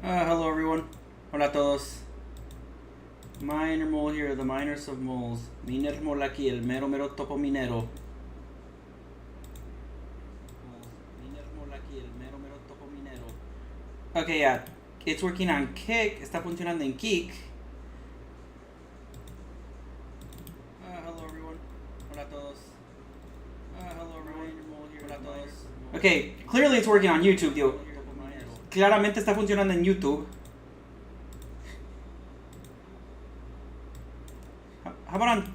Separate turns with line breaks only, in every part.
Hello everyone. Hola a todos. Miner mole here, the miners of moles. Miner mole aquí, el mero mero topo minero. Miner mole aquí, el mero mero topo minero. Okay, yeah. It's working on Kick. Está funcionando en Kick. Hello everyone. Hola a todos. Hello everyone. Miner mole here, hola a todos. Okay, clearly it's working on YouTube, tío. Claramente está funcionando en YouTube. How about on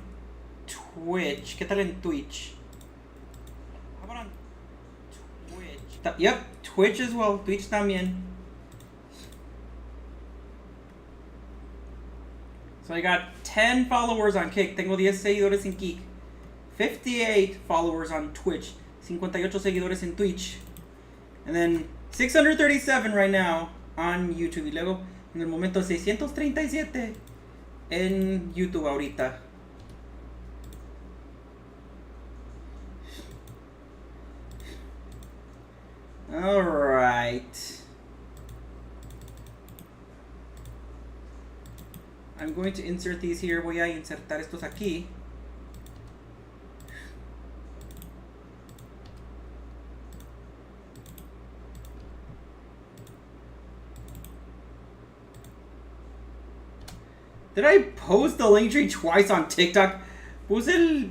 Twitch? ¿Qué tal en Twitch? How about on Twitch? Yep, Twitch as well. Twitch también. So I got 10 followers on Kick. Tengo 10 seguidores en Kick. 58 followers on Twitch. 58 seguidores en Twitch. And then 637 right now on YouTube. Y luego en el momento 637 en YouTube ahorita. Alright. I'm going to insert these here. Voy a insertar estos aquí. Did I post the Linktree twice on TikTok? Puse el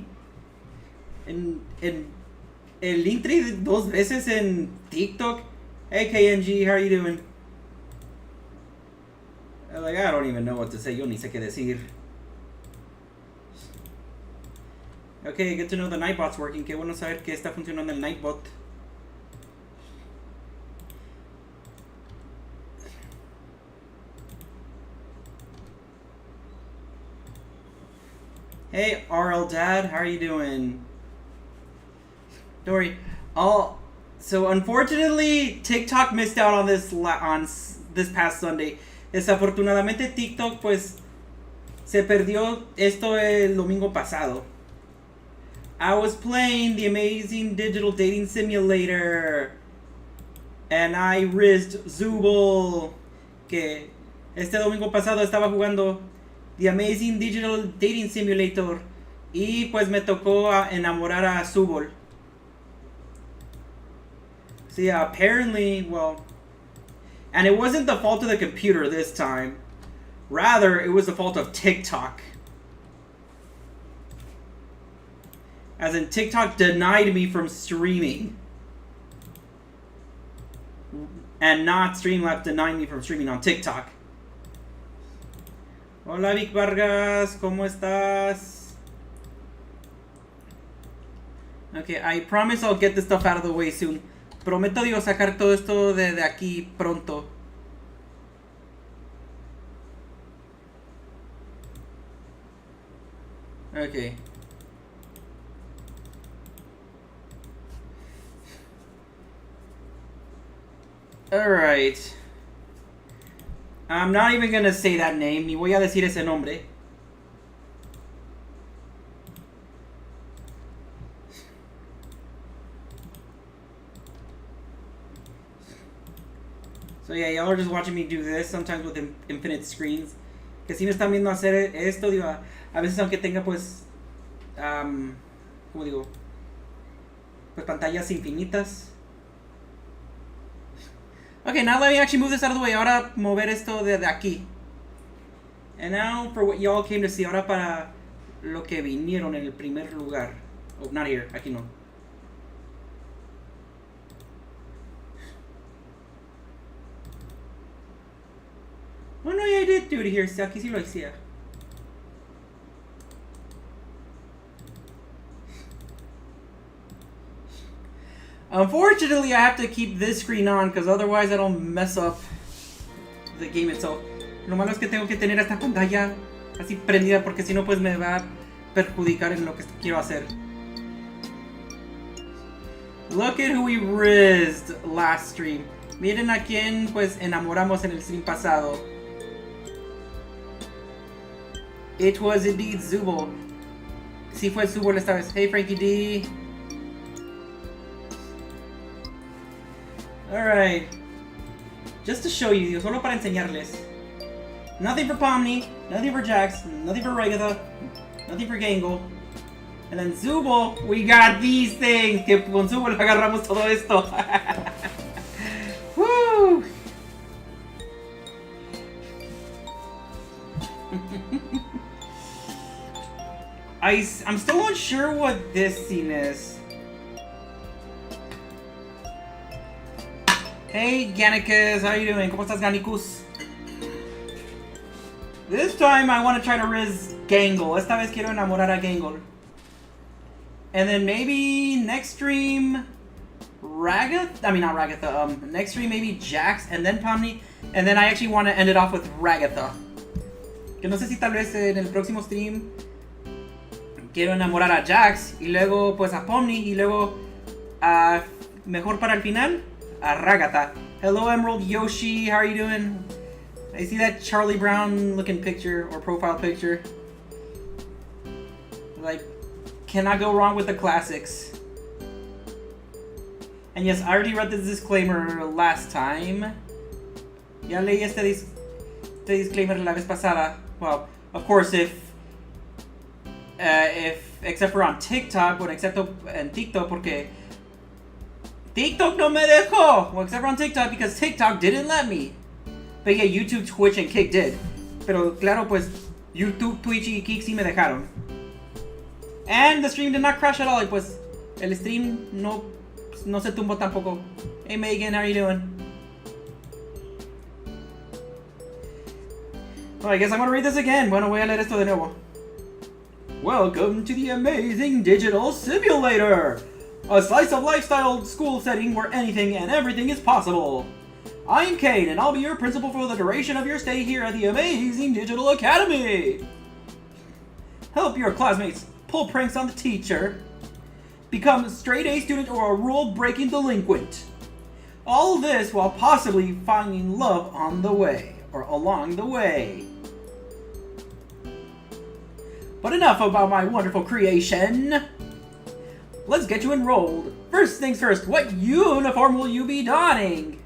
Linktree dos veces en TikTok. Hey KNG, how are you doing? Like, I don't even know what to say. Yo ni sé qué decir. Okay, good to know the Nightbot's working. Qué bueno saber que está funcionando el Nightbot. Hey RL Dad, how are you doing? Don't worry. So unfortunately, TikTok missed out on this past Sunday. Desafortunadamente TikTok pues se perdió esto el domingo pasado. I was playing the amazing digital dating simulator and I risked Zubul, que este domingo pasado estaba jugando The Amazing Digital Dating Simulator y pues me tocó enamorar a Zubul. So yeah, apparently, well, and it wasn't the fault of the computer this time. Rather, it was the fault of TikTok. As in, TikTok denied me from streaming. And not Streamlabs denying me from streaming on TikTok. Hola Vic Vargas, ¿cómo estás? Okay, I promise I'll get this stuff out of the way soon. Prometo, digo, sacar todo esto de aquí pronto. Okay. Alright. I'm not even gonna say that name, ni voy a decir ese nombre. So yeah, y'all are just watching me do this, sometimes with infinite screens. Que si me están viendo hacer esto, digo, a veces aunque tenga pues, ¿cómo digo? Pues pantallas infinitas. Okay, now let me actually move this out of the way. Ahora mover esto de aquí. And now for what y'all came to see. Ahora para lo que vinieron en el primer lugar. Oh, not here. Aquí no. Oh no, yeah, I did do it here. Sí, aquí sí lo hacía. Unfortunately, I have to keep this screen on because otherwise I don't mess up the game itself. Lo malo es que tengo que tener esta pantalla así prendida porque si no pues me va a perjudicar en lo que quiero hacer. Look at who we rizzed last stream. Miren a quién pues enamoramos en el stream pasado. It was indeed Zubul. Sí fue Zubul esta vez. Hey Frankie D. Alright. Just to show you, solo para enseñarles. Nothing for Pomni, nothing for Jax, nothing for Regatha, nothing for Gangle. And then Zubul, we got these things. Que con Zubul agarramos todo esto. Woo! I'm still unsure what this scene is. Hey, Gannicus, how you doing? ¿Cómo estás, Gannicus? This time I want to try to riz Gangle. Esta vez quiero enamorar a Gangle. And then maybe next stream Ragatha? I mean, not Ragatha. Next stream maybe Jax and then Pomni. And then I actually want to end it off with Ragatha. Que no sé si tal vez en el próximo stream quiero enamorar a Jax y luego pues a Pomni y luego mejor para el final a Ragatha. Hello Emerald Yoshi, how are you doing? I see that Charlie Brown looking picture or profile picture. Like, cannot go wrong with the classics. And yes, I already read the disclaimer last time. Ya leí este disclaimer la vez pasada. Well, of course, if except for on TikTok, bueno, excepto en TikTok porque TikTok no me dejó. Well, except for on TikTok because TikTok didn't let me. But yeah, YouTube, Twitch, and Kick did. Pero claro, pues YouTube, Twitch y Kick sí me dejaron. And the stream did not crash at all. Pues el stream no se tumbó tampoco. Hey Megan, how are you doing? Well, I guess I'm gonna read this again. Bueno, voy a leer esto de nuevo. Welcome to the amazing digital simulator! A slice of lifestyle school setting where anything and everything is possible. I'm Kane, and I'll be your principal for the duration of your stay here at the amazing Digital Academy. Help your classmates pull pranks on the teacher, become a straight-A student or a rule-breaking delinquent. All this while possibly finding love on the way, or along the way. But enough about my wonderful creation. Let's get you enrolled. First things first, what uniform will you be donning?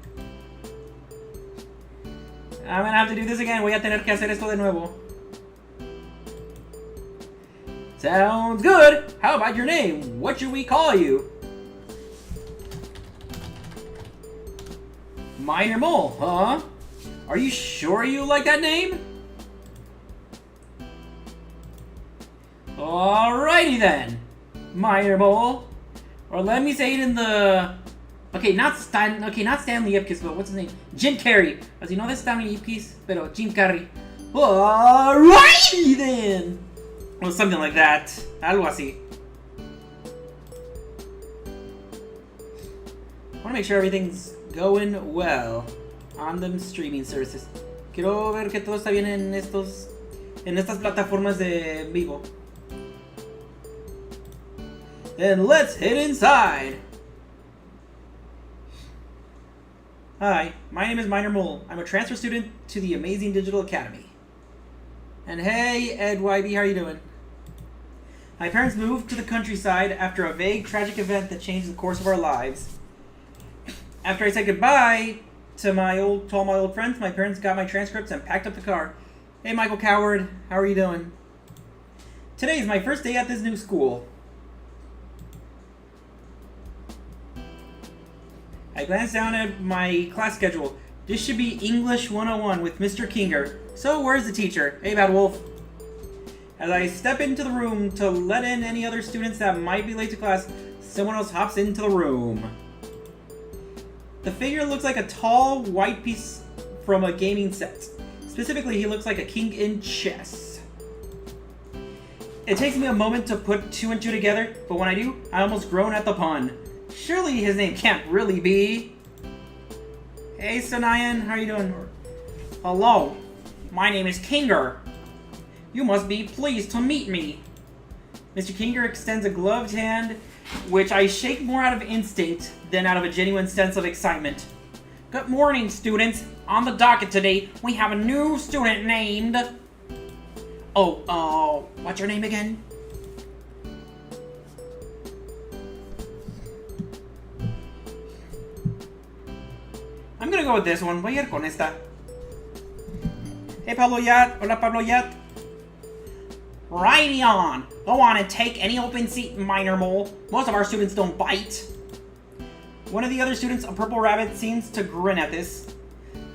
I'm gonna have to do this again. Voy a tener que hacer esto de nuevo. Sounds good. How about your name? What should we call you? Minor Mole, huh? Are you sure you like that name? Alrighty then, Minor Mole. Or let me say it in the... Okay, not Stanley Ipkiss, but what's his name? Jim Carrey. As you know, this Stanley Ipkiss, pero Jim Carrey. Alrighty then. Or something like that. Algo así. I want to make sure everything's going well on them streaming services. Quiero ver que todo está bien en estas plataformas de vivo. Then let's head inside. Hi, my name is Minor Mole. I'm a transfer student to the amazing Digital Academy. And hey, Ed YB, how are you doing? My parents moved to the countryside after a vague, tragic event that changed the course of our lives. After I said goodbye to all my old friends, my parents got my transcripts and packed up the car. Hey, Michael Coward, how are you doing? Today is my first day at this new school. I glanced down at my class schedule. This should be English 101 with Mr. Kinger. So where's the teacher? Hey, Bad Wolf. As I step into the room to let in any other students that might be late to class, someone else hops into the room. The figure looks like a tall, white piece from a gaming set. Specifically, he looks like a king in chess. It takes me a moment to put two and two together, but when I do, I almost groan at the pun. Surely his name can't really be... Hey, Sonayan, how are you doing? Hello, my name is Kinger. You must be pleased to meet me. Mr. Kinger extends a gloved hand, which I shake more out of instinct than out of a genuine sense of excitement. Good morning, students. On the docket today, we have a new student named... what's your name again? I'm gonna go with this one. Voy a ir con esta. Hey, Pablo Yat. Hola, Pablo Yat. Righty on. Go on and take any open seat, minor mole. Most of our students don't bite. One of the other students, a purple rabbit, seems to grin at this.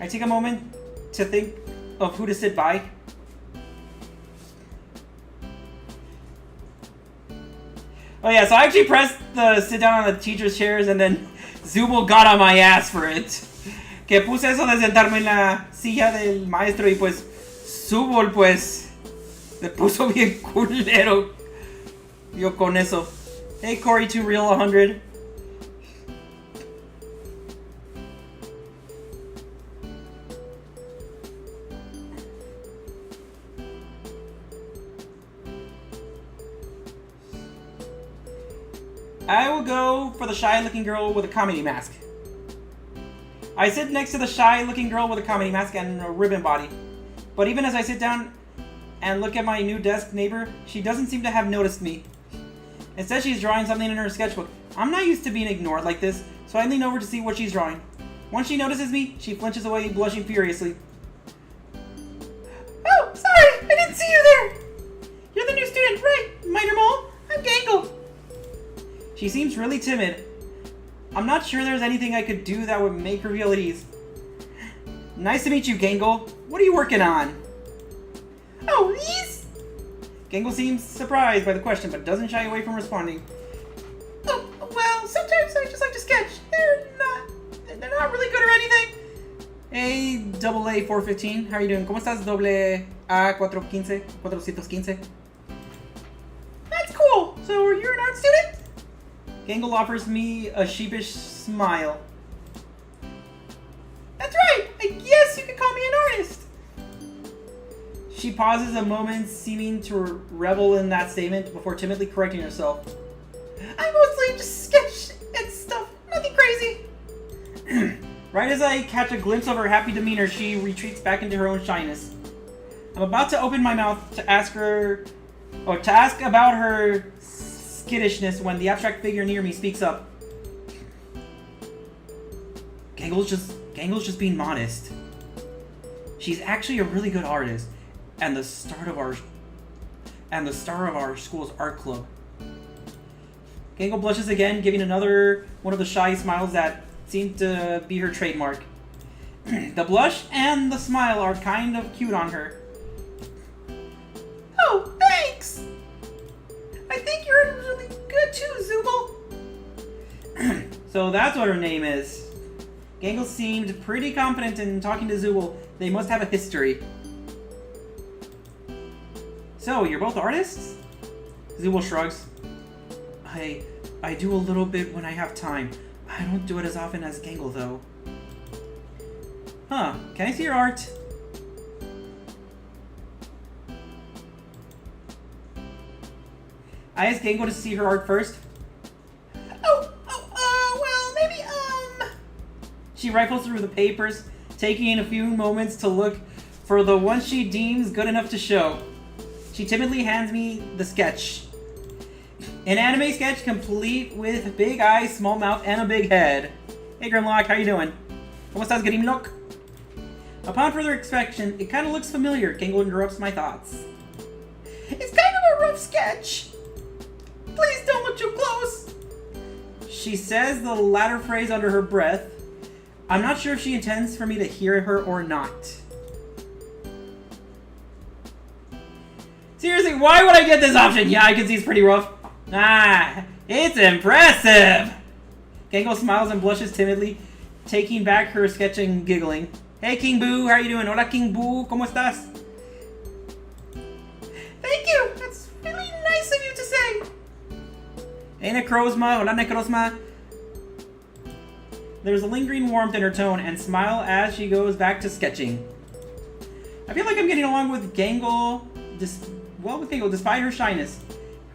I take a moment to think of who to sit by. Oh yeah, so I actually pressed the sit down on the teacher's chairs and then Zubul got on my ass for it. Que puse eso de sentarme en la silla del maestro y pues Zubul pues me puso bien culero. Yo con eso. Hey Corey 2 Real 100. I will go for the shy-looking girl with a comedy mask. I sit next to the shy-looking girl with a comedy mask and a ribbon body. But even as I sit down and look at my new desk neighbor, she doesn't seem to have noticed me. Instead, she's drawing something in her sketchbook. I'm not used to being ignored like this, so I lean over to see what she's drawing. Once she notices me, she flinches away, blushing furiously. Oh, sorry! I didn't see you there! You're the new student, right, Minor Mole? I'm Gangle. She seems really timid. I'm not sure there's anything I could do that would make her feel at ease. Nice to meet you, Gangle. What are you working on? Oh, these? Gangle seems surprised by the question, but doesn't shy away from responding. Oh, well, sometimes I just like to sketch. They're not really good or anything. Hey, double A 415, how are you doing? ¿Cómo estás, doble A 415? That's cool. So you're an art student? Gangle offers me a sheepish smile. That's right! I guess you could call me an artist! She pauses a moment, seeming to revel in that statement before timidly correcting herself. I mostly just sketch and stuff, nothing crazy. Right as I catch a glimpse of her happy demeanor, she retreats back into her own shyness. I'm about to open my mouth to ask about her skittishness when the abstract figure near me speaks up. Gangle's just being modest. She's actually a really good artist and the star of our school's art club. Gangle blushes again, giving another one of the shy smiles that seem to be her trademark. The blush and the smile are kind of cute on her. Oh, thanks! I think you're really good too, Zubul. So that's what her name is. Gangle seemed pretty confident in talking to Zubul. They must have a history. So, you're both artists? Zubul shrugs. I do a little bit when I have time. I don't do it as often as Gangle, though. Huh, can I see your art? I asked Gangle to see her art first. Well, maybe, She rifles through the papers, taking a few moments to look for the one she deems good enough to show. She timidly hands me the sketch. An anime sketch complete with big eyes, small mouth, and a big head. Hey Grimlock, how you doing? ¿Cómo estás, Grimlock? Upon further inspection, it kind of looks familiar. Gangle interrupts my thoughts. It's kind of a rough sketch. Please don't look too close. She says the latter phrase under her breath. I'm not sure if she intends for me to hear her or not. Seriously, why would I get this option? Yeah, I can see it's pretty rough. Ah, it's impressive! Gangle smiles and blushes timidly, taking back her sketch and giggling. Hey, King Boo, how are you doing? Hola, King Boo, ¿cómo estás? Thank you! That's really nice of you to say! Hey, Necrozma. Hola, Necrozma. There's a lingering warmth in her tone and smile as she goes back to sketching. I feel like I'm getting along with Gangle, despite her shyness.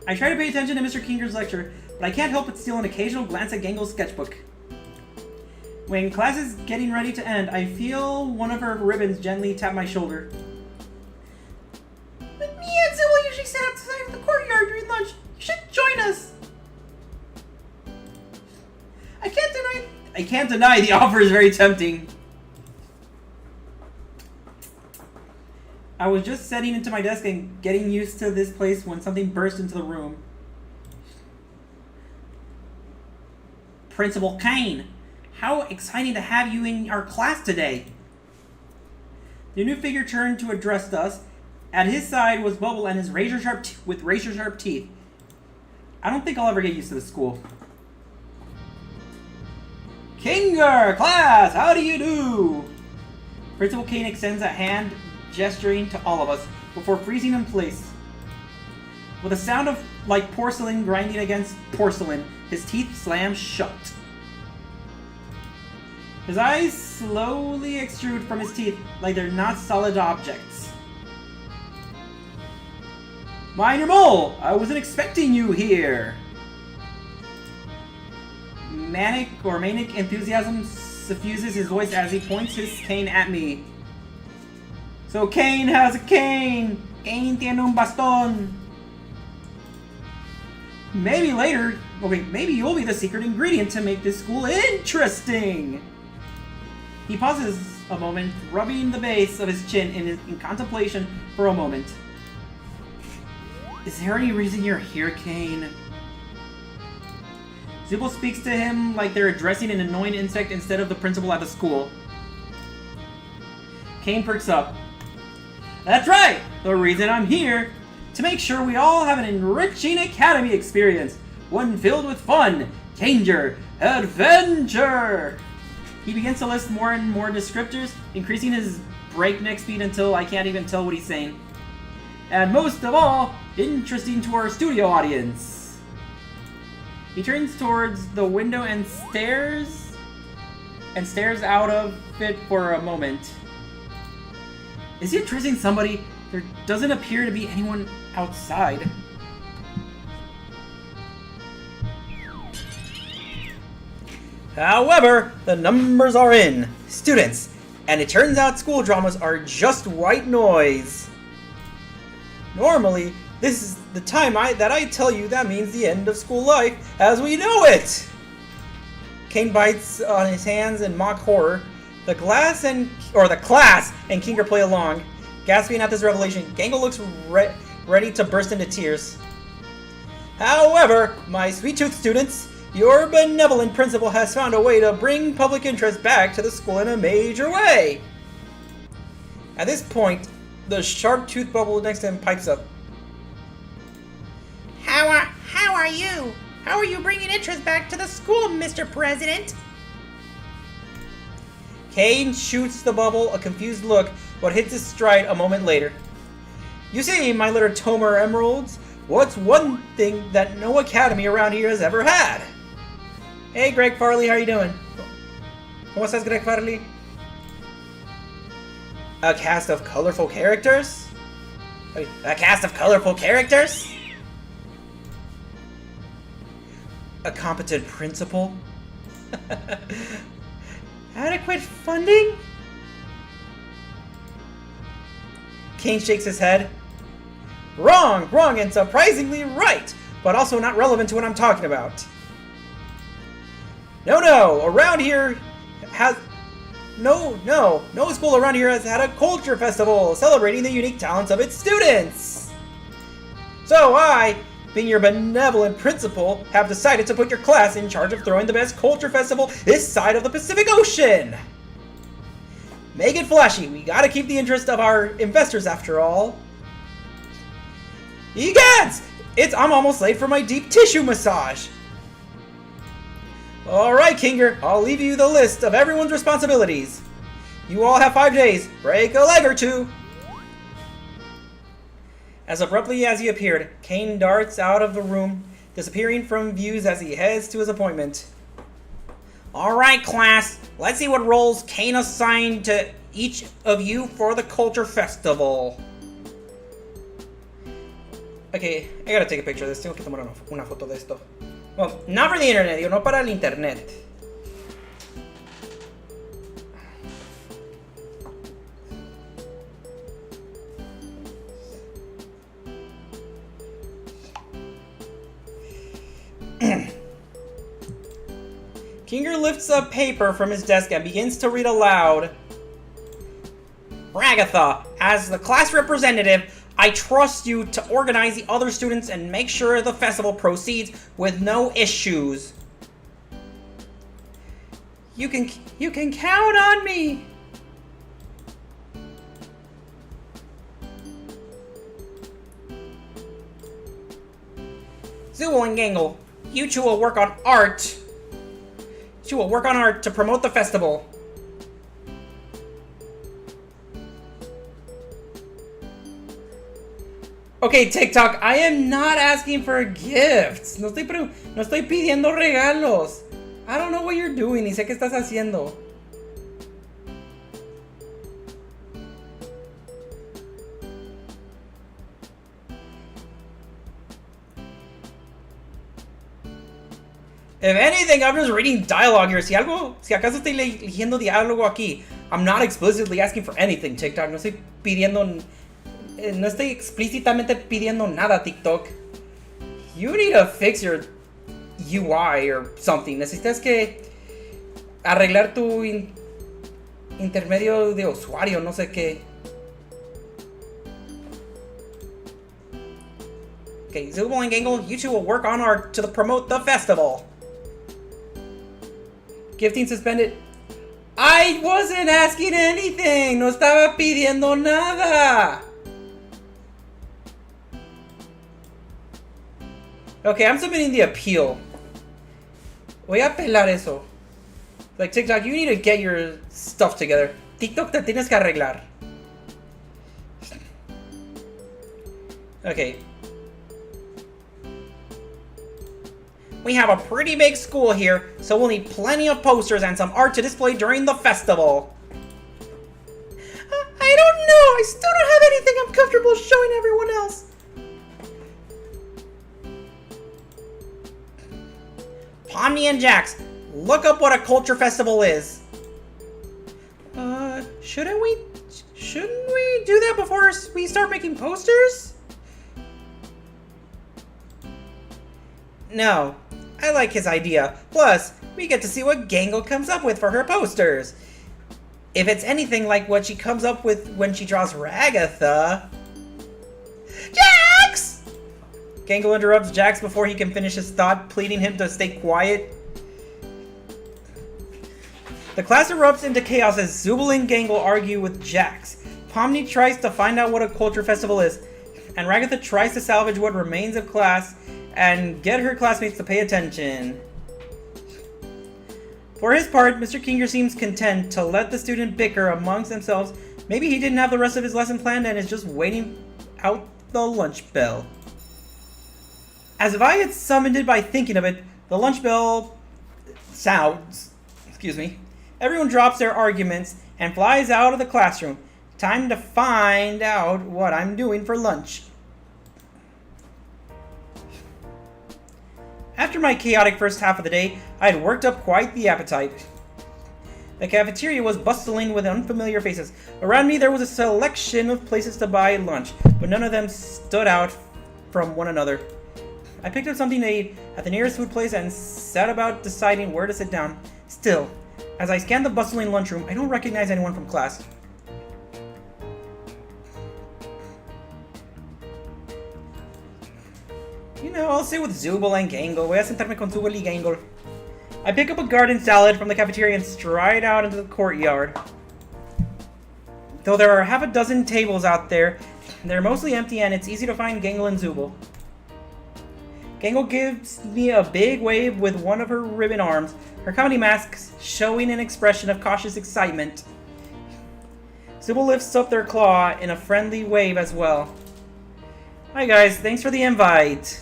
I try to pay attention to Mr. Kinger's lecture, but I can't help but steal an occasional glance at Gangle's sketchbook. When class is getting ready to end, I feel one of her ribbons gently tap my shoulder. But me and Zilla usually sit outside of the courtyard during lunch. You should join us. I can't deny the offer is very tempting. I was just setting into my desk and getting used to this place when something burst into the room. Principal Kane, how exciting to have you in our class today. The new figure turned to address us. At his side was Bubble and his razor-sharp teeth. I don't think I'll ever get used to this school. Kinger, class, how do you do? Principal Kane extends a hand, gesturing to all of us, before freezing in place. With a sound of like porcelain grinding against porcelain, his teeth slam shut. His eyes slowly extrude from his teeth like they're not solid objects. Minor Mole, I wasn't expecting you here. Manic enthusiasm suffuses his voice as he points his cane at me. So Kane has a cane. Kane tiene un bastón. Maybe you'll be the secret ingredient to make this school interesting. He pauses a moment, rubbing the base of his chin in contemplation for a moment. Is there any reason you're here, Kane? Zubul speaks to him like they're addressing an annoying insect instead of the principal at the school. Kane perks up. That's right! The reason I'm here, to make sure we all have an enriching academy experience. One filled with fun, danger, adventure! He begins to list more and more descriptors, increasing his breakneck speed until I can't even tell what he's saying. And most of all, interesting to our studio audience. He turns towards the window and stares out of it for a moment. Is he addressing somebody? There doesn't appear to be anyone outside. However, the numbers are in. Students. And it turns out school dramas are just white noise. Normally, this is the time that I tell you that means the end of school life as we know it. Kane bites on his hands in mock horror. The class and Kinger play along, gasping at this revelation. Gangle looks ready to burst into tears. However, my sweet-toothed students, your benevolent principal has found a way to bring public interest back to the school in a major way. At this point, the sharp-toothed Bubble next to him pipes up.
How are you? How are you bringing interest back to the school, Mr. President?
Kane shoots the Bubble a confused look, but hits his stride a moment later. You see, my little Tomer Emeralds, what's one thing that no academy around here has ever had? Hey, Greg Farley, how are you doing? ¿Cómo estás, Greg Farley? A cast of colorful characters? A cast of colorful characters? A competent principal? Adequate funding? Kane shakes his head. Wrong, and surprisingly right, but also not relevant to what I'm talking about. No, around here has... No school around here has had a culture festival celebrating the unique talents of its students. So I, being your benevolent principal, have decided to put your class in charge of throwing the best culture festival this side of the Pacific Ocean. Make it flashy. We gotta keep the interest of our investors after all. Egads! I'm almost late for my deep tissue massage. Alright, Kinger, I'll leave you the list of everyone's responsibilities. You all have 5 days. Break a leg or two. As abruptly as he appeared, Kane darts out of the room, disappearing from views as he heads to his appointment. Alright, class, let's see what roles Kane assigned to each of you for the Culture Festival. Okay, I gotta take a picture of this. Tengo que tomar una foto de esto. Well, not for the internet, no para el internet. Kinger lifts a paper from his desk and begins to read aloud. Bragatha,
As the class representative, I trust you to organize the other students and make sure the festival proceeds with no issues. You can count on me. Zubul and Gangle, you two will work on art. You will work on art to promote the festival. Okay, TikTok, I am not asking for gifts. No estoy pidiendo regalos. I don't know what you're doing, ni sé qué estás haciendo. If anything, I'm just reading dialogue here. Si acaso estoy leyendo diálogo aquí. I'm not explicitly asking for anything, TikTok. No estoy explícitamente pidiendo nada, TikTok. You need to fix your UI or something. Necesitas que arreglar tu intermedio de usuario, no sé qué. Okay, Zubul and Gangle, you two will work on art to promote the festival. Gifting suspended. I wasn't asking anything. No estaba pidiendo nada. Okay, I'm submitting the appeal. Voy a apelar eso. Like, TikTok, you need to get your stuff together. TikTok, te tienes que arreglar. Okay. We have a pretty big school here, so we'll need plenty of posters and some art to display during the festival. I don't know. I still don't have anything I'm comfortable showing everyone else. Pomni and Jax, look up what a culture festival is. Shouldn't we do that before we start making posters? No, I like his idea. Plus, we get to see what Gangle comes up with for her posters. If it's anything like what she comes up with when she draws Ragatha. Jax! Gangle interrupts Jax before he can finish his thought, pleading him to stay quiet. The class erupts into chaos as Zubul and Gangle argue with Jax. Pomni tries to find out what a culture festival is, and Ragatha tries to salvage what remains of class and get her classmates to pay attention. For his part, Mr. Kinger seems content to let the student bicker amongst themselves. Maybe he didn't have the rest of his lesson planned and is just waiting out the lunch bell. As if I had summoned it by thinking of it, the lunch bell sounds. Excuse me. Everyone drops their arguments and flies out of the classroom. Time to find out what I'm doing for lunch. After my chaotic first half of the day, I had worked up quite the appetite. The cafeteria was bustling with unfamiliar faces. Around me there was a selection of places to buy lunch, but none of them stood out from one another. I picked up something to eat at the nearest food place and set about deciding where to sit down. Still, as I scanned the bustling lunchroom, I don't recognize anyone from class. You know, I'll sit with Zubul and Gangle. Voy a sentarme con Zubul y Gangle. I pick up a garden salad from the cafeteria and stride out into the courtyard. Though there are half a dozen tables out there, they're mostly empty and it's easy to find Gangle and Zubul. Gangle gives me a big wave with one of her ribbon arms, her comedy mask showing an expression of cautious excitement. Zubul lifts up their claw in a friendly wave as well. Hi guys, thanks for the invite.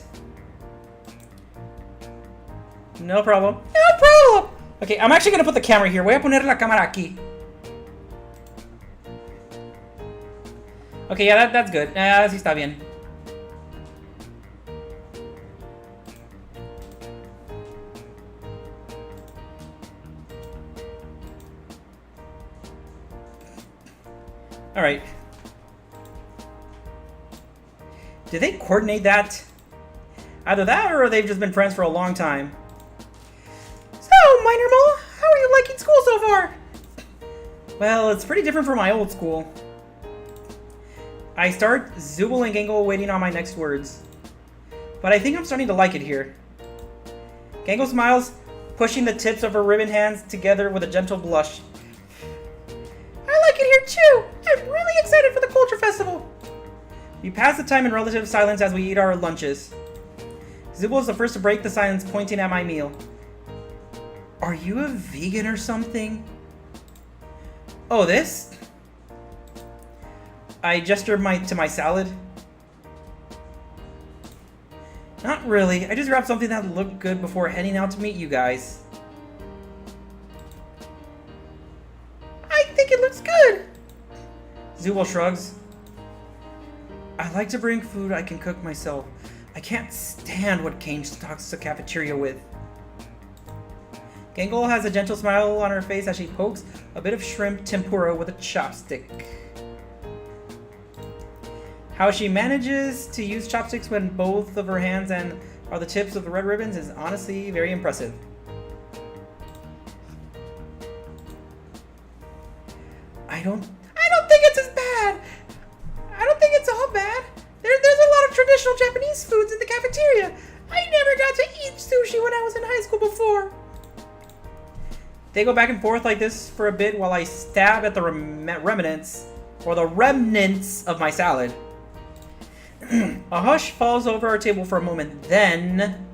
No problem. No problem! Okay, I'm actually gonna put the camera here. Voy a poner la cámara aquí. Okay, yeah, that's good. Sí está bien. Alright. Did they coordinate that? Either that or they've just been friends for a long time. So, Minor Mole, how are you liking school so far? Well, it's pretty different from my old school. I start Zubul and Gangle waiting on my next words. But I think I'm starting to like it here. Gangle smiles, pushing the tips of her ribbon hands together with a gentle blush. I like it here too! I'm really excited for the Culture Festival! We pass the time in relative silence as we eat our lunches. Zubul is the first to break the silence, pointing at my meal. Are you a vegan or something? Oh, this? I gesture to my salad. Not really. I just grabbed something that looked good before heading out to meet you guys. I think it looks good. Zubul shrugs. I like to bring food I can cook myself. I can't stand what Kane stocks the cafeteria with. Gangle has a gentle smile on her face as she pokes a bit of shrimp tempura with a chopstick. How she manages to use chopsticks when both of her hands are the tips of the red ribbons is honestly very impressive. I don't think it's as bad. I don't think it's all bad. There's a lot of traditional Japanese foods in the cafeteria. I never got to eat sushi when I was in high school before. They go back and forth like this for a bit while I stab at the remnants of my salad. A hush falls over our table for a moment, then...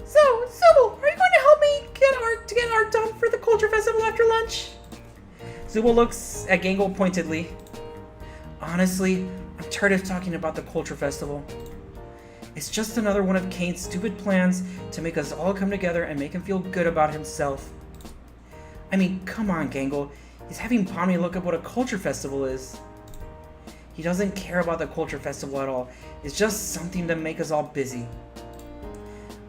So, Zubul, are you going to help me get art done for the Culture Festival after lunch? Zubul looks at Gangle pointedly. Honestly, I'm tired of talking about the Culture Festival. It's just another one of Kane's stupid plans to make us all come together and make him feel good about himself. I mean, come on, Gangle. He's having Pomni look up what a Culture Festival is. He doesn't care about the Culture Festival at all. It's just something to make us all busy.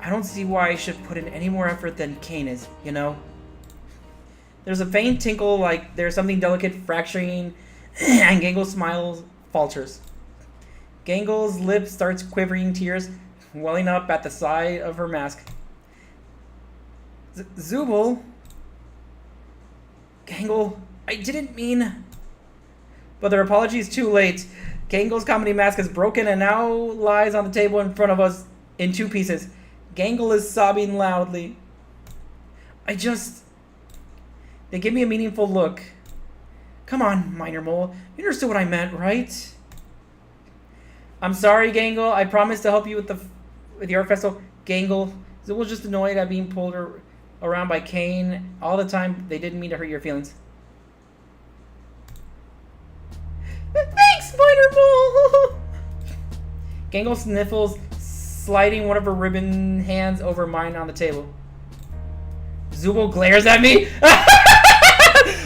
I don't see why I should put in any more effort than Kane is, you know? There's a faint tinkle like there's something delicate fracturing, and Gangle's smile falters. Gangle's lip starts quivering, tears welling up at the side of her mask. Zubul? Gangle, I didn't mean... But their apology is too late. Gangle's comedy mask is broken and now lies on the table in front of us in two pieces. Gangle is sobbing loudly. They give me a meaningful look. Come on, Minor Mole. You understood what I meant, right? I'm sorry, Gangle. I promised to help you with the art festival. Gangle, Zubul's just annoyed at being pulled around by Kane all the time. They didn't mean to hurt your feelings. Thanks, Minor Mole! Gangle sniffles, sliding one of her ribbon hands over mine on the table. Zubul glares at me.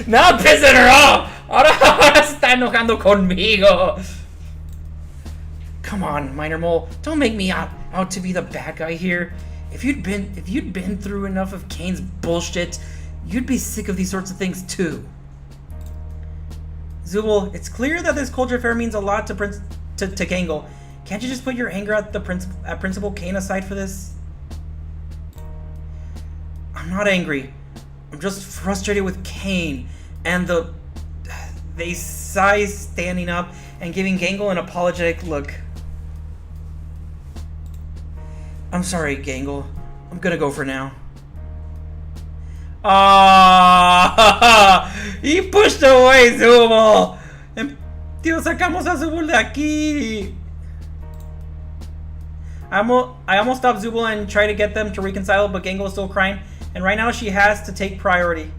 Now I'm pissing her off. Ahora se está enojando conmigo. Come on, Minor Mole. Don't make me out to be the bad guy here. If you'd been through enough of Kane's bullshit, you'd be sick of these sorts of things too. Zubul, it's clear that this culture fair means a lot to Gangle. Can't you just put your anger at Principal Kane aside for this? I'm not angry. I'm just frustrated with Kane and they sigh, standing up and giving Gangle an apologetic look. I'm sorry, Gangle. I'm gonna go for now. He pushed away Zubul. Tío, sacamos a Zubul de aquí. I almost stopped Zubul and tried to get them to reconcile, but Gangle is still crying, and right now she has to take priority.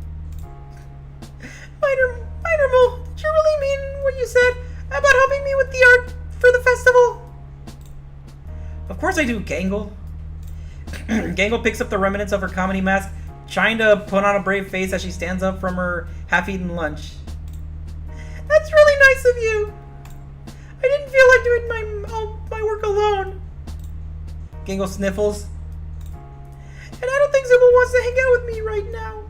Minor Mole, did you really mean what you said about helping me with the art for the festival? Of course I do, Gangle. Gangle picks up the remnants of her comedy mask, trying to put on a brave face as she stands up from her half-eaten lunch. That's really nice of you. I didn't feel like doing my work alone. Gangle sniffles. And I don't think Zubul wants to hang out with me right now.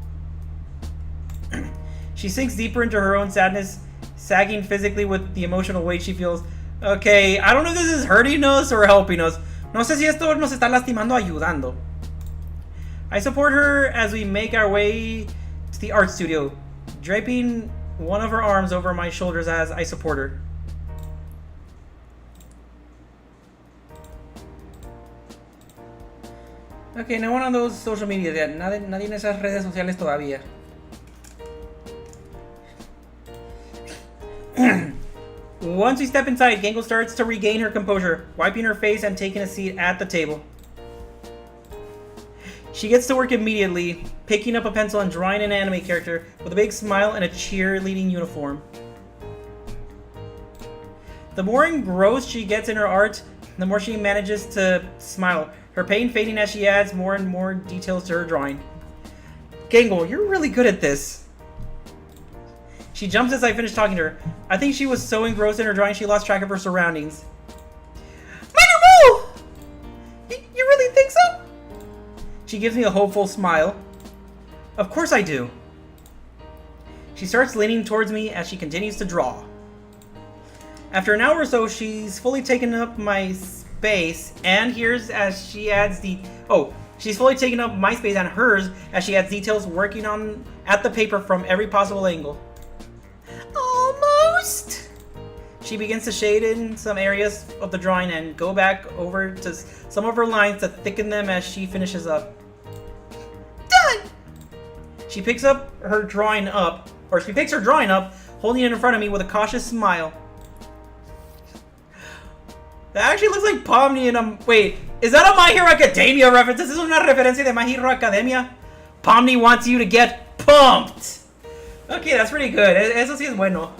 She sinks deeper into her own sadness, sagging physically with the emotional weight she feels. Okay, I don't know if this is hurting us or helping us. No sé si esto nos está lastimando o ayudando. I support her as we make our way to the art studio, draping one of her arms over my shoulders as I support her. Okay, no one on those social media yet. Nadie en esas redes sociales todavía. Once we step inside, Gangle starts to regain her composure, wiping her face and taking a seat at the table. She gets to work immediately, picking up a pencil and drawing an anime character with a big smile and a cheerleading uniform. The more engrossed she gets in her art, the more she manages to smile, her pain fading as she adds more and more details to her drawing. Gangle, you're really good at this. She jumps as I finish talking to her. I think she was so engrossed in her drawing she lost track of her surroundings. Minor Bull! You really think so? She gives me a hopeful smile. Of course I do. She starts leaning towards me as she continues to draw. After an hour or so, she's fully taken up my space, and here's as she adds the... Oh, she's fully taken up my space and hers as she adds details, working on at the paper from every possible angle. Almost! She begins to shade in some areas of the drawing and go back over to some of her lines to thicken them as she finishes up. Done! She picks her drawing up, holding it in front of me with a cautious smile. That actually looks like Pomni in a... Wait, is that a My Hero Academia reference? Is this una referencia de My Hero Academia? Pomni wants you to get pumped! Okay, that's pretty good. Eso sí es bueno.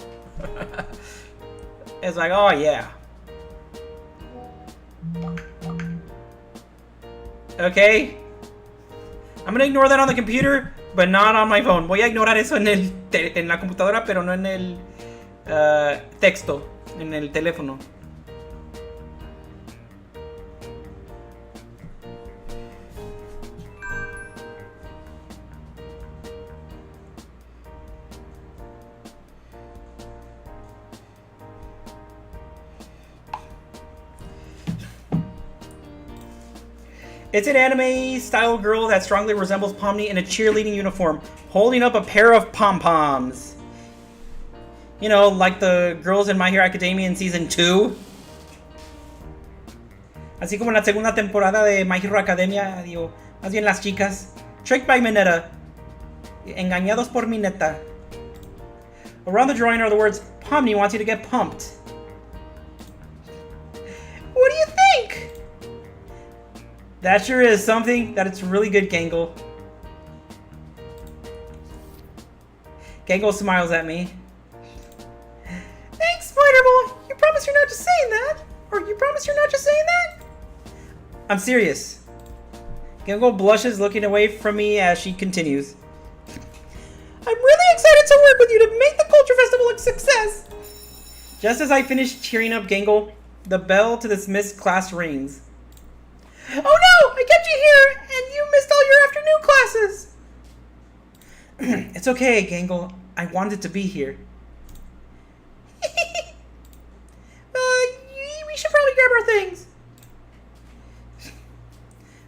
It's like, oh yeah. Okay. I'm gonna ignore that on the computer, but not on my phone. Voy a ignorar eso en la computadora, pero no en el texto, en el teléfono. It's an anime-style girl that strongly resembles Pomni in a cheerleading uniform, holding up a pair of pom-poms. You know, like the girls in My Hero Academia in Season 2. Así como en la segunda temporada de My Hero Academia, digo, más bien las chicas. Tricked by Mineta. Engañados por Mineta. Around the drawing are the words, Pomni wants you to get pumped. What do you think? That sure is something that it's really good, Gangle. Gangle smiles at me. Thanks, Spider-Boy! You promise you're not just saying that? Or you promise you're not just saying that? I'm serious. Gangle blushes, looking away from me as she continues. I'm really excited to work with you to make the Culture Festival a success! Just as I finish cheering up Gangle, the bell to dismiss class rings. Oh no! I kept you here, and you missed all your afternoon classes! It's okay, Gangle. I wanted to be here. We should probably grab our things.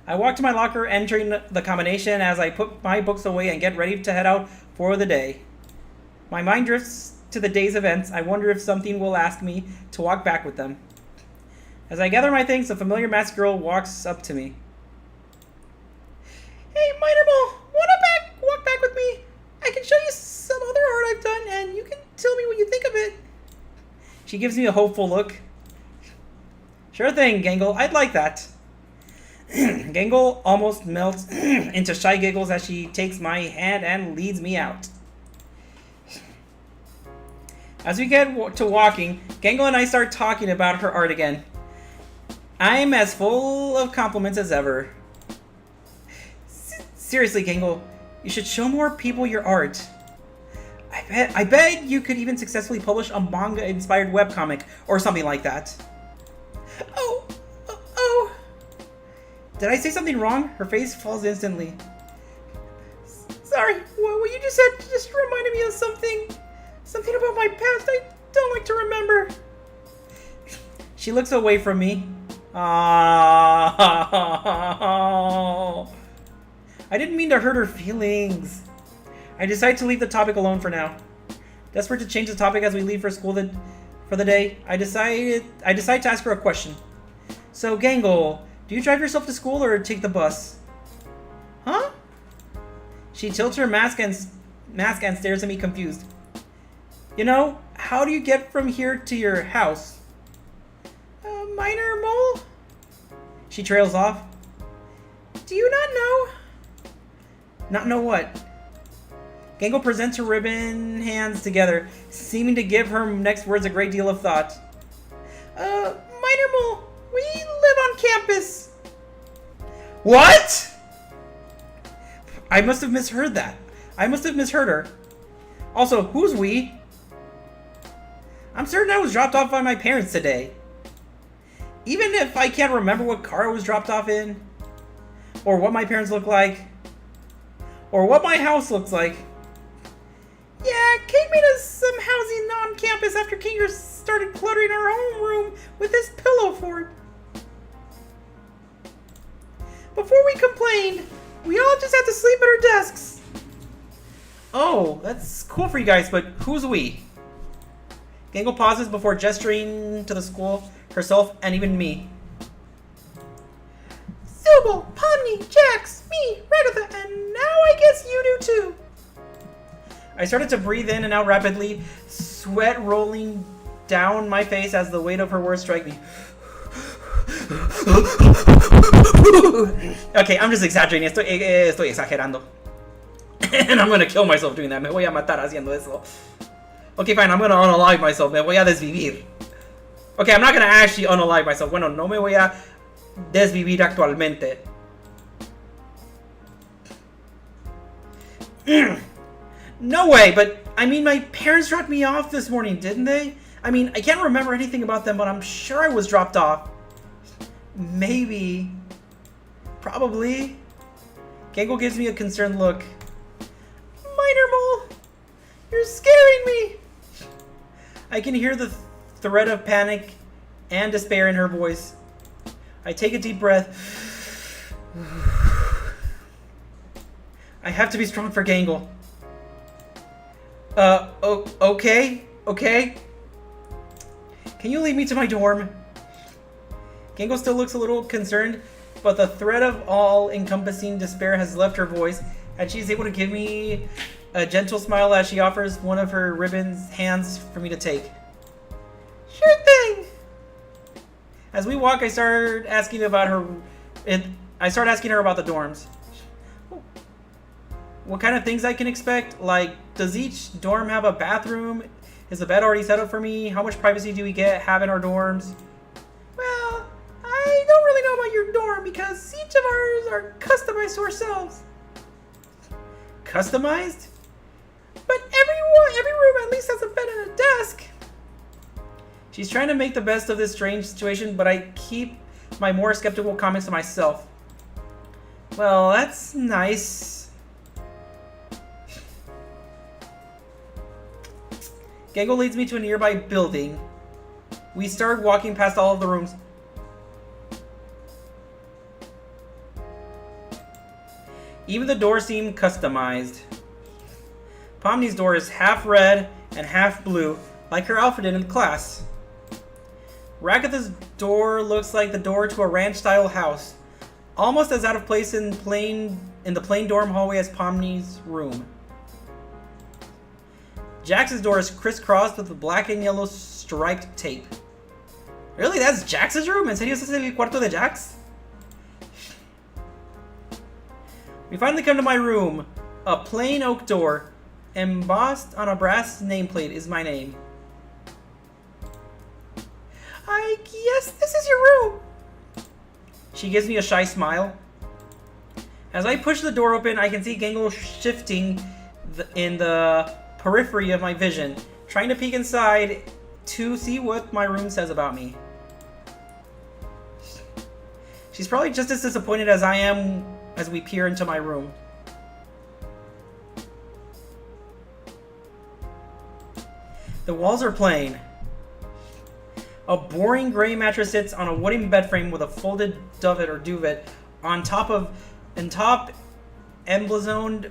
I walk to my locker, entering the combination as I put my books away and get ready to head out for the day. My mind drifts to the day's events. I wonder if something will ask me to walk back with them. As I gather my things, a familiar masked girl walks up to me. Hey, Minor wanna walk back with me? I can show you some other art I've done, and you can tell me what you think of it. She gives me a hopeful look. Sure thing, Gangle. I'd like that. Gangle almost melts into shy giggles as she takes my hand and leads me out. As we get to walking, Gangle and I start talking about her art again. I'm as full of compliments as ever. Seriously, Gangle, you should show more people your art. I bet you could even successfully publish a manga-inspired webcomic or something like that. Oh. Did I say something wrong? Her face falls instantly. Sorry, what you just said just reminded me of something about my past I don't like to remember. She looks away from me. Oh. I didn't mean to hurt her feelings. I decide to leave the topic alone for now. Desperate to change the topic as we leave for school for the day, I decide to ask her a question. So, Gangle, do you drive yourself to school or take the bus? Huh? She tilts her mask and stares at me confused. You know, how do you get from here to your house? Minor mole? She trails off. Do you not know? Not know what? Gangle presents her ribbon hands together, seeming to give her next words a great deal of thought. Minor mole, we live on campus. What? I must have misheard that. I must have misheard her. Also, who's we? I'm certain I was dropped off by my parents today. Even if I can't remember what car I was dropped off in, or what my parents look like, or what my house looks like. Yeah, Kate made us some housing on campus after Kinger started cluttering our homeroom with his pillow fort. Before we complained, we all just had to sleep at our desks. Oh, that's cool for you guys, but who's we? Gangle pauses before gesturing to the school, herself, and even me. Zubul, Pomni, Jax, me, Regatha, and now I guess you do too. I started to breathe in and out rapidly, sweat rolling down my face as the weight of her words strike me. Okay, I'm just exaggerating. Estoy exagerando. And I'm gonna kill myself doing that. Me voy a matar haciendo eso. Okay, fine. I'm gonna unalive myself. Me voy a desvivir. Okay, I'm not gonna actually unalive myself. Bueno, no me voy a desvivir actualmente. No way, but I mean, my parents dropped me off this morning, didn't they? I mean, I can't remember anything about them, but I'm sure I was dropped off. Maybe. Probably. Gangle gives me a concerned look. Minor mole, you're scaring me. I can hear the threat of panic and despair in her voice. I take a deep breath. I have to be strong for Gangle. Okay. Can you lead me to my dorm? Gangle still looks a little concerned, but the threat of all-encompassing despair has left her voice, and she's able to give me a gentle smile as she offers one of her ribbon's hands for me to take. Sure thing! As we walk, I start asking her about the dorms. What kind of things I can expect? Like, does each dorm have a bathroom? Is the bed already set up for me? How much privacy do we have in our dorms? Well, I don't really know about your dorm because each of ours are customized to ourselves. Customized? But every room at least has a bed and a desk. She's trying to make the best of this strange situation, but I keep my more skeptical comments to myself. Well, that's nice. Gangle leads me to a nearby building. We start walking past all of the rooms. Even the doors seem customized. Pomni's door is half red and half blue, like her outfit in class. Ragatha's door looks like the door to a ranch-style house, almost as out of place in the plain dorm hallway as Pomni's room. Jax's door is crisscrossed with black and yellow striped tape. Really? That's Jax's room? ¿En serio ese es el cuarto de Jax? We finally come to my room. A plain oak door. Embossed on a brass nameplate is my name. I guess this is your room. She gives me a shy smile. As I push the door open, I can see Gangle shifting in the periphery of my vision, trying to peek inside to see what my room says about me. She's probably just as disappointed as I am as we peer into my room. The walls are plain. A boring gray mattress sits on a wooden bed frame with a folded duvet or duvet on top emblazoned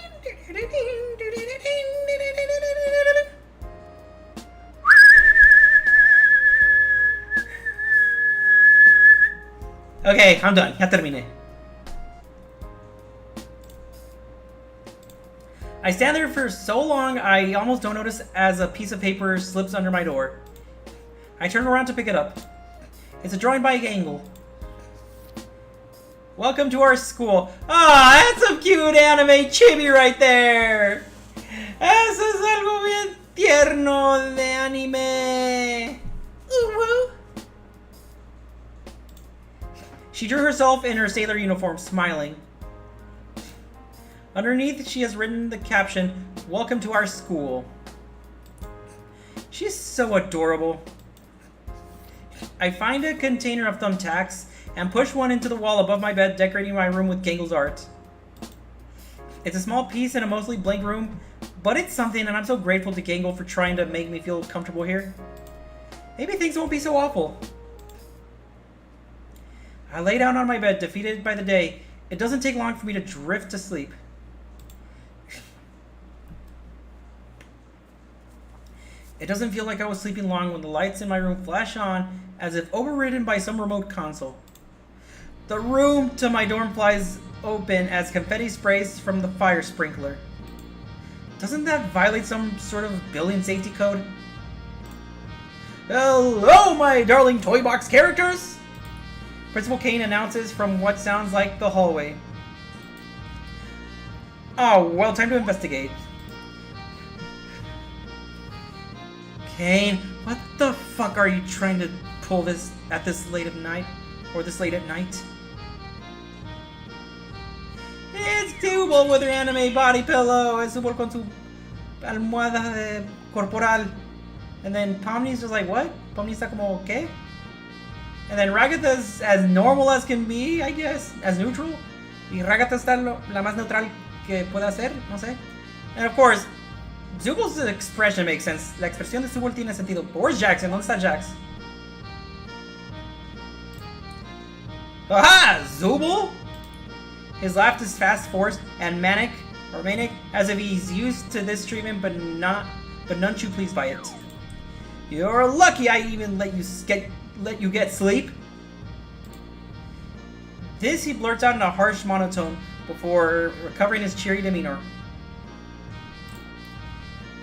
Okay, I'm done. Ya terminé. I stand there for so long, I almost don't notice as a piece of paper slips under my door. I turn around to pick it up. It's a drawing by Gangle. Welcome to our school. Ah, that's some cute anime chibi right there. Eso es algo bien tierno de anime. Woo. She drew herself in her sailor uniform, smiling. Underneath, she has written the caption, "Welcome to our school." She's so adorable. I find a container of thumbtacks and push one into the wall above my bed, decorating my room with Gangle's art. It's a small piece in a mostly blank room, but it's something, and I'm so grateful to Gangle for trying to make me feel comfortable here. Maybe things won't be so awful. I lay down on my bed, defeated by the day. It doesn't take long for me to drift to sleep. It doesn't feel like I was sleeping long when the lights in my room flash on, as if overridden by some remote console. The room to my dorm flies open as confetti sprays from the fire sprinkler. Doesn't that violate some sort of building safety code? Hello, my darling toy box characters! Principal Kane announces from what sounds like the hallway. Oh, well, time to investigate. Kane, what the fuck are you trying to pull this at this late of night? Or this late at night? It's Tubal with her anime body pillow. Es Tubal con su almohada corporal. And then Pomni's just like, what? Pomni está como, ¿qué? And then Ragatha's as normal as can be, I guess. As neutral. Y Ragatha está la más neutral que pueda ser, no sé. And of course, Zubal's expression makes sense. La expresión de Zubal tiene sentido. Where's Jackson? ¿Dónde está Jax? Aha! Zubal? His laugh is fast, forced, and manic, as if he's used to this treatment, but none too pleased by it. You're lucky I even let you get sleep. This he blurts out in a harsh monotone before recovering his cheery demeanor.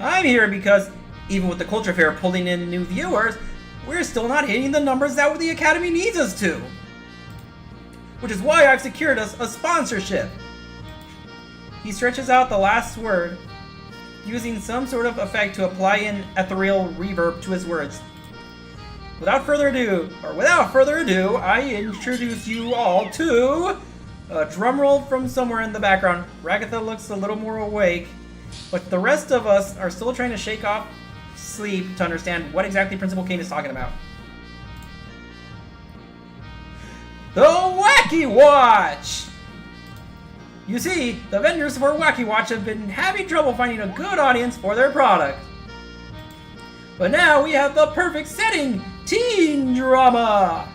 I'm here because, even with the culture fair pulling in new viewers, we're still not hitting the numbers that the Academy needs us to. Which is why I've secured us a sponsorship. He stretches out the last word, using some sort of effect to apply an ethereal reverb to his words. Without further ado, I introduce you all to a drumroll from somewhere in the background. Ragatha looks a little more awake, but the rest of us are still trying to shake off sleep to understand what exactly Principal Cain is talking about. The Wacky Watch! You see, the vendors for Wacky Watch have been having trouble finding a good audience for their product. But now we have the perfect setting! Teen drama!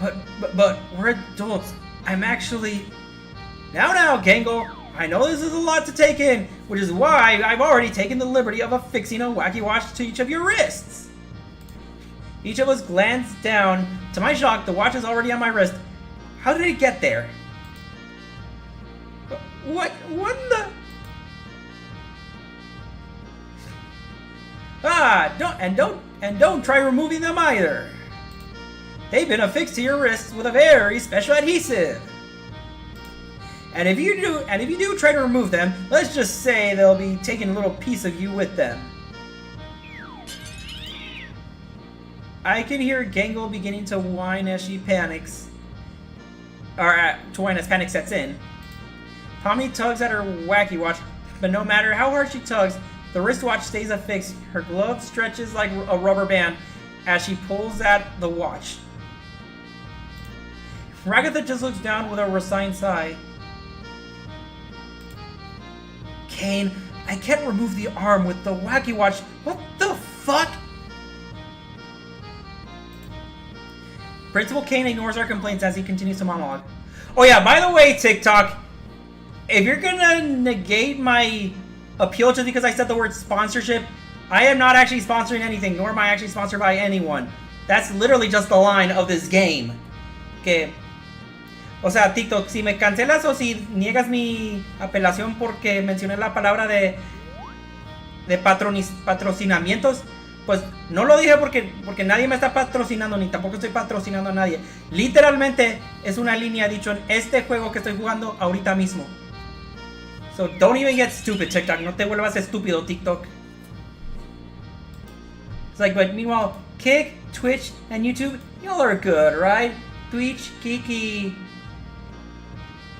But we're adults. I'm actually... Now, Gangle. I know this is a lot to take in, which is why I've already taken the liberty of affixing a Wacky Watch to each of your wrists. Each of us glanced down. To my shock, the watch is already on my wrist. How did it get there? What the... Don't try removing them either. They've been affixed to your wrists with a very special adhesive. And if you do try to remove them, let's just say they'll be taking a little piece of you with them. I can hear Gangle beginning to whine as she panics. To whine as panic sets in. Pomni tugs at her Wacky Watch, but no matter how hard she tugs, the wristwatch stays affixed. Her glove stretches like a rubber band as she pulls at the watch. Ragatha just looks down with a resigned sigh. Cain, I can't remove the arm with the Wacky Watch. What the fuck? Principal Cain ignores our complaints as he continues to monologue. Oh yeah, by the way, TikTok, if you're gonna negate my appeal just because I said the word sponsorship, I am not actually sponsoring anything, nor am I actually sponsored by anyone. That's literally just the line of this game. Que, o sea, TikTok, si me cancelas o si niegas mi apelación porque mencioné la palabra de patrocinamientos, pues no lo dije porque nadie me está patrocinando, ni tampoco estoy patrocinando a nadie. Literalmente es una línea dicho en este juego que estoy jugando ahorita mismo. So don't even get stupid, TikTok. No te vuelvas estúpido, TikTok. It's like, but meanwhile, Kick, Twitch, and YouTube, y'all are good, right? Twitch, Kiki,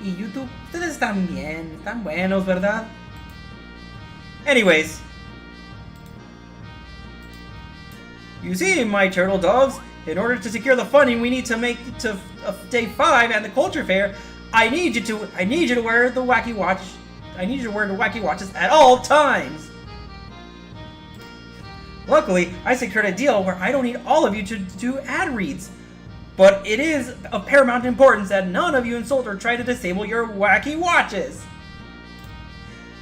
y YouTube, ustedes están bien, están buenos, ¿verdad? Anyways. You see, my turtle doves, in order to secure the funding we need to make it to day 5 and the culture fair, I need you to wear the Wacky Watch. I need you to wear the Wacky Watches at all times. Luckily, I secured a deal where I don't need all of you to do ad reads. But it is of paramount importance that none of you insult or try to disable your Wacky Watches.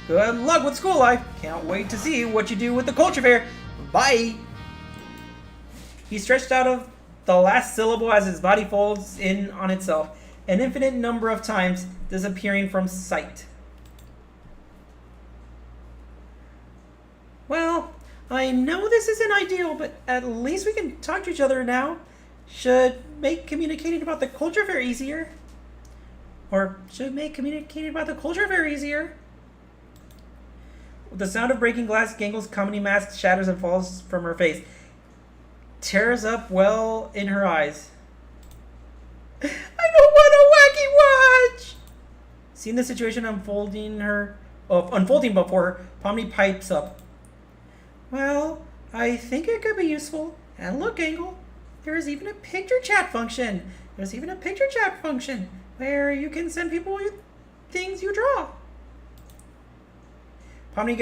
Good luck with school life. Can't wait to see what you do with the culture fair. Bye. He stretched out of the last syllable as his body folds in on itself, an infinite number of times disappearing from sight. Well, I know this isn't ideal, but at least we can talk to each other now. Should make communicating about the culture fair easier. Or should make communicating about the culture fair easier. With the sound of breaking glass, Gangle's comedy mask shatters and falls from her face. Tears up well in her eyes. I don't want a Wacky Watch! Seeing the situation unfolding before her, Pomni pipes up. Well, I think it could be useful. And look, Gangle, there is even a picture chat function. There's even a picture chat function where you can send people things you draw. Pomni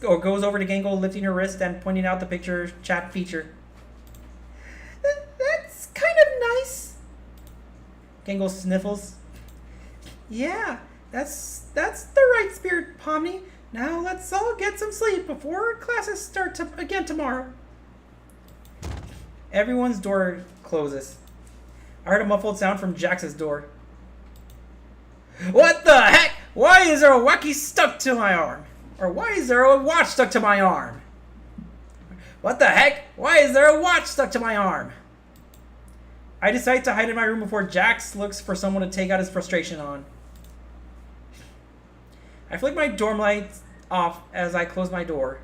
goes over to Gangle, lifting her wrist and pointing out the picture chat feature. That's kind of nice. Gangle sniffles. Yeah, that's the right spirit, Pomni. Now let's all get some sleep before classes start again tomorrow. Everyone's door closes. I heard a muffled sound from Jax's door. What the heck? Why is there a wacky stuck to my arm? Or why is there a watch stuck to my arm? What the heck? Why is there a watch stuck to my arm? I decide to hide in my room before Jax looks for someone to take out his frustration on. I flick my dorm lights off as I close my door.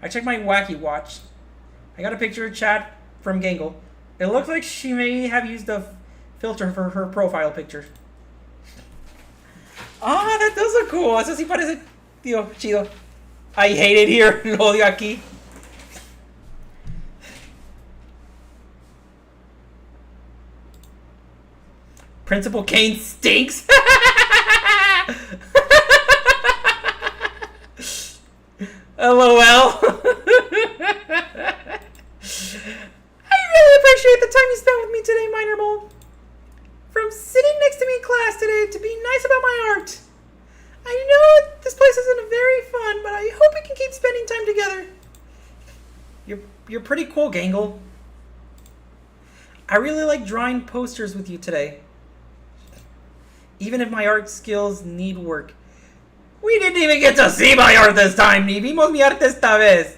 I check my wacky watch. I got a picture of chat from Gangle. It looks like she may have used a filter for her profile picture. Ah, that does look cool. Eso sí parece, tío, chido. I hate it here. Lo odio aquí. Principal Kane stinks. LOL. I really appreciate the time you spent with me today, Minor Mole. From sitting next to me in class today to be nice about my art. I know this place isn't very fun, but I hope we can keep spending time together. You're pretty cool, Gangle. I really like drawing posters with you today. Even if my art skills need work. We didn't even get to see my art this time, ni vimos mi arte esta vez.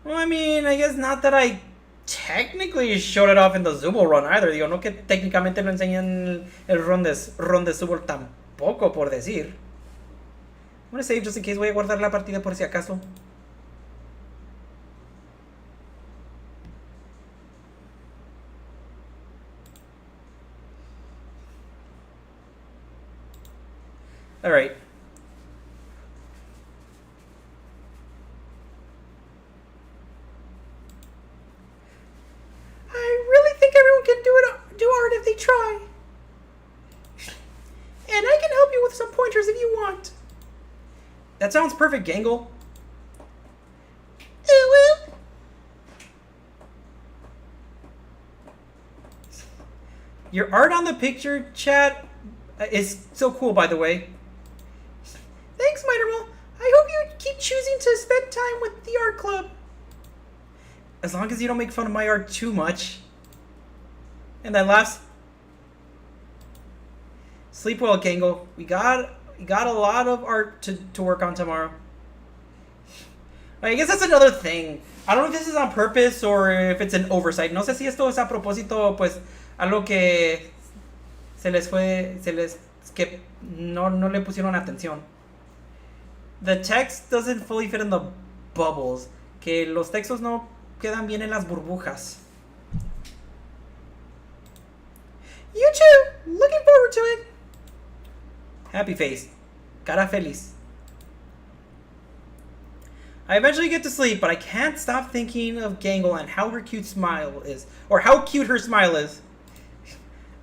Well, I mean, I guess not that I technically showed it off in the Zubul run either. Digo, no que técnicamente lo enseñé en el run de Zubul tampoco, por decir. I'm gonna save just in case. Voy a guardar la partida por si acaso. Alright. I really think everyone can do art if they try. And I can help you with some pointers if you want. That sounds perfect, Gangle. Your art on the picture chat is so cool, by the way. Thanks, Mitermal. I hope you keep choosing to spend time with the art club. As long as you don't make fun of my art too much. And then laughs. Sleep well, Gangle. We got a lot of art to work on tomorrow. I guess that's another thing. I don't know if this is on purpose or if it's an oversight. No sé si esto es a propósito, pues, algo que que no le pusieron atención. The text doesn't fully fit in the bubbles. Que los textos no quedan bien en las burbujas. You too! Looking forward to it! Happy face. Cara feliz. I eventually get to sleep, but I can't stop thinking of Gangle and how her cute smile is. Or how cute her smile is.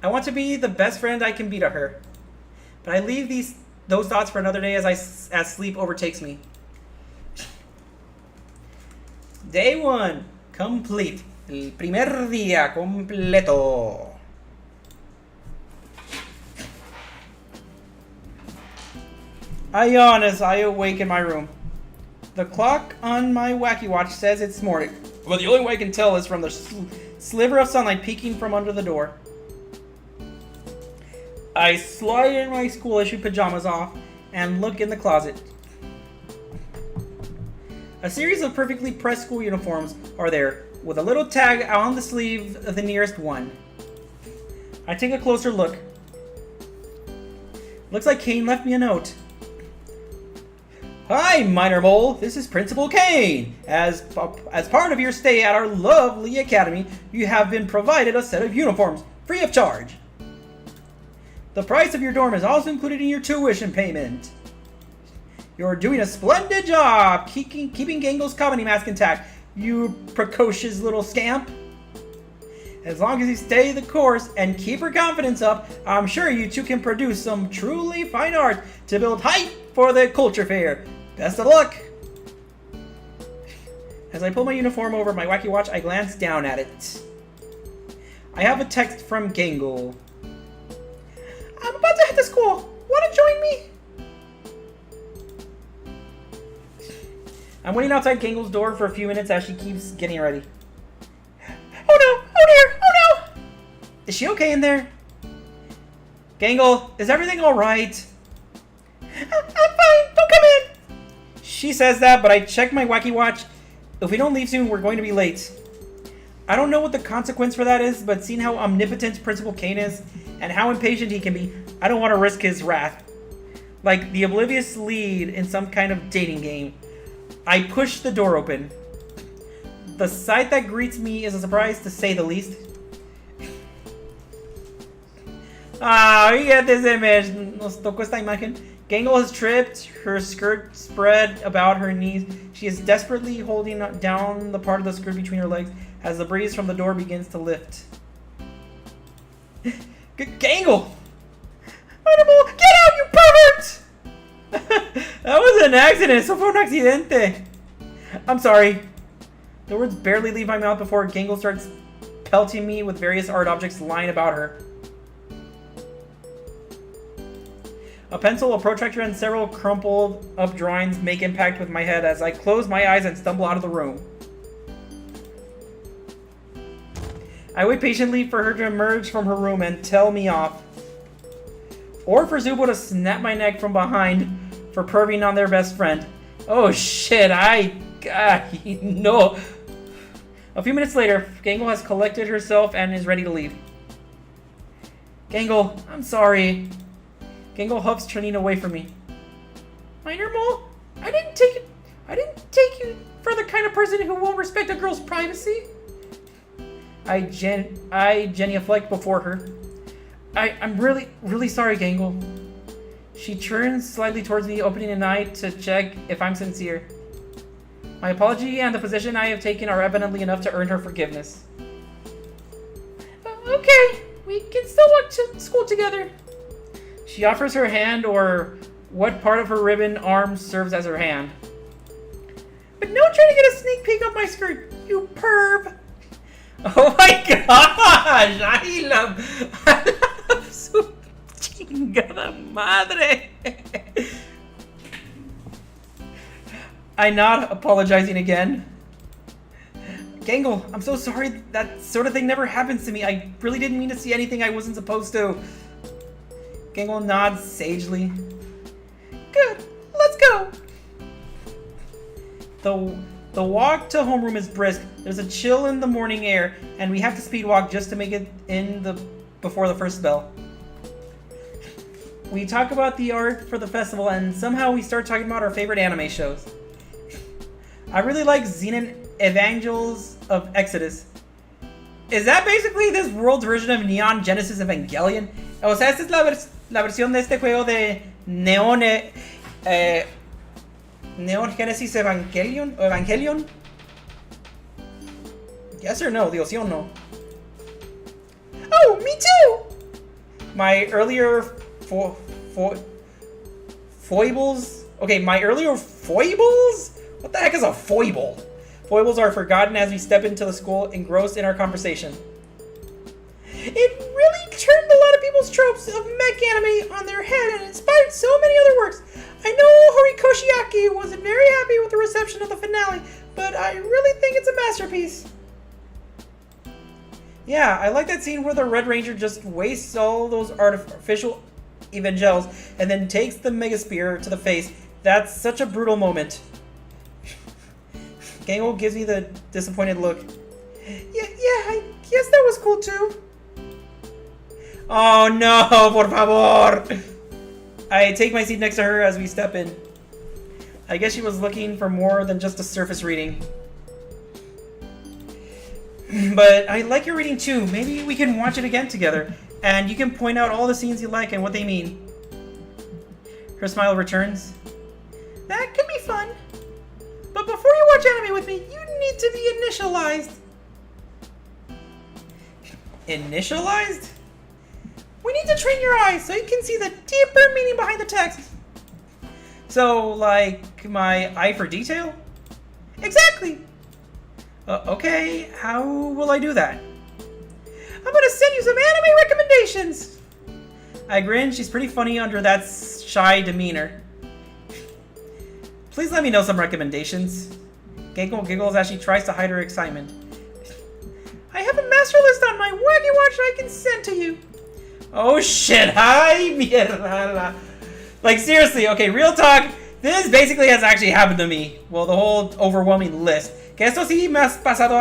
I want to be the best friend I can be to her. But I leave those thoughts for another day as sleep overtakes me. Day 1. Complete. El primer día completo. I yawn as I awake in my room. The clock on my wacky watch says it's morning, but the only way I can tell is from the sliver of sunlight peeking from under the door. I slide in my school-issue pajamas off and look in the closet. A series of perfectly pressed school uniforms are there, with a little tag on the sleeve of the nearest one. I take a closer look. Looks like Kane left me a note. Hi, Minor Mole. This is Principal Kane. As part of your stay at our lovely academy, you have been provided a set of uniforms, free of charge. The price of your dorm is also included in your tuition payment. You're doing a splendid job keeping Gangle's comedy mask intact, you precocious little scamp. As long as you stay the course and keep her confidence up, I'm sure you two can produce some truly fine art to build hype for the culture fair. Best of luck! As I pull my uniform over my wacky watch, I glance down at it. I have a text from Gangle. I'm about to head to school. Want to join me? I'm waiting outside Gangle's door for a few minutes as she keeps getting ready. Oh no! Oh dear! Oh no! Is she okay in there? Gangle, is everything alright? I'm fine! Don't come in! She says that, but I check my wacky watch. If we don't leave soon, we're going to be late. I don't know what the consequence for that is, but seeing how omnipotent Principal Kane is, and how impatient he can be, I don't want to risk his wrath. Like the oblivious lead in some kind of dating game. I push the door open. The sight that greets me is a surprise, to say the least. Fíjate ese mes. Nos tocó esta imagen. Gangle has tripped, her skirt spread about her knees. She is desperately holding down the part of the skirt between her legs as the breeze from the door begins to lift. Gangle! Animal, get out, you pervert! That was an accident. Eso fue un accidente. I'm sorry. The words barely leave my mouth before Gangle starts pelting me with various art objects lying about her. A pencil, a protractor, and several crumpled up drawings make impact with my head as I close my eyes and stumble out of the room. I wait patiently for her to emerge from her room and tell me off. Or for Zubo to snap my neck from behind for perving on their best friend. Oh shit, no. A few minutes later, Gangle has collected herself and is ready to leave. Gangle, I'm sorry. Gangle huffs, turning away from me. Minor Mole, I didn't take you for the kind of person who won't respect a girl's privacy. I genuflect before her. I'm really sorry, Gangle. She turns slightly towards me, opening an eye to check if I'm sincere. My apology and the position I have taken are evidently enough to earn her forgiveness. Okay, we can still walk to school together. She offers her hand, or what part of her ribbon arm serves as her hand. But no trying to get a sneak peek of my skirt, you perv! Oh my gosh! I love su chingada madre! I nod, apologizing again. Gangle, I'm so sorry. That sort of thing never happens to me. I really didn't mean to see anything I wasn't supposed to. Gangle nods sagely. Good, let's go. The walk to homeroom is brisk. There's a chill in the morning air, and we have to speed walk just to make it before the first bell. We talk about the art for the festival, and somehow we start talking about our favorite anime shows. I really like Xenon Evangels of Exodus. Is that basically this world's version of Neon Genesis Evangelion? O sea, esta es la versión de este juego de Neon Genesis Evangelion? Yes or no? Dios, sí o no? Oh, me too! My earlier foibles? Okay, my earlier foibles? What the heck is a foible? Foibles are forgotten as we step into the school, engrossed in our conversation. It really turned a lot of people's tropes of mech anime on their head and inspired so many other works. I know Horikoshi Aki wasn't very happy with the reception of the finale, but I really think it's a masterpiece. Yeah, I like that scene where the Red Ranger just wastes all those artificial evangels and then takes the Mega Spear to the face. That's such a brutal moment. Gangle gives me the disappointed look. Yeah, I guess that was cool too. Oh no, por favor! I take my seat next to her as we step in. I guess she was looking for more than just a surface reading. But I like your reading too. Maybe we can watch it again together, and you can point out all the scenes you like and what they mean. Her smile returns. That could be fun. But before you watch anime with me, you need to be initialized. Initialized? We need to train your eyes so you can see the deeper meaning behind the text. So, like, my eye for detail? Exactly. Okay, how will I do that? I'm gonna send you some anime recommendations. I grin. She's pretty funny under that shy demeanor. Please let me know some recommendations. Gangle giggles as she tries to hide her excitement. I have a master list on my Wacky Watch I can send to you. Oh shit, ay mierda. Like seriously, okay, real talk, this basically has actually happened to me. Well, the whole overwhelming list. Que esto sí me ha pasado,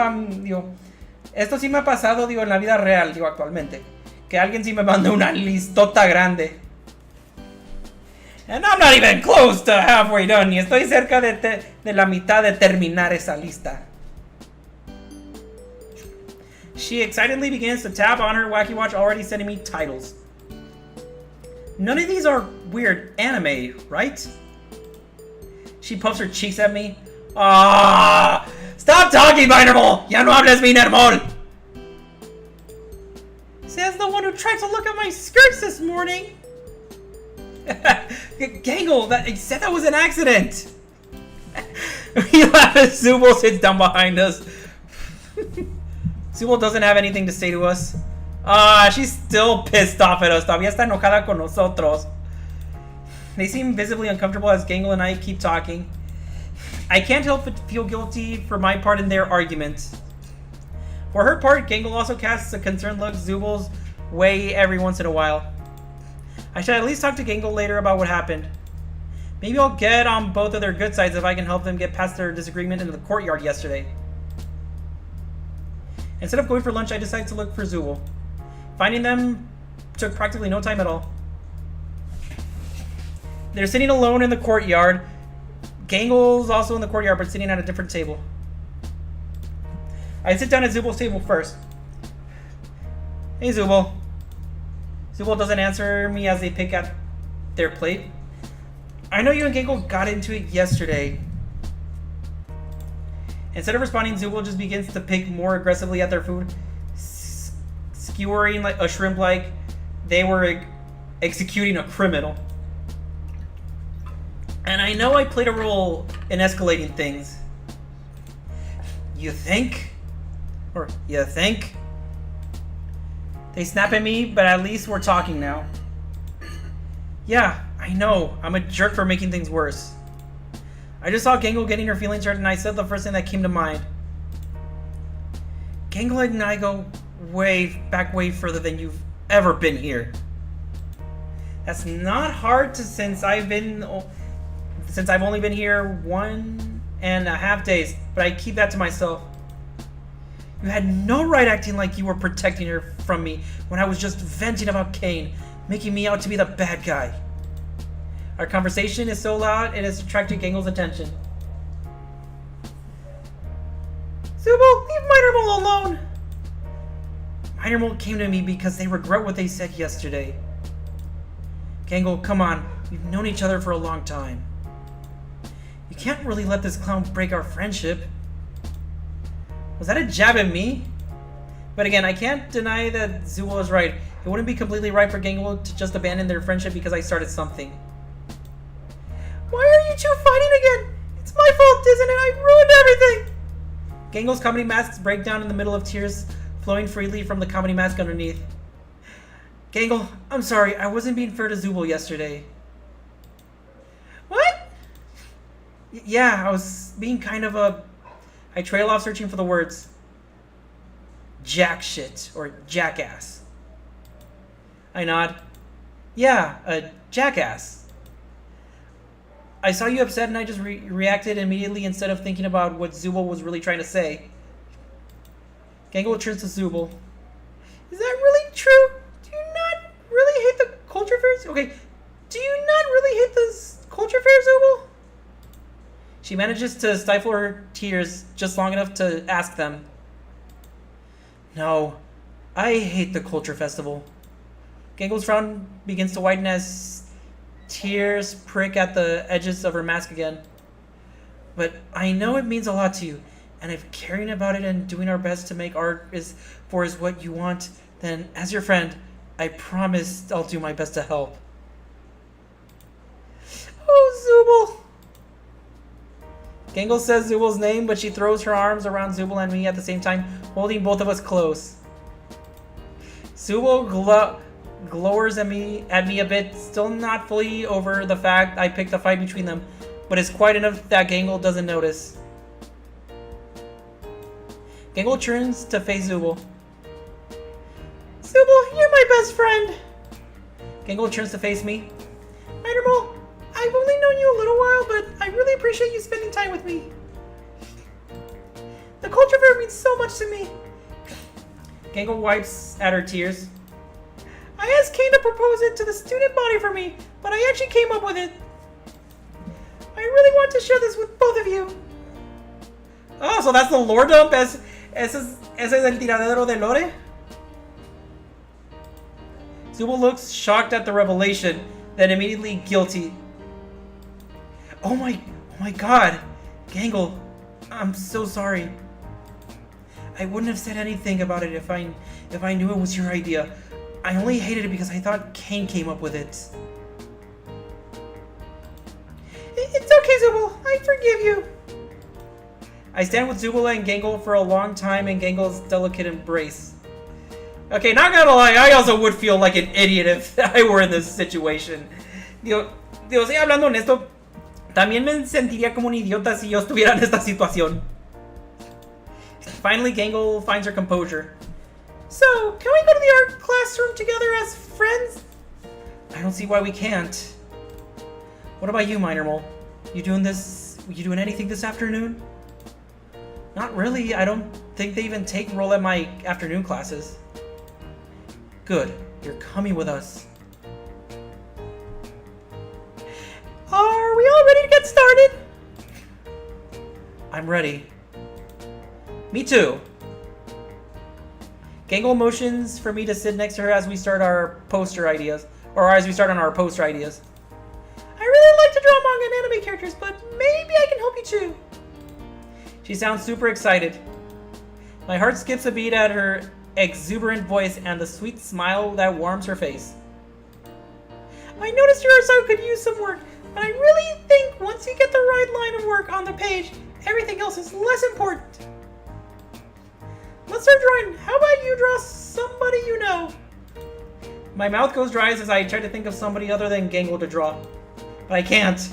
esto sí me ha pasado, en la vida real, actualmente. Que alguien sí me mandó una listota grande. And I'm not even close to halfway done, y estoy cerca de la mitad de terminar esa lista. She excitedly begins to tap on her Wacky Watch, already sending me titles. None of these are weird anime, right? She puffs her cheeks at me. Ah! Stop talking, Minerval! Ya no hables, Minerval! Says the one who tried to look at my skirts this morning. Gangle, he said that was an accident. We laugh as Zubul sits down behind us. Zubul doesn't have anything to say to us. She's still pissed off at us. Todavía está enojada con nosotros. They seem visibly uncomfortable as Gangle and I keep talking. I can't help but feel guilty for my part in their argument. For her part, Gangle also casts a concerned look Zubul's way every once in a while. I should at least talk to Gangle later about what happened. Maybe I'll get on both of their good sides if I can help them get past their disagreement in the courtyard yesterday. Instead of going for lunch, I decided to look for Zubul. Finding them took practically no time at all. They're sitting alone in the courtyard. Gangle's also in the courtyard, but sitting at a different table. I sit down at Zubul's table first. Hey, Zubul. Zubul doesn't answer me as they pick at their plate. I know you and Gangle got into it yesterday. Instead of responding, Zubul just begins to pick more aggressively at their food, skewering like a shrimp like they were executing a criminal. And I know I played a role in escalating things. You think? Or you think? They snap at me, but at least we're talking now. Yeah, I know. I'm a jerk for making things worse. I just saw Gangle getting her feelings hurt and I said the first thing that came to mind. Gangle and I go way further than you've ever been here. That's not hard to since I've only been here 1.5 days, but I keep that to myself. You had no right acting like you were protecting her from me when I was just venting about Kane, making me out to be the bad guy. Our conversation is so loud it has attracted Gangle's attention. Zubul, leave Minerval alone! Minerval came to me because they regret what they said yesterday. Gangle, come on. We've known each other for a long time. You can't really let this clown break our friendship. Was that a jab at me? But again, I can't deny that Zubul is right. It wouldn't be completely right for Gangle to just abandon their friendship because I started something. Why are you two fighting again? It's my fault, isn't it? I ruined everything! Gangle's comedy masks break down in the middle of tears flowing freely from the comedy mask underneath. Gangle, I'm sorry. I wasn't being fair to Zubul yesterday. What? Yeah, I was being kind of a... I trail off searching for the words. Jack shit, or jackass. I nod. Yeah, a jackass. I saw you upset and I just reacted immediately instead of thinking about what Zubul was really trying to say. Gangle turns to Zubul. Is that really true? Do you not really hate the culture fairs? Okay, do you not really hate the culture fair, Zubul? She manages to stifle her tears just long enough to ask them. No, I hate the culture festival. Gangle's frown begins to widen as tears prick at the edges of her mask again. But I know it means a lot to you, and if caring about it and doing our best to make art is what you want, then as your friend, I promise I'll do my best to help. Oh, Zubul! Gangle says Zubul's name, but she throws her arms around Zubul and me at the same time, holding both of us close. Zubul glowers at me a bit, still not fully over the fact I picked a fight between them, but it's quiet enough that Gangle doesn't notice. Gangle turns to face Zubul. Zubul, you're my best friend! Gangle turns to face me. Minermal, I've only known you a little while, but I really appreciate you spending time with me. The culture fair means so much to me. Gangle wipes at her tears. I asked Kane to propose it to the student body for me, but I actually came up with it. I really want to share this with both of you. Oh, so that's the lore dump? Ese es el tiradero de lore? Zubul looks shocked at the revelation, then immediately guilty. Oh my god. Gangle, I'm so sorry. I wouldn't have said anything about it if I knew it was your idea. I only hated it because I thought Kane came up with it. It's okay, Zubul. I forgive you. I stand with Zubul and Gangle for a long time in Gangle's delicate embrace. Okay, not gonna lie, I also would feel like an idiot if I were in this situation. Digo, estoy hablando honesto, también me sentiría como un idiota si yo estuviera en esta situación. Finally, Gangle finds her composure. So, can we go to the art classroom together as friends? I don't see why we can't. What about you, Minermal? You doing anything this afternoon? Not really. I don't think they even take roll at my afternoon classes. Good. You're coming with us. Are we all ready to get started? I'm ready. Me too. Gangle motions for me to sit next to her as we start our poster ideas. Or as we start on our poster ideas. I really like to draw manga and anime characters, but maybe I can help you too. She sounds super excited. My heart skips a beat at her exuberant voice and the sweet smile that warms her face. I noticed your art could use some work, but I really think once you get the right line of work on the page, everything else is less important. Let's start drawing. How about you draw somebody you know? My mouth goes dry as I try to think of somebody other than Gangle to draw. But I can't.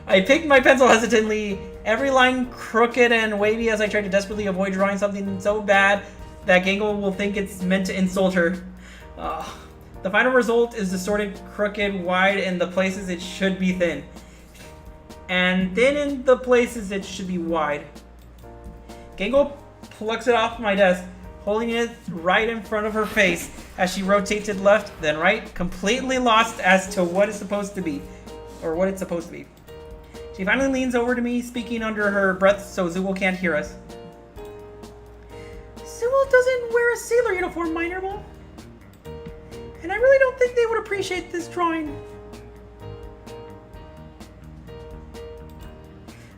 I pick my pencil hesitantly, every line crooked and wavy as I try to desperately avoid drawing something so bad that Gangle will think it's meant to insult her. The final result is distorted, crooked, wide in the places it should be thin. And thin in the places it should be wide. Gangle plucks it off my desk, holding it right in front of her face as she rotates it left, then right, completely lost as to what it's supposed to be. Or what it's supposed to be. She finally leans over to me, speaking under her breath so Zubul can't hear us. Zubul doesn't wear a sailor uniform, Minermal. And I really don't think they would appreciate this drawing.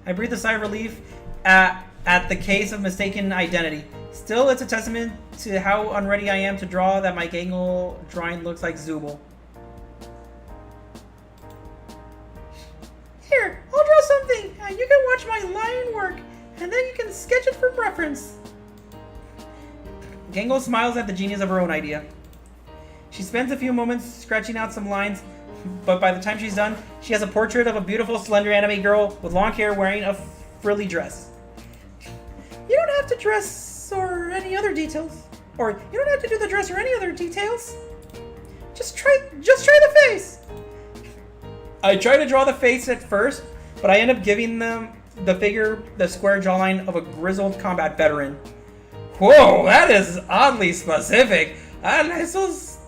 I breathe a sigh of relief at the case of mistaken identity. Still, it's a testament to how unready I am to draw that my Gangle drawing looks like Zubul. Here, I'll draw something, and you can watch my line work, and then you can sketch it for reference. Gangle smiles at the genius of her own idea. She spends a few moments scratching out some lines, but by the time she's done, she has a portrait of a beautiful, slender anime girl with long hair wearing a frilly dress. You don't have to dress or any other details. Or you don't have to do the dress or any other details. Just try the face. I try to draw the face at first, but I end up giving them the figure the square jawline of a grizzled combat veteran. Whoa, that is oddly specific. Eso es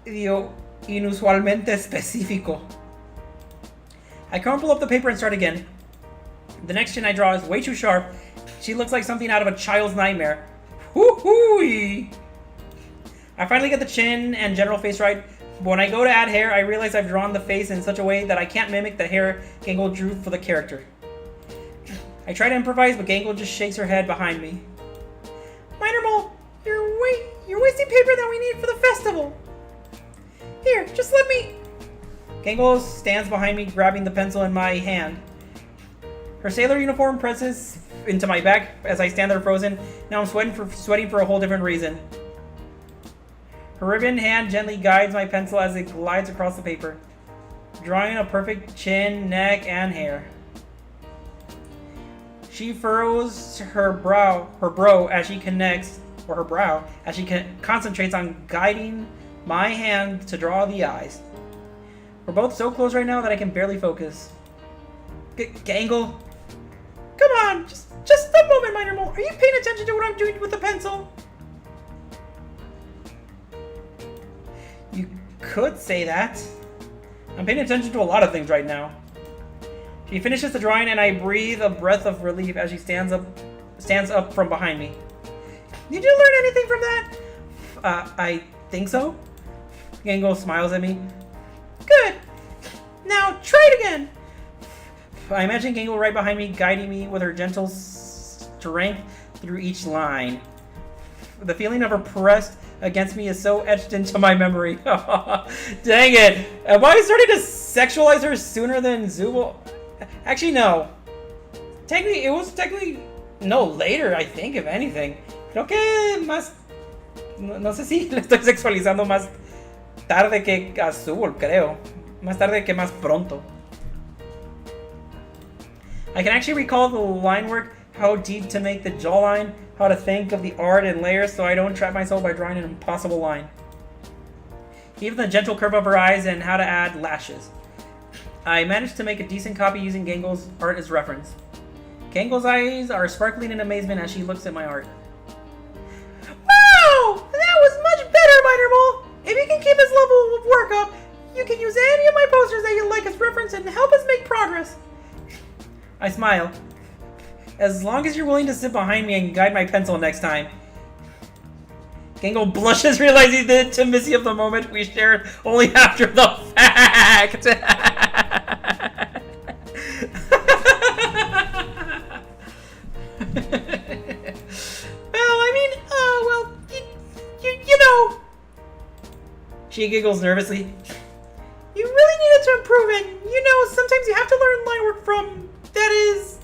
inusualmente específico. I crumple up the paper and start again. The next chin I draw is way too sharp. She looks like something out of a child's nightmare. Whoo-hoo-wee! I finally get the chin and general face right, but when I go to add hair, I realize I've drawn the face in such a way that I can't mimic the hair Gangle drew for the character. I try to improvise, but Gangle just shakes her head behind me. Minermal, you're wasting paper that we need for the festival. Here, just let me... Gangle stands behind me, grabbing the pencil in my hand. Her sailor uniform presses into my back as I stand there frozen. Now I'm sweating for a whole different reason. Her ribbon hand gently guides my pencil as it glides across the paper. drawing a perfect chin, neck, and hair. She furrows her brow as she concentrates on guiding my hand to draw the eyes. We're both so close right now that I can barely focus. Gangle, come on, just a moment, my normal. Are you paying attention to what I'm doing with the pencil? You could say that. I'm paying attention to a lot of things right now. She finishes the drawing and I breathe a breath of relief as she stands up from behind me. Did you learn anything from that? I think so. Gangle smiles at me. Good. Now try it again. I imagine Gangle right behind me, guiding me with her gentle strength through each line. The feeling of her pressed against me is so etched into my memory. Dang it. Am I starting to sexualize her sooner than Zubul? Actually, no. It was no, later, I think, if anything. Creo que más... No sé si le estoy sexualizando más tarde que a Zubul, creo. Más tarde que más pronto. I can actually recall the line work, how deep to make the jawline, how to think of the art and layers so I don't trap myself by drawing an impossible line. Even the gentle curve of her eyes and how to add lashes. I managed to make a decent copy using Gangle's art as reference. Gangle's eyes are sparkling in amazement as she looks at my art. Wow! That was much better, Mitermole! If you can keep this level of work up, you can use any of my posters that you like as reference and help us make progress. I smile. As long as you're willing to sit behind me and guide my pencil next time. Gangle blushes, realizing the intimacy of the moment we shared only after the fact. You know. She giggles nervously. You really needed to improve it. You know, sometimes you have to learn line work from... That is...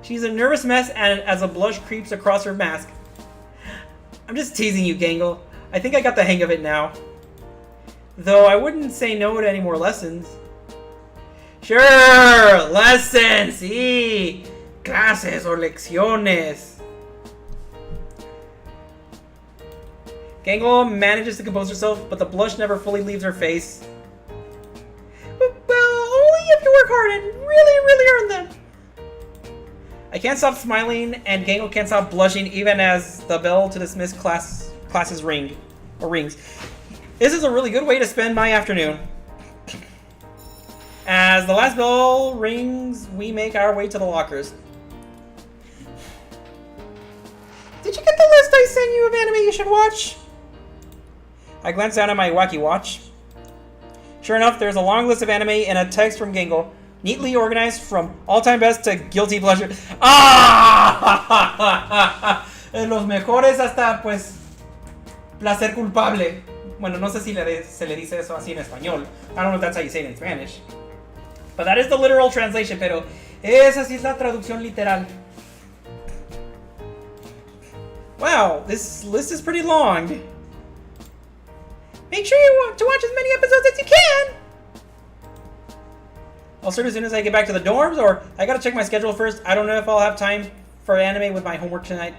She's a nervous mess and as a blush creeps across her mask. I'm just teasing you, Gangle. I think I got the hang of it now. Though I wouldn't say no to any more lessons. Sure, lessons, sí. Clases or lecciones. Gangle manages to compose herself, but the blush never fully leaves her face. Well, only if you work hard and really earn them. I can't stop smiling, and Gangle can't stop blushing even as the bell to dismiss classes rings. This is a really good way to spend my afternoon. As the last bell rings, we make our way to the lockers. Did you get the list I sent you of anime you should watch? I glance down at my wacky watch. Sure enough, there's a long list of anime and a text from Gangle, neatly organized from all-time best to guilty pleasure. ¡Ah! Los mejores hasta, pues, placer culpable. Bueno, no sé si se le dice eso así en español. I don't know if that's how you say it in Spanish. But that is the literal translation, pero esa sí es la traducción literal. Wow, this list is pretty long. Make sure you want to watch as many episodes as you can! I'll start as soon as I get back to the dorms, or I gotta check my schedule first. I don't know if I'll have time for anime with my homework tonight.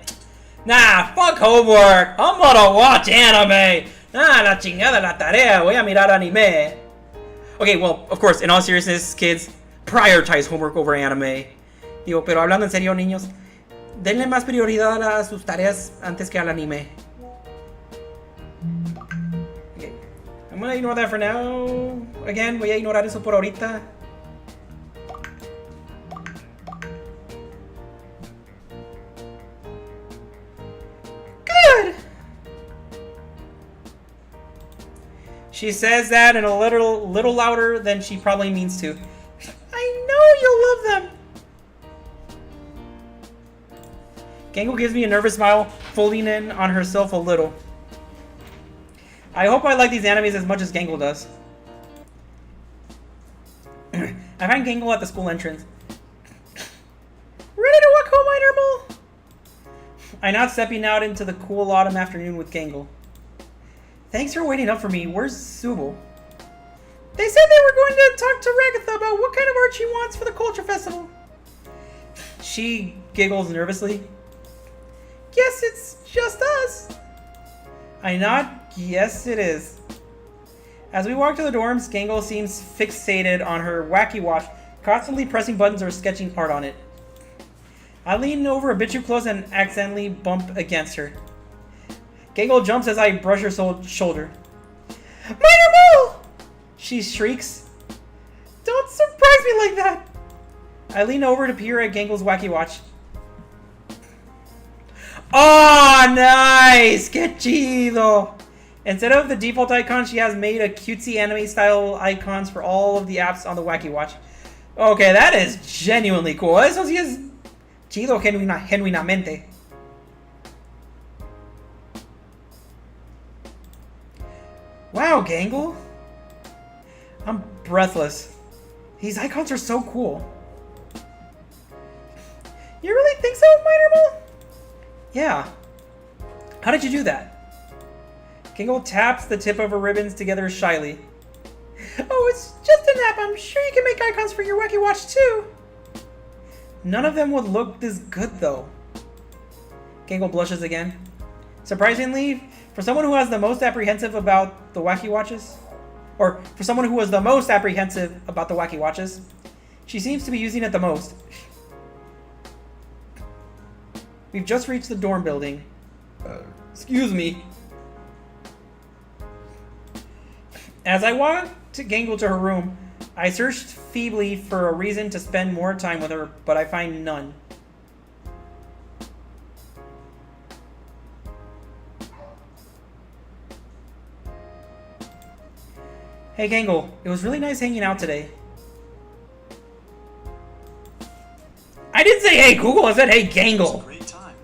Nah, fuck homework! I'm gonna watch anime! Ah, la chingada la tarea, voy a mirar anime. Okay, well, of course, in all seriousness, kids, prioritize homework over anime. Digo, pero hablando en serio, niños, denle más prioridad a sus tareas antes que al anime. Okay, I'm gonna ignore that for now. Again, voy a ignorar eso por ahorita. Good! She says that in a little louder than she probably means to. I know you'll love them! Gangle gives me a nervous smile, folding in on herself a little. I hope I like these animes as much as Gangle does. I find Gangle at the school entrance. Ready to walk home, Mitermole? I nod, stepping out into the cool autumn afternoon with Gangle. Thanks for waiting up for me. Where's Zubul? They said they were going to talk to Ragatha about what kind of art she wants for the culture festival. She giggles nervously. Guess it's just us. I nod. Yes, it is. As we walk to the dorms, Gangle seems fixated on her wacky watch, constantly pressing buttons or sketching art on it. I lean over a bit too close and accidentally bump against her. Gangle jumps as I brush her shoulder. Minor Mole! She shrieks. Don't surprise me like that! I lean over to peer at Gangle's wacky watch. Oh, nice! Que chido! Instead of the default icon, she has made a cutesy anime-style icons for all of the apps on the wacky watch. Okay, that is genuinely cool. Eso sí es chido genuinamente. Wow, Gangle. I'm breathless. These icons are so cool. You really think so, Minor Mole? Yeah. How did you do that? Gangle taps the tip of her ribbons together shyly. Oh, it's just an app. I'm sure you can make icons for your wacky watch too. None of them would look this good though. Gangle blushes again. Surprisingly, for someone who has the most apprehensive about the wacky watches, or for someone who was the most apprehensive about the wacky watches, she seems to be using it the most. We've just reached the dorm building. Excuse me. As I walk to Gangle to her room, I searched feebly for a reason to spend more time with her, but I find none. Hey Gangle, it was really nice hanging out today. I didn't say hey Google, I said hey Gangle.
Great time.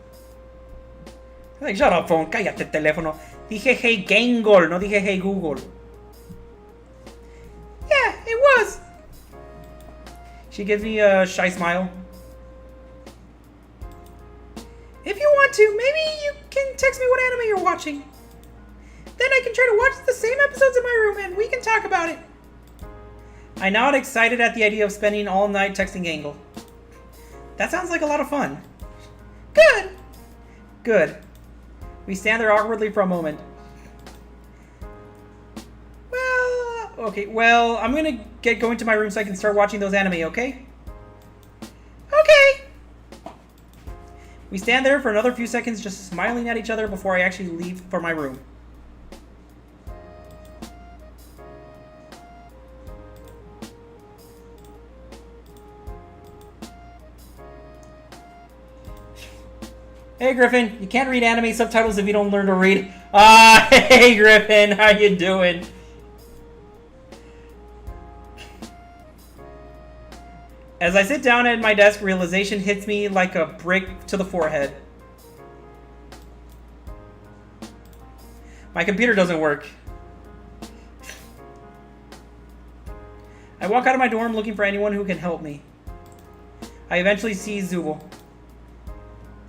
Like, shut up phone, cállate teléfono. Dije hey Gangle, no dije hey Google. Yeah, it was. She gives me a shy smile. If you want to, maybe you can text me what anime you're watching. Then I can try to watch the same episodes in my room and we can talk about it. I nod, excited at the idea of spending all night texting Gangle. That sounds like a lot of fun. Good. Good. We stand there awkwardly for a moment. Okay, well, I'm gonna get going to my room so I can start watching those anime, okay? Okay! We stand there for another few seconds just smiling at each other before I actually leave for my room. Hey Griffin, you can't read anime subtitles if you don't learn to read. Ah, hey Griffin, how you doing? As I sit down at my desk, realization hits me like a brick to the forehead. My computer doesn't work. I walk out of my dorm looking for anyone who can help me. I eventually see Zubul.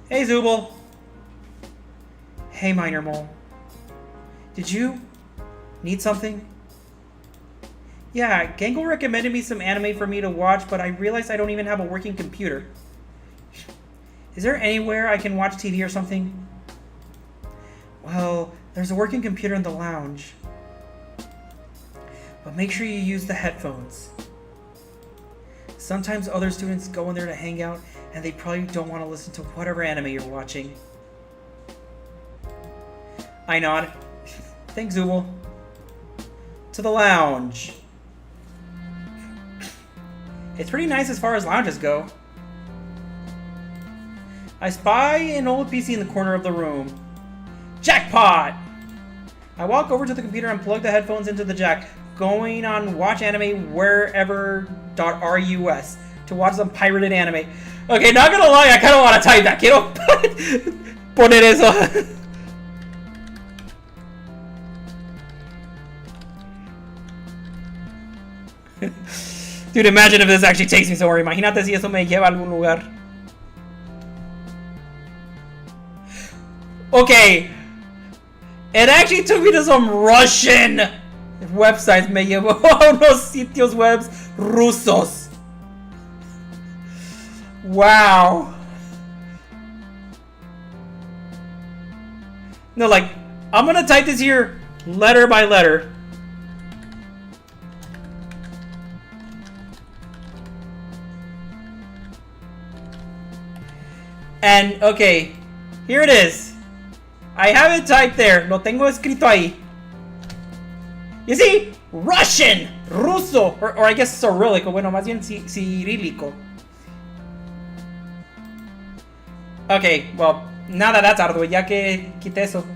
Hey Zubul. Hey Minor Mole. Did you need something? Yeah, Gangle recommended me some anime for me to watch, but I realized I don't even have a working computer. Is there anywhere I can watch TV or something? Well, there's a working computer in the lounge. But make sure you use the headphones. Sometimes other students go in there to hang out, and they probably don't want to listen to whatever anime you're watching. I nod. Thanks, Zubul. To the lounge. It's pretty nice as far as lounges go. I spy an old PC in the corner of the room. Jackpot! I walk over to the computer and plug the headphones into the jack, going on watch anime wherever.rus to watch some pirated anime. Okay, not gonna lie, I kinda wanna type that. Quiero poner eso. Dude, imagine if this actually takes me somewhere. Imagínate si eso me lleva a algún lugar. Okay. It actually took me to some Russian websites me llevó a unos sitios webs rusos. Wow. No, like, I'm gonna type this here letter by letter. And, okay, here it is. I have it typed there. Lo tengo escrito ahí. You see? Russian, ruso, or I guess Cyrillic. Bueno, más bien cirílico. Okay, well, now that that's out of the way, ya que quité eso.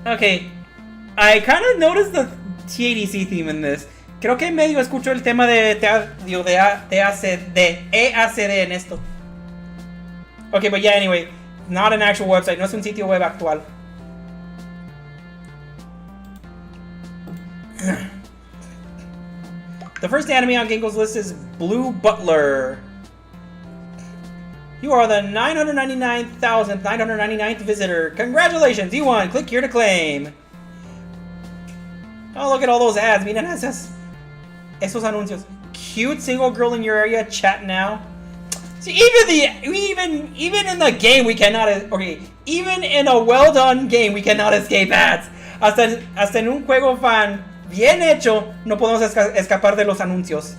Okay, I kind of noticed the TADC theme in this. Creo que medio escucho el tema de EACD en esto. Okay, but yeah, anyway, not an actual website, no es un sitio web actual. The first anime on Gengo's list is Blue Butler. You are the 999,999th visitor. Congratulations, you won. Click here to claim. Oh, look at all those ads. Miren esos anuncios. Cute single girl in your area, chat now. See, even in the game we cannot. Okay, even in a well done game we cannot escape ads. Hasta en un juego fan bien hecho no podemos escapar de los anuncios.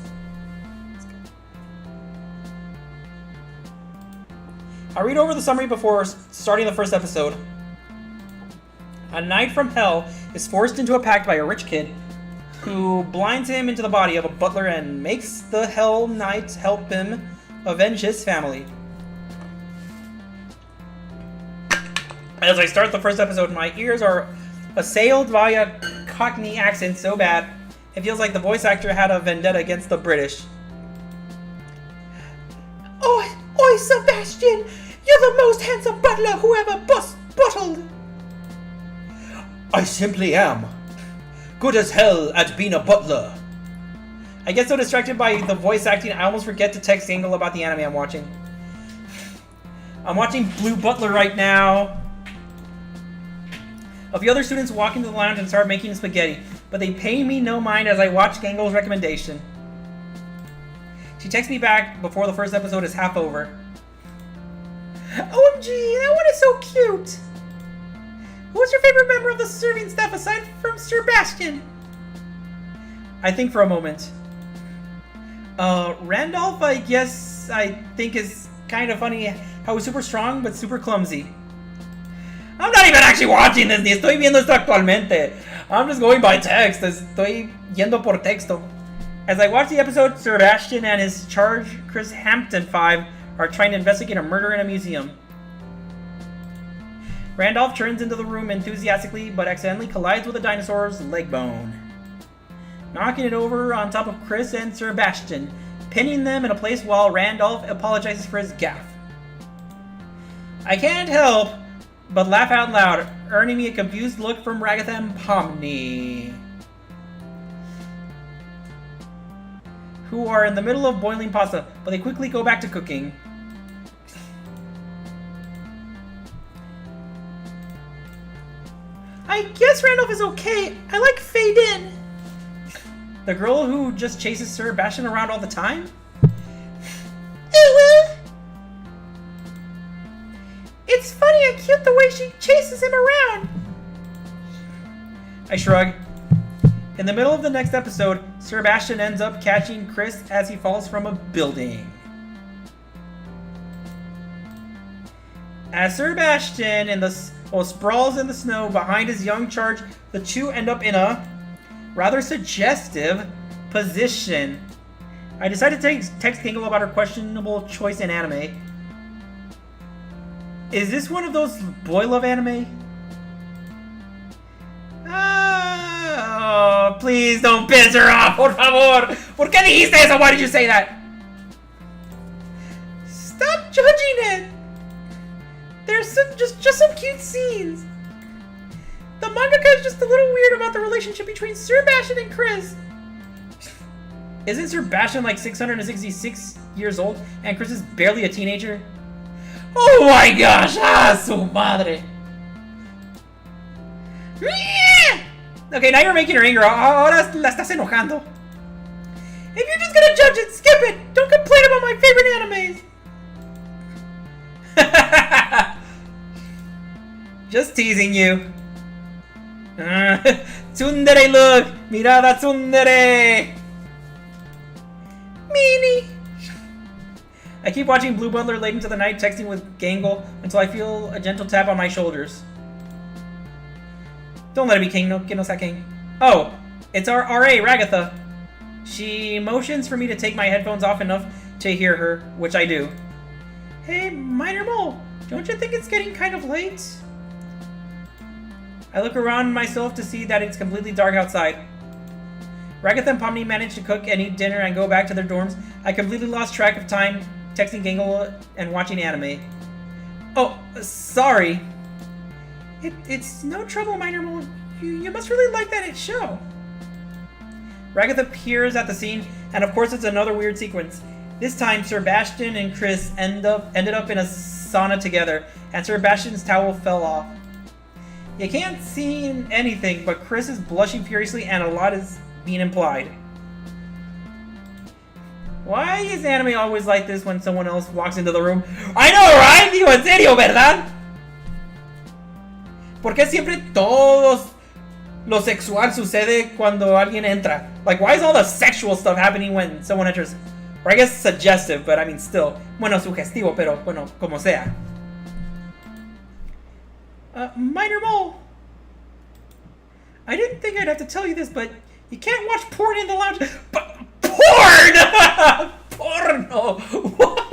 I'll read over the summary before starting the first episode. A knight from hell is forced into a pact by a rich kid who blinds him into the body of a butler and makes the hell knight help him avenge his family. As I start the first episode, my ears are assailed by a Cockney accent so bad, it feels like the voice actor had a vendetta against the British. Oi, Sebastian! You're the most handsome butler who ever buttled! I simply am. Good as hell at being a butler. I get so distracted by the voice acting, I almost forget to text Angle about the anime I'm watching. I'm watching Blue Butler right now. A few other students walk into the lounge and start making spaghetti, but they pay me no mind as I watch Gangle's recommendation. She texts me back before the first episode is half over. OMG, that one is so cute! Who's your favorite member of the serving staff aside from Sebastian? I think for a moment. Randolph, I guess, I think is kind of funny how he's super strong but super clumsy. I'm not even actually watching this, ni estoy viendo esto actualmente. I'm just going by text, estoy yendo por texto. As I watch the episode, Sebastian and his charge, Chris Hampton 5, are trying to investigate a murder in a museum. Randolph turns into the room enthusiastically, but accidentally collides with a dinosaur's leg bone, knocking it over on top of Chris and Sebastian, pinning them in a place while Randolph apologizes for his gaffe. I can't help but laugh out loud, earning me a confused look from Ragatham Pomni, who are in the middle of boiling pasta, but they quickly go back to cooking. I guess Randolph is okay. I like Fade In. The girl who just chases Sebastian around all the time? It's funny and cute the way she chases him around. I shrug. In the middle of the next episode, Sebastian ends up catching Chris as he falls from a building. As Sebastian sprawls in the snow behind his young charge, the two end up in a rather suggestive position. I decided to text Kingle about her questionable choice in anime. Is this one of those boy love anime? Oh, please don't piss her off, por favor. ¿Por qué dijiste eso? Why did you say that? Stop judging it. There's just some cute scenes. The mangaka is just a little weird about the relationship between Sebastian and Chris. Isn't Sebastian like 666 years old and Chris is barely a teenager? Oh my gosh! Ah, su madre! Okay, now you're making her angry. Ahora la estás enojando. If you're just gonna judge it, skip it! Don't complain about my favorite animes! Just teasing you. Tsundere, look! Mirada tsundere! Meanie! I keep watching Blue Butler late into the night, texting with Gangle until I feel a gentle tap on my shoulders. Don't let it be King, no, que no sea King. Oh, it's our RA, Ragatha. She motions for me to take my headphones off enough to hear her, which I do. Hey, Minor Mole, don't you think it's getting kind of late? I look around myself to see that it's completely dark outside. Ragatha and Pomni manage to cook and eat dinner and go back to their dorms. I completely lost track of time, texting Gangle and watching anime. Oh, sorry. It's no trouble, Minor Mole. You must really like that show. Ragatha peers at the scene, and of course it's another weird sequence. This time, Sebastian and Chris ended up in a sauna together, and Sebastian's towel fell off. You can't see anything, but Chris is blushing furiously, and a lot is being implied. Why is anime always like this when someone else walks into the room? I know, right? Digo, en serio, ¿verdad? ¿Por qué siempre todo lo sexual sucede cuando alguien entra? Like, why is all the sexual stuff happening when someone enters? Or I guess suggestive, but I mean still. Bueno, sugestivo, pero bueno, como sea. Minor Mole. I didn't think I'd have to tell you this, but you can't watch porn in the lounge. But porn! Porno! What?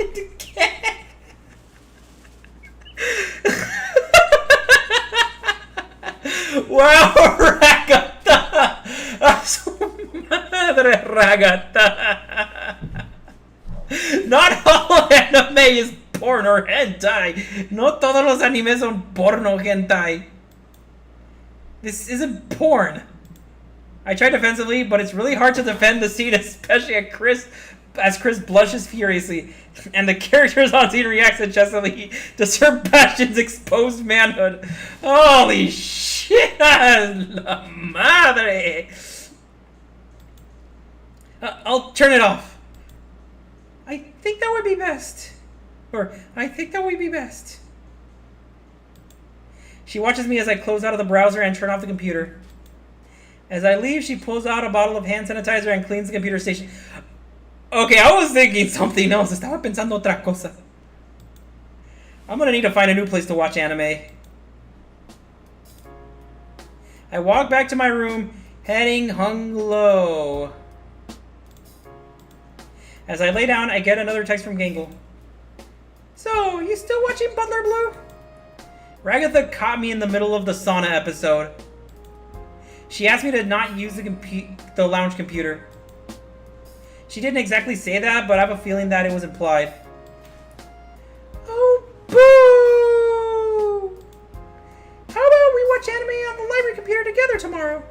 Wow, Ragata! A su madre, Ragata! Not all anime is porn or hentai. No todos los animes son porno hentai. This isn't porn. I try defensively, but it's really hard to defend the scene, especially as Chris blushes furiously, and the characters on scene react suggestively to Sebastian's exposed manhood. Holy shit! La madre! I'll turn it off. I think that would be best. I think that would be best. She watches me as I close out of the browser and turn off the computer. As I leave, she pulls out a bottle of hand sanitizer and cleans the computer station. Okay, I was thinking something else. Estaba pensando otra cosa. I'm gonna need to find a new place to watch anime. I walk back to my room, heading hung low. As I lay down, I get another text from Gangle. So, you still watching Butler Blue? Ragatha caught me in the middle of the sauna episode. She asked me to not use the lounge computer. She didn't exactly say that, but I have a feeling that it was implied. Oh, boo! How about we watch anime on the library computer together tomorrow?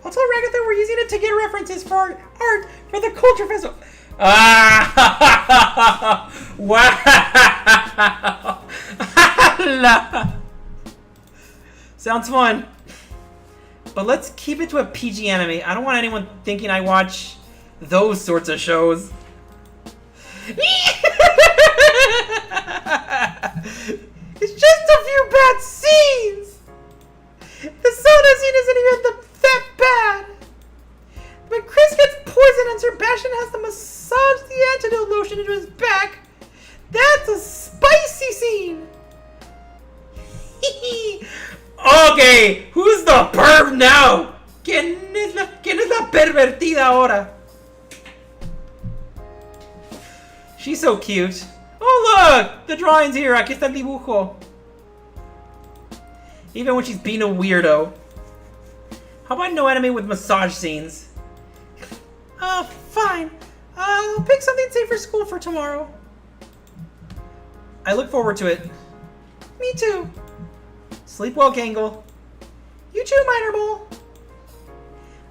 I'll tell Ragatha we're using it to get references for art for the culture festival. Ah! Wow! Sounds fun. But let's keep it to a PG anime. I don't want anyone thinking I watch those sorts of shows. It's just a few bad scenes. The sauna scene isn't even that bad. When Chris gets poisoned and Sebastian has to massage the antidote lotion into his back, that's a spicy scene. Okay, who's the perv now? ¿Quién es la pervertida ahora? She's so cute. Oh look, the drawing's here. Aquí está el dibujo. Even when she's being a weirdo. How about no anime with massage scenes? Fine. I'll pick something safe for school for tomorrow. I look forward to it. Me too. Sleep well, Gangle. You too, Minor Mole.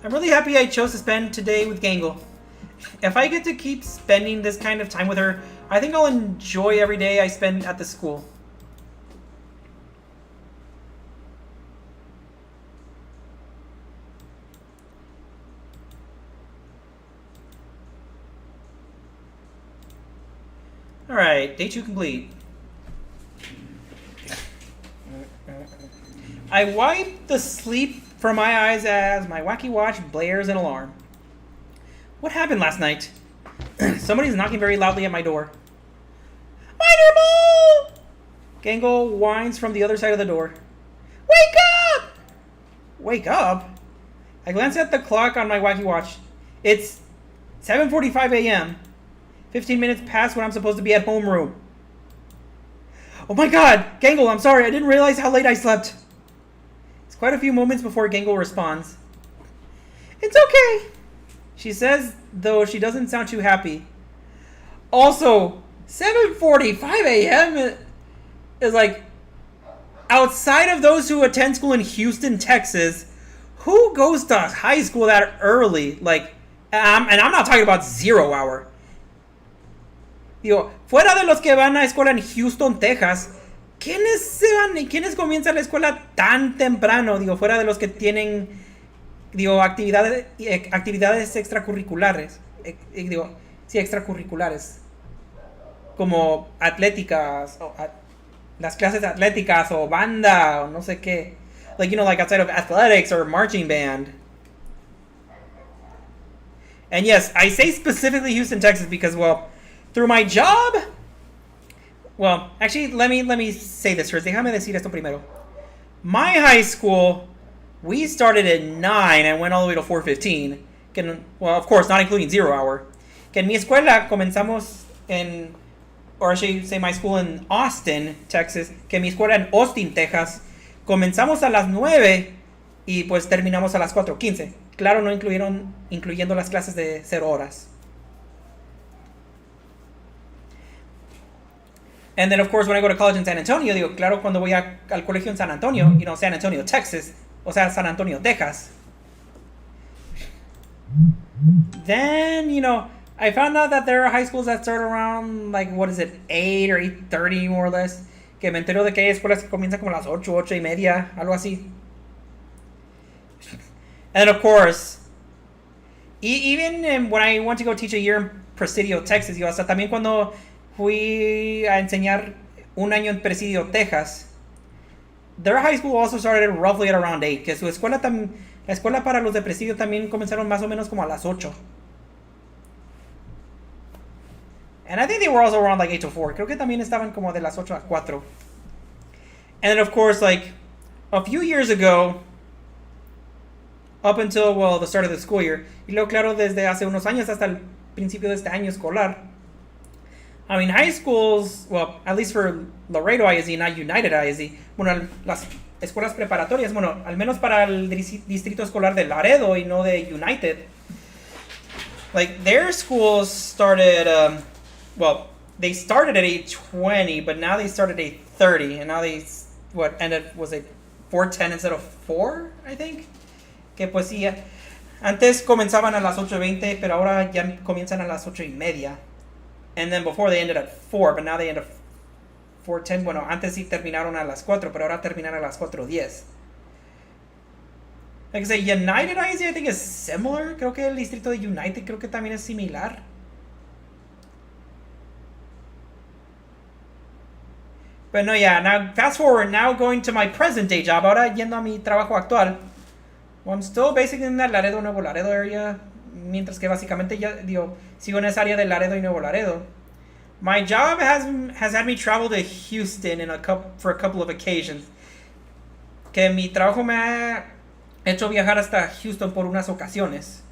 I'm really happy I chose to spend today with Gangle. If I get to keep spending this kind of time with her, I think I'll enjoy every day I spend at the school. Alright, day 2 complete. I wipe the sleep from my eyes as my wacky watch blares an alarm. What happened last night? Somebody's knocking very loudly at my door. Minor Mole! Gangle whines from the other side of the door. Wake up! Wake up? I glance at the clock on my wacky watch. It's 7:45 a.m. 15 minutes past when I'm supposed to be at homeroom. Oh my god! Gangle, I'm sorry, I didn't realize how late I slept. It's quite a few moments before Gangle responds. It's okay, she says, though she doesn't sound too happy. Also, 7:45 a.m. is like, outside of those who attend school in Houston, Texas, who goes to high school that early? Like, and I'm not talking about 0 hour. Digo, fuera de los que van a escuela en Houston, Texas, ¿quiénes se van y quiénes comienzan la escuela tan temprano? Digo, fuera de los que tienen, digo, actividades extracurriculares. Digo, sí, extracurriculares. Como atléticas, o las clases atléticas, o banda, o no sé qué. Like, you know, like outside of athletics or marching band. And yes, I say specifically Houston, Texas because, well, through my job, well, actually, let me say this first. Déjame decir esto primero. My high school, we started at 9 and went all the way to 4:15. Well, of course, not including 0 hour. Que en mi escuela comenzamos en, or I should say my school in Austin, Texas. Que mi escuela en Austin, Texas, comenzamos a las 9 y pues terminamos a las 4:15. Claro, no incluyendo las clases de 0 horas. And then, of course, when I go to college in San Antonio, digo, claro, cuando voy al colegio en San Antonio, you know, San Antonio, Texas, o sea, San Antonio, Texas. Then, you know, I found out that there are high schools that start around, like, what is it, 8 or 8:30, more or less. Que me entero de que hay escuelas que comienzan como a las 8, 8:30, algo así. And then, of course, even when I went to go teach a year in Presidio, Texas, yo hasta también cuando fui a enseñar un año en Presidio, Texas, their high school also started roughly at around 8, que su escuela la escuela para los de Presidio también comenzaron más o menos como a las 8. And I think they were also around like 8 to 4. Creo que también estaban como de las 8 a 4. And then, of course, like, a few years ago, up until, well, the start of the school year, y luego, claro, desde hace unos años hasta el principio de este año escolar, I mean, high schools, well, at least for Laredo ISD, not United ISD, bueno, las escuelas preparatorias, bueno, al menos para el distrito escolar de Laredo y no de United, like, their schools started, well, they started at 8:20, but now they start at 8:30, and now they, was it 4:10 instead of 4, I think? Que pues sí, antes comenzaban a las 8:20, pero ahora ya comienzan a las 8:30. And then before they ended at 4, but now they end at 4:10. Bueno, antes sí terminaron a las 4, pero ahora terminan a las 4:10. Like I say, United ISD I think is similar. Creo que el distrito de United creo que también es similar. But no, yeah, now fast forward, now going to my present day job. Ahora yendo a mi trabajo actual. Well, I'm still basically in that Laredo, Nuevo Laredo area. Mientras que básicamente ya, digo, sigo en esa área de Laredo y Nuevo Laredo. My job has had me travel to Houston for a couple of occasions. Que mi trabajo me ha hecho viajar hasta Houston por unas ocasiones.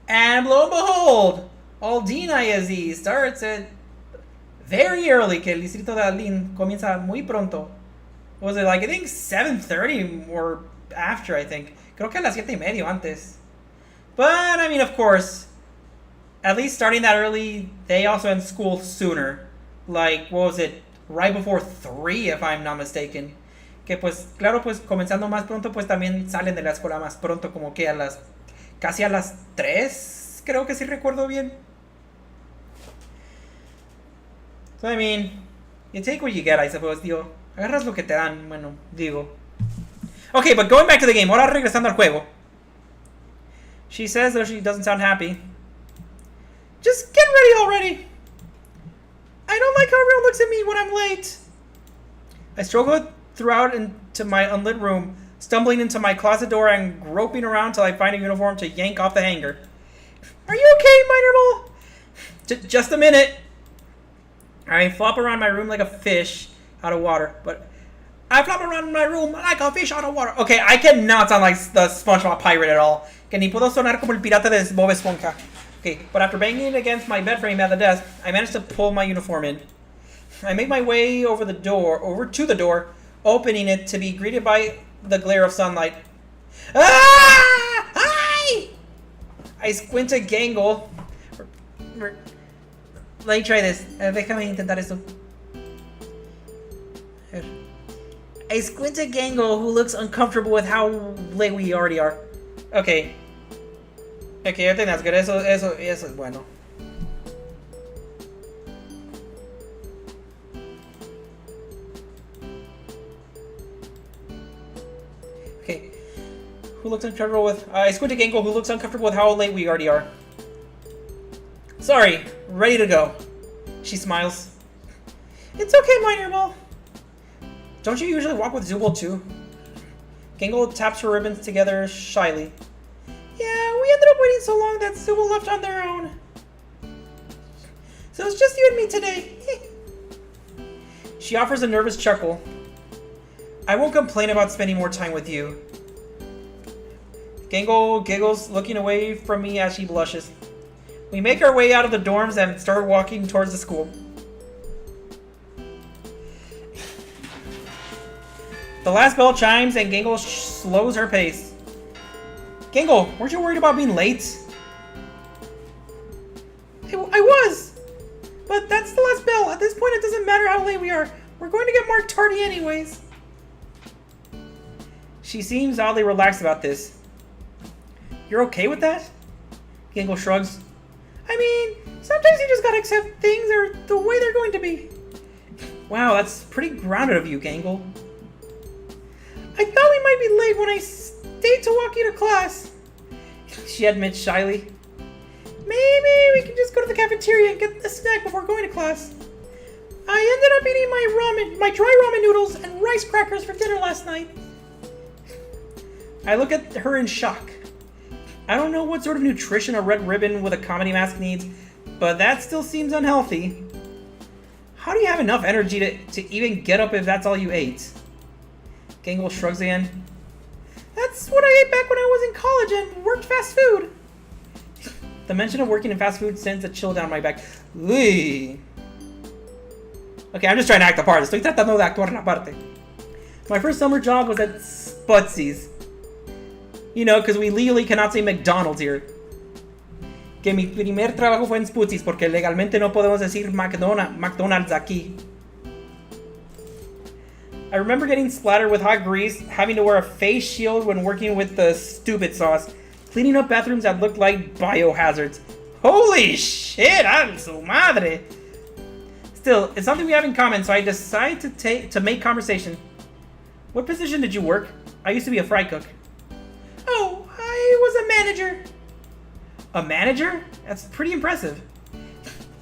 And lo and behold, Aldine ISD starts at very early, que el distrito de Aldine comienza muy pronto. Was it like, I think 7:30 or after, I think. Creo que a las 7:30 antes. But, I mean, of course, at least starting that early, they also end school sooner. Like, what was it? Right before 3, if I'm not mistaken. Que pues, claro, pues comenzando más pronto, pues también salen de la escuela más pronto, como que casi a las 3, creo que sí recuerdo bien. So, I mean, you take what you get, I suppose, digo. Agarras lo que te dan, bueno, digo. Okay, but going back to the game. Ahora regresando al juego. She says, though she doesn't sound happy. Just get ready already. I don't like how everyone looks at me when I'm late. I struggle throughout into my unlit room, stumbling into my closet door and groping around till I find a uniform to yank off the hanger. Are you okay, Minor Mole? Just a minute. I flop around my room like a fish out of water, but I flop around my room like a fish out of water. Okay, I cannot sound like the SpongeBob pirate at all. Que ni puedo sonar como el pirata de Bob Esponja. Okay, but after banging against my bed frame at the desk, I managed to pull my uniform in. I make my way over to the door, opening it to be greeted by the glare of sunlight. Ah! Hi! I squint at Gangle. Let me try this. Déjame intentar esto. I squint at Gangle, who looks uncomfortable with how late we already are. Okay. Okay, I think that's good. Eso es bueno. Okay. Who looks uncomfortable with... I squint at Gangle, who looks uncomfortable with how late we already are. Sorry. Ready to go. She smiles. It's okay, Minor Mole. Don't you usually walk with Zubul too? Gangle taps her ribbons together shyly. Yeah, we ended up waiting so long that Zubul left on their own. So it's just you and me today. She offers a nervous chuckle. I won't complain about spending more time with you. Gangle giggles, looking away from me as she blushes. We make our way out of the dorms and start walking towards the school. The last bell chimes and Gangle slows her pace. Gangle, weren't you worried about being late? I was! But that's the last bell. At this point, it doesn't matter how late we are. We're going to get marked tardy anyways. She seems oddly relaxed about this. You're okay with that? Gangle shrugs. I mean, sometimes you just gotta accept things are the way they're going to be. Wow, that's pretty grounded of you, Gangle. I thought we might be late when I stayed to walk you to class. She admits shyly. Maybe we can just go to the cafeteria and get a snack before going to class. I ended up eating my dry ramen noodles and rice crackers for dinner last night. I look at her in shock. I don't know what sort of nutrition a red ribbon with a comedy mask needs, but that still seems unhealthy. How do you have enough energy to even get up if that's all you ate? Gangle shrugs again. That's what I ate back when I was in college and worked fast food. The mention of working in fast food sends a chill down my back. Uy. Okay, I'm just trying to act the part. Estoy tratando de actuar la parte. My first summer job was at Sputzi's. You know, because we legally cannot say McDonald's here. Que mi primer trabajo fue en Sputzi's porque legalmente no podemos decir McDonald's aquí. I remember getting splattered with hot grease, having to wear a face shield when working with the stupid sauce, cleaning up bathrooms that looked like biohazards. Holy shit, a su madre! Still, it's something we have in common, so I decide to make conversation. What position did you work? I used to be a fry cook. Oh, I was a manager. A manager? That's pretty impressive.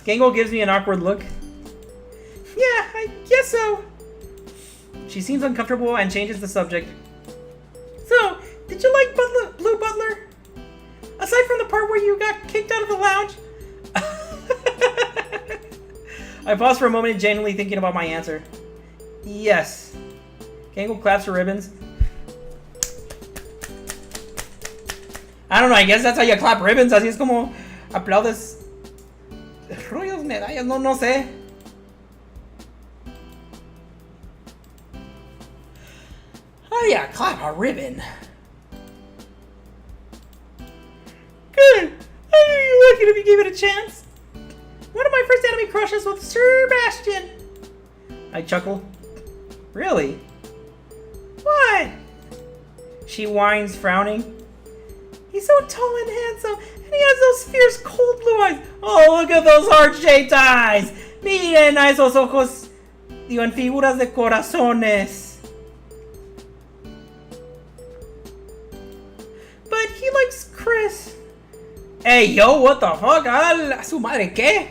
Gangle gives me an awkward look. Yeah, I guess so. She seems uncomfortable and changes the subject. So, did you like Blue Butler? Aside from the part where you got kicked out of the lounge? I pause for a moment, genuinely thinking about my answer. Yes. Gangle claps her ribbons. I don't know, I guess that's how you clap ribbons. Así es como aplaudes. Rollos, medallas, no sé. Oh yeah, clap a ribbon. Good. I'd be lucky if you gave it a chance. One of my first anime crushes was Sebastian. I chuckle. Really? What? She whines, frowning. He's so tall and handsome, and he has those fierce, cold blue eyes. Oh, look at those heart-shaped eyes. Miren a esos ojos, digo, en figuras de corazones. But he likes Chris. Hey, yo, what the fuck? A su madre, ¿qué?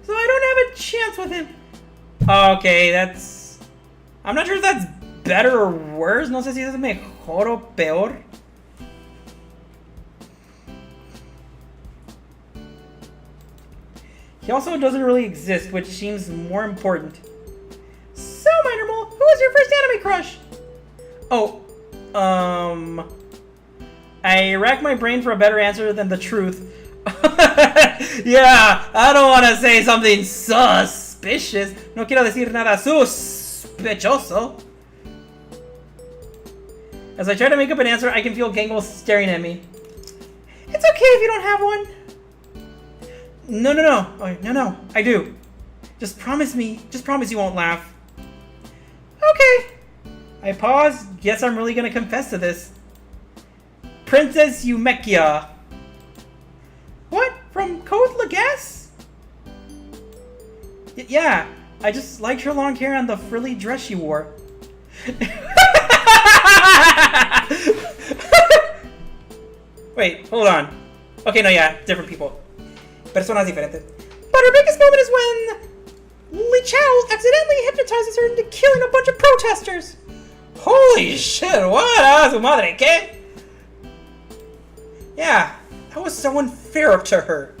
So I don't have a chance with him. Okay, that's... I'm not sure if that's better or worse. No sé si es mejor o peor. He also doesn't really exist, which seems more important. So, Minor Mole, who was your first anime crush? Oh, I racked my brain for a better answer than the truth. Yeah, I don't want to say something suspicious. No quiero decir nada sospechoso. As I try to make up an answer, I can feel Gangle staring at me. It's okay if you don't have one. No. Oh, no, I do. Just promise me. Just promise you won't laugh. Okay. I pause. Guess I'm really gonna confess to this. Princess Eumekia. What? From Code Legas? Yeah. I just liked her long hair and the frilly dress she wore. Wait, hold on. Okay, no, yeah, different people. Personas diferentes. But her biggest moment is when Li Chao accidentally hypnotizes her into killing a bunch of protesters. Holy shit, what? Ah, su madre, ¿qué? Yeah, that was so unfair to her.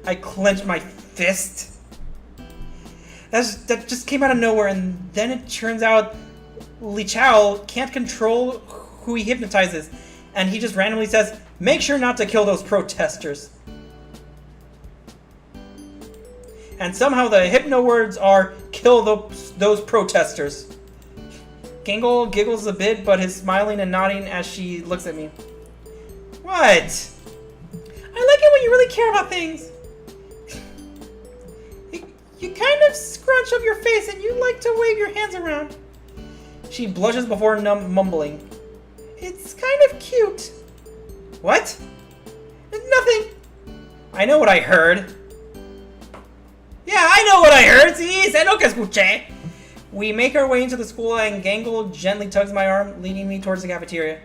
I clenched my fist. That just came out of nowhere, and then it turns out Li Chao can't control who he hypnotizes, and he just randomly says, "Make sure not to kill those protesters." And somehow the hypno words are, "Kill those protesters." Gangle giggles a bit, but is smiling and nodding as she looks at me. What? I like it when you really care about things. You kind of scrunch up your face and you like to wave your hands around. She blushes before mumbling. It's kind of cute. What? Nothing. I know what I heard. Yeah, I know what I heard. Sí, sé lo que escuché. We make our way into the school and Gangle gently tugs my arm, leading me towards the cafeteria.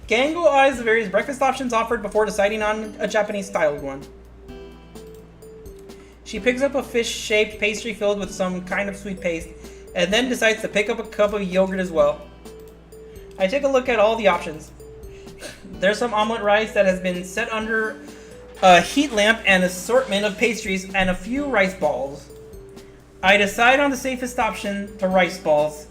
Gangle eyes the various breakfast options offered before deciding on a Japanese-styled one. She picks up a fish-shaped pastry filled with some kind of sweet paste, and then decides to pick up a cup of yogurt as well. I take a look at all the options. There's some omelet rice that has been set under a heat lamp, an assortment of pastries, and a few rice balls. I decide on the safest option, the rice balls.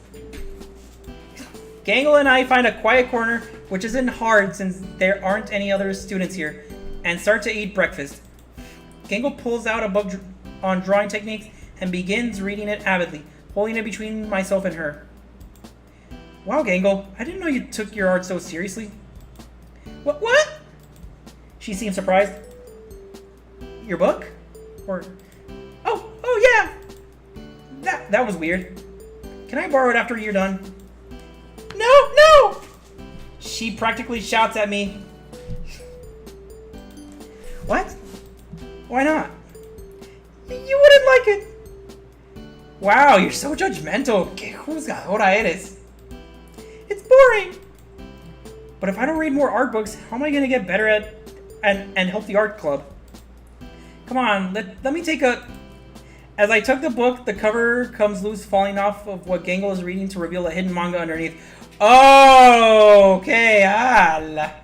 Gangle and I find a quiet corner, which isn't hard since there aren't any other students here, and start to eat breakfast. Gangle pulls out a book on drawing techniques and begins reading it avidly, holding it between myself and her. Wow, Gangle, I didn't know you took your art so seriously. What? She seems surprised. Your book? Or... Oh yeah! That was weird. Can I borrow it after you're done? No! She practically shouts at me. What? Why not? You wouldn't like it. Wow, you're so judgmental. Que juzgadora eres. It's boring. But if I don't read more art books, how am I going to get better at and help the art club? Come on, let me take a... As I took the book, the cover comes loose, falling off of what Gangle is reading to reveal a hidden manga underneath. Oh, okay, ala.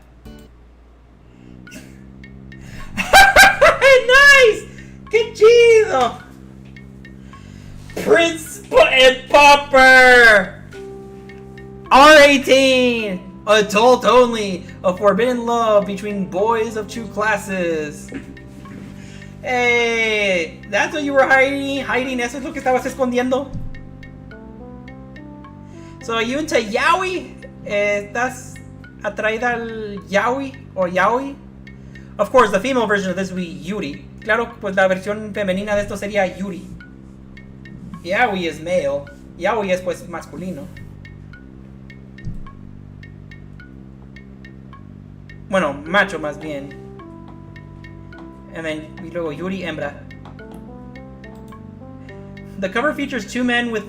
Nice! ¡Qué chido! Prince and Popper! R18! Adult only! A forbidden love between boys of two classes. Hey! That's what you were hiding? ¿Eso es lo que estabas escondiendo? So, are you into yaoi? ¿Estás atraída al yaoi? ¿O yaoi? Of course, the female version of this would be Yuri. Claro, pues la versión femenina de esto sería Yuri. Yaoi is male. Yaoi es pues masculino. Bueno, macho más bien. And then y luego Yuri hembra. The cover features two men with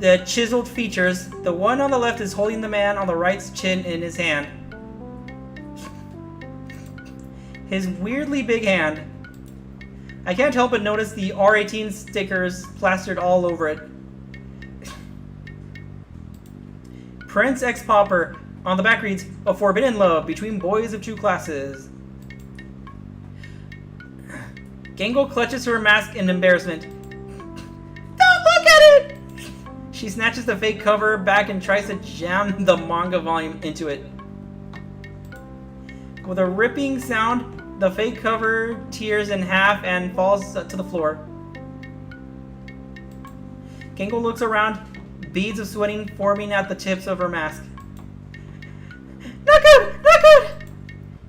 the chiseled features. The one on the left is holding the man on the right's chin in his hand. His weirdly big hand. I can't help but notice the R18 stickers plastered all over it. Prince X Popper. On the back reads, "A forbidden love between boys of two classes." Gangle clutches her mask in embarrassment. Don't look at it! She snatches the fake cover back and tries to jam the manga volume into it. With a ripping sound, the fake cover tears in half and falls to the floor. Gangle looks around, beads of sweating forming at the tips of her mask. Not good! Not good!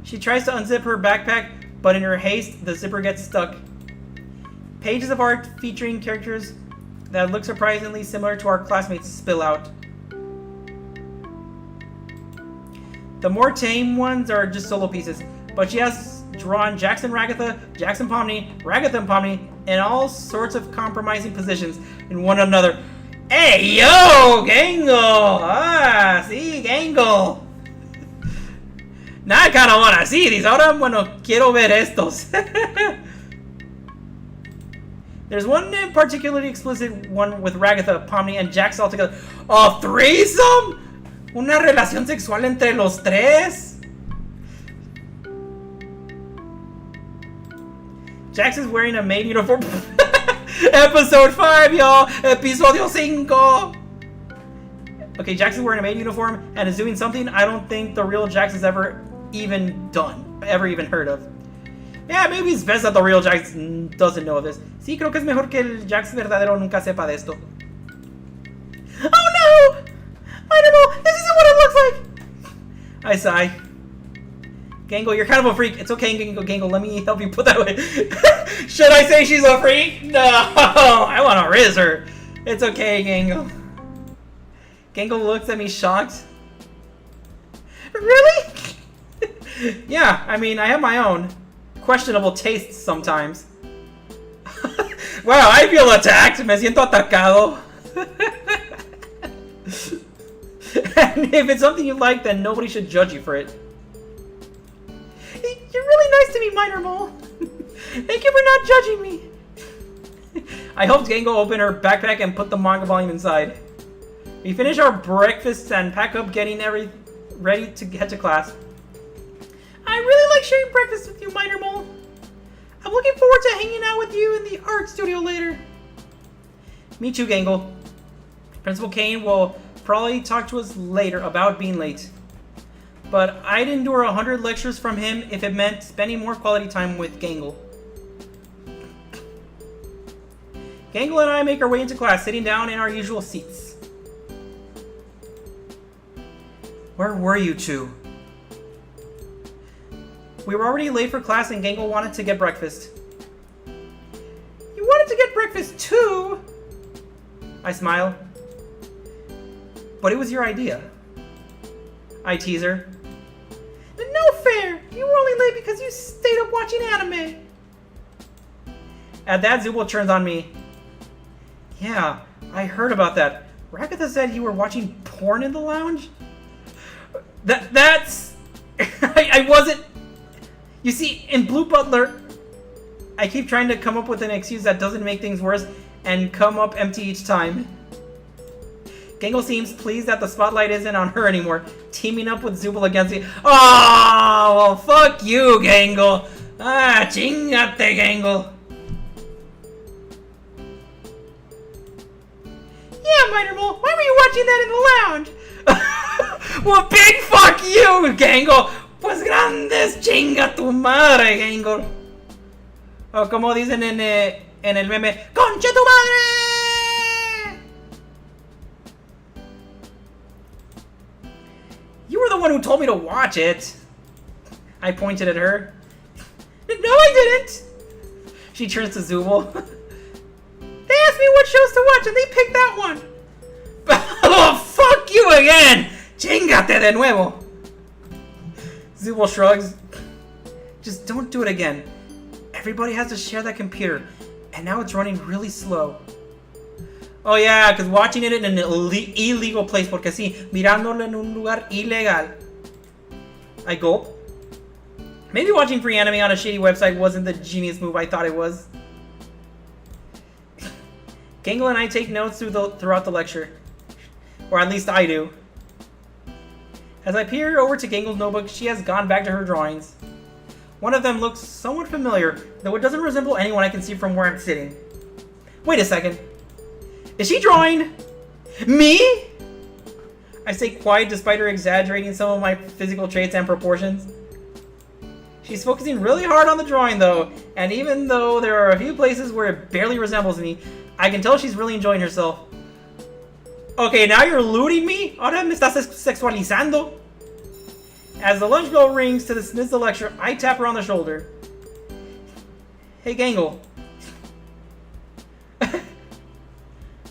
She tries to unzip her backpack, but in her haste, the zipper gets stuck. Pages of art featuring characters that look surprisingly similar to our classmates spill out. The more tame ones are just solo pieces, but she has drawn Jackson Ragatha, Jackson Pomni, Ragatha and Pomni, in all sorts of compromising positions in one another. Hey, yo, Gangle! Ah, sí, Gangle! Now I kinda wanna see these. Ahora, bueno, quiero ver estos. There's one particularly explicit one with Ragatha, Pomni, and Jax all together. A threesome? Una relación sexual entre los tres? Jax is wearing a maid uniform. Episode 5, y'all! Episodio 5! Okay, Jax is wearing a maid uniform and is doing something I don't think the real Jax has ever even heard of. Yeah, maybe it's best that the real Jax doesn't know of this. Sí, creo que es mejor que el Jax verdadero nunca sepa de esto. Oh no! I don't know! This isn't what it looks like! I sigh. Gangle, you're kind of a freak. It's okay, Gangle, let me help you put that away. Should I say she's a freak? No! I want to riz her. It's okay, Gangle. Gangle looks at me shocked. Really? Yeah, I mean, I have my own questionable tastes sometimes. Wow, I feel attacked. Me siento atacado. And if it's something you like, then nobody should judge you for it. You're really nice to me, Minor Mole. Thank you for not judging me. I helped Gangle open her backpack and put the manga volume inside. We finish our breakfast and pack up, getting ready to head to class. I really like sharing breakfast with you, Minor Mole. I'm looking forward to hanging out with you in the art studio later. Me too, Gangle. Principal Kane will probably talk to us later about being late. But I'd endure 100 lectures from him if it meant spending more quality time with Gangle. Gangle and I make our way into class, sitting down in our usual seats. Where were you two? We were already late for class and Gangle wanted to get breakfast. You wanted to get breakfast too? I smile. But it was your idea. I tease her. No fair! You were only late because you stayed up watching anime. At that, Zubul turns on me. Yeah, I heard about that. Ragatha said you were watching porn in the lounge? That's... I wasn't... You see, in Blue Butler, I keep trying to come up with an excuse that doesn't make things worse and come up empty each time. Gangle seems pleased that the spotlight isn't on her anymore, teaming up with Zubul against me. Oh, well, fuck you, Gangle. Ah, chingate, Gangle. Yeah, Minor Mole, why were you watching that in the lounge? Well, big fuck you, Gangle. Pues grandes, chinga tu madre, Gangle. O como dicen en el meme, ¡concha tu madre! You were the one who told me to watch it. I pointed at her. No, I didn't. She turns to Zubul. They asked me what shows to watch and they picked that one. Oh, fuck you again. Chingate de nuevo. Zubal shrugs. Just don't do it again. Everybody has to share that computer, and now it's running really slow. Oh yeah, because watching it in an illegal place, porque sí, mirándolo en un lugar ilegal. I gulp. Maybe watching free anime on a shady website wasn't the genius move I thought it was. Gangle and I take notes throughout the lecture. Or at least I do. As I peer over to Gangle's notebook, she has gone back to her drawings. One of them looks somewhat familiar, though it doesn't resemble anyone I can see from where I'm sitting. Wait a second. Is she drawing me? I stay quiet despite her exaggerating some of my physical traits and proportions. She's focusing really hard on the drawing though, and even though there are a few places where it barely resembles me, I can tell she's really enjoying herself. Okay, now you're looting me? Ahora me estás sexualizando? As the lunch bell rings to dismiss the lecture, I tap her on the shoulder. Hey, Gangle.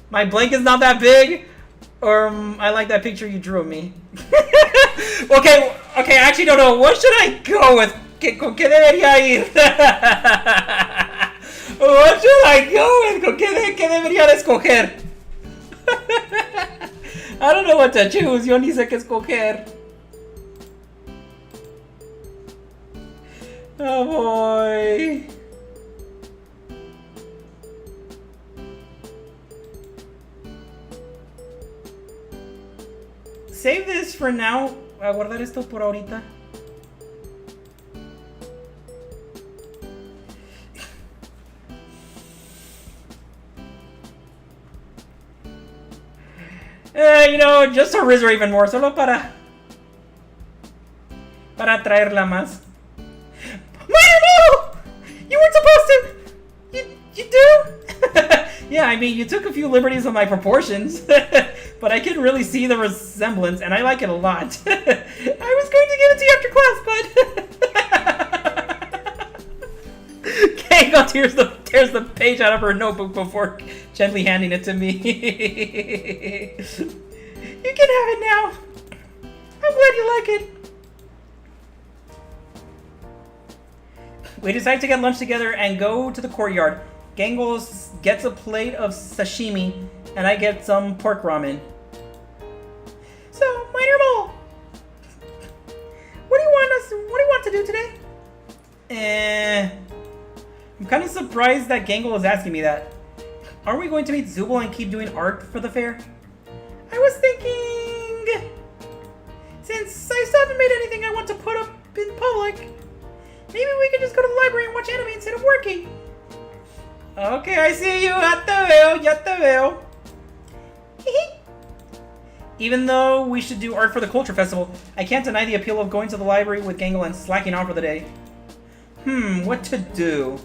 My blank is not that big? Or I like that picture you drew of me. Okay, I actually don't know. What should I go with? ¿Con qué debería ir? What should I go with? ¿Con qué debería de escoger? I don't know what to choose. Yo ni sé qué escoger. Oh boy. Save this for now. Voy a guardar esto por ahorita. You know, just to riz her even more, solo para traerla más. Mario! You weren't supposed to! You do? Yeah, I mean, you took a few liberties on my proportions, but I can really see the resemblance, and I like it a lot. I was going to give it to you after class, but... Keiko tears the page out of her notebook before gently handing it to me. You can have it now. I'm glad you like it. We decide to get lunch together and go to the courtyard. Gangle gets a plate of sashimi, and I get some pork ramen. So, Minor Mole, what do you want to do today? I'm kind of surprised that Gangle is asking me that. Aren't we going to meet Zubal and keep doing art for the fair? I was thinking... Since I still haven't made anything I want to put up in public, maybe we could just go to the library and watch anime instead of working. Okay, I see you. Ya te veo. Even though we should do art for the Culture Festival, I can't deny the appeal of going to the library with Gangle and slacking off for the day. What to do?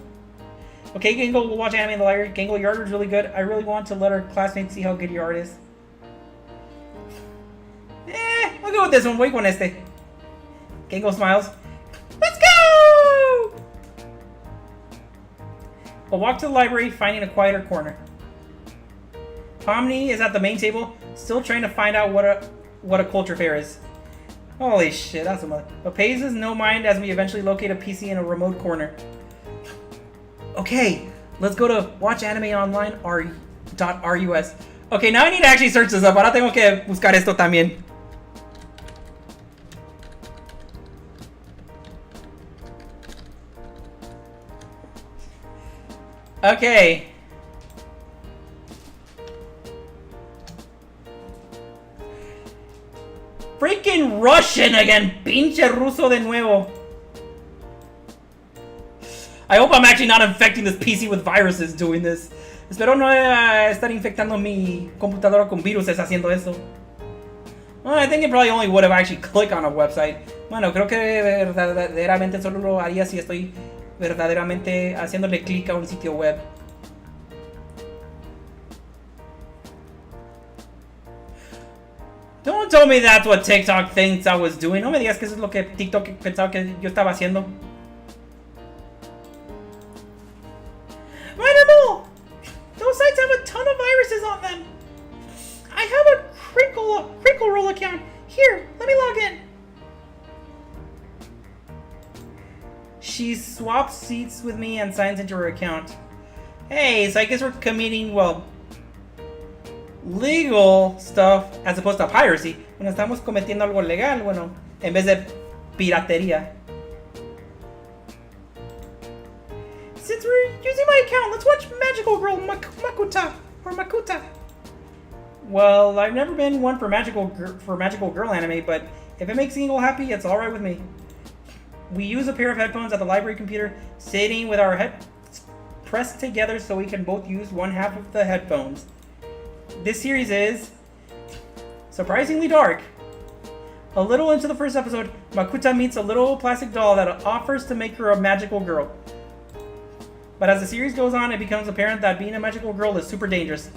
Okay, Gangle, we'll watch anime in the library. Gangle, your art is really good. I really want to let our classmates see how good your art is. I'll go with this one. Voy con este. Gangle smiles. Let's go! We'll walk to the library, finding a quieter corner. Pomni is at the main table, still trying to find out what a culture fair is. Holy shit, that's a mother. But pays us no mind as we eventually locate a PC in a remote corner. Okay, let's go to watchanimeonline.rus. Okay, now I need to actually search this up. Ahora tengo que buscar esto también. Okay. Freaking Russian again. Pinche ruso de nuevo. I hope I'm actually not infecting this PC with viruses doing this. Espero no estar infectando mi computadora con viruses haciendo eso. Well, I think it probably only would have actually clicked on a website. Bueno, creo que verdaderamente solo lo haría si estoy verdaderamente haciéndole clic a un sitio web. Don't tell me that's what TikTok thinks I was doing. No me digas que eso es lo que TikTok pensaba que yo estaba haciendo. Minor! Those sites have a ton of viruses on them. I have a crinkle roll account. Here, let me log in. She swaps seats with me and signs into her account. Hey, so I guess we're committing, well, legal stuff as opposed to piracy. Bueno, estamos cometiendo algo legal, bueno, en vez de piratería. Since we're using my account, let's watch Magical Girl Makuta. Well, I've never been one for Magical Girl anime, but if it makes Eagle happy, it's alright with me. We use a pair of headphones at the library computer, sitting with our heads pressed together so we can both use one half of the headphones. This series is surprisingly dark. A little into the first episode, Makuta meets a little plastic doll that offers to make her a magical girl. But as the series goes on, it becomes apparent that being a magical girl is super dangerous.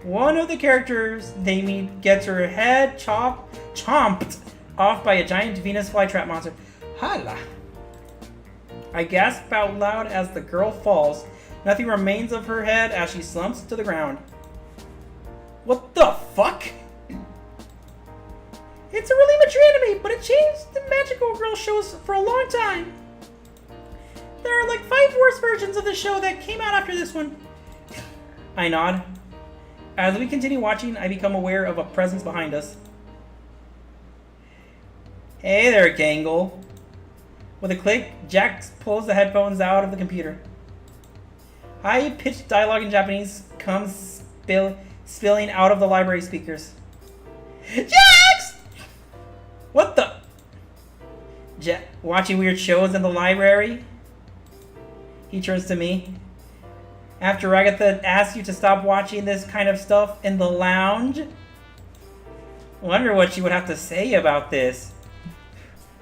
One of the characters they meet gets her head chomped off by a giant Venus flytrap monster. Hala! I gasp out loud as the girl falls. Nothing remains of her head as she slumps to the ground. What the fuck? It's a really mature anime, but it changed the Magical Girl shows for a long time. There are like 5 worse versions of the show that came out after this one. I nod. As we continue watching, I become aware of a presence behind us. Hey there, Gangle. With a click, Jax pulls the headphones out of the computer. High-pitched dialogue in Japanese comes spilling out of the library speakers. Jax! What the? Watching weird shows in the library? He turns to me. After Ragatha asks you to stop watching this kind of stuff in the lounge? Wonder what she would have to say about this.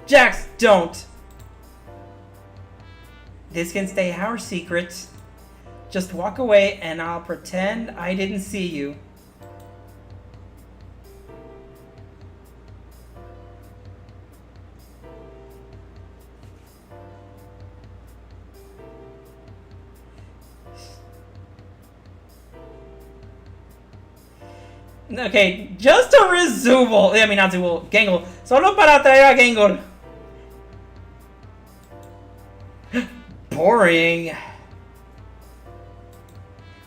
Jax, don't! This can stay our secret. Just walk away and I'll pretend I didn't see you. Okay, just to Gangle. Solo para traer a Gangle. Boring.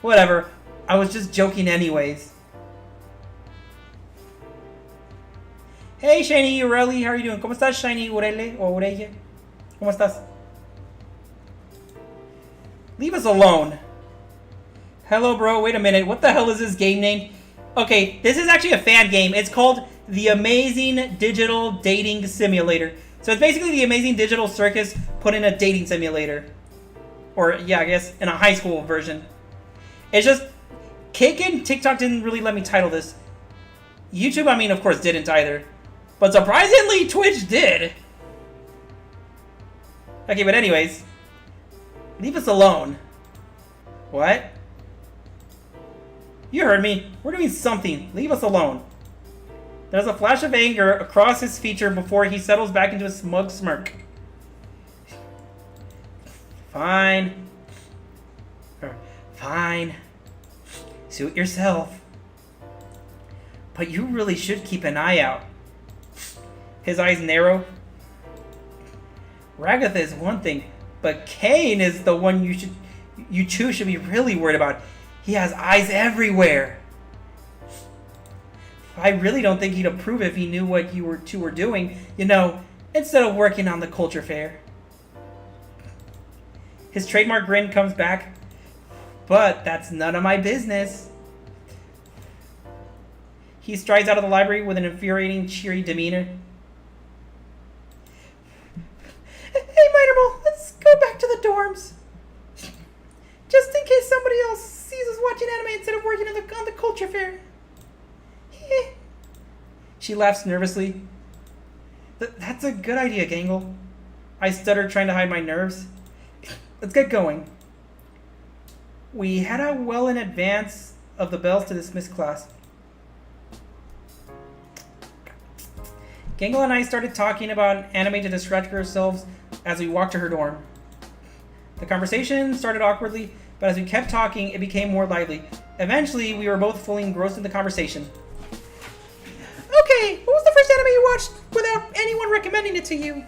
Whatever. I was just joking anyways. Hey, Shiny Ureli, how are you doing? ¿Cómo estás, Shiny Urele o Urelle? ¿Cómo estás? Leave us alone. Hello, bro. Wait a minute. What the hell is this game name? Okay, this is actually a fan game. It's called The Amazing Digital Dating Simulator. So it's basically the Amazing Digital Circus put in a dating simulator. Or, yeah, I guess in a high school version. It's just, Kick and TikTok didn't really let me title this. YouTube, I mean, of course, didn't either. But surprisingly, Twitch did. Okay, but anyways. Leave us alone. What? You heard me. We're doing something. Leave us alone. There's a flash of anger across his feature before he settles back into a smug smirk. Fine. Fine. Suit yourself. But you really should keep an eye out. His eyes narrow. Ragatha is one thing, but Kane is the one you two should be really worried about. He has eyes everywhere. I really don't think he'd approve if he knew what you two were doing, you know, instead of working on the culture fair. His trademark grin comes back, but that's none of my business. He strides out of the library with an infuriating, cheery demeanor. Hey, Minerball, let's go back to the dorms. Just in case somebody else sees us watching anime instead of working on the culture fair. She laughs nervously. That's a good idea, Gangle. I stutter, trying to hide my nerves. Let's get going. We head out well in advance of the bells to dismiss class. Gangle and I started talking about anime to distract ourselves as we walked to her dorm. The conversation started awkwardly, but as we kept talking, it became more lively. Eventually, we were both fully engrossed in the conversation. Okay, what was the first anime you watched without anyone recommending it to you?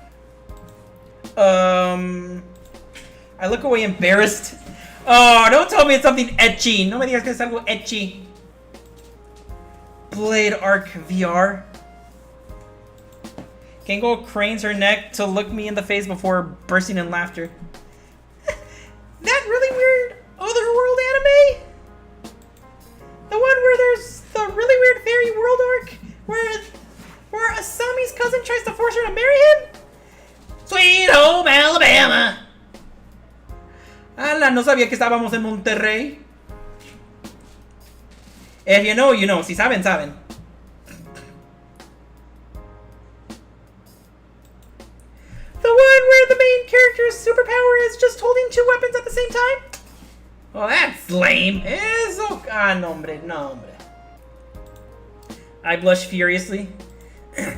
I look away embarrassed. Oh, don't tell me it's something ecchi. No me digas que es algo ecchi. Blade Arc VR. Gangle cranes her neck to look me in the face before bursting in laughter. That really weird Otherworld anime? The one where there's the really weird fairy world arc where Asami's cousin tries to force her to marry him? Sweet home Alabama. Ala, no sabía que estábamos en Monterrey. If you know, you know. Si saben, saben. The one where the main character's superpower is just holding 2 weapons at the same time? Oh, that's lame. Eso... Ah, no, hombre. No, hombre. I blush furiously.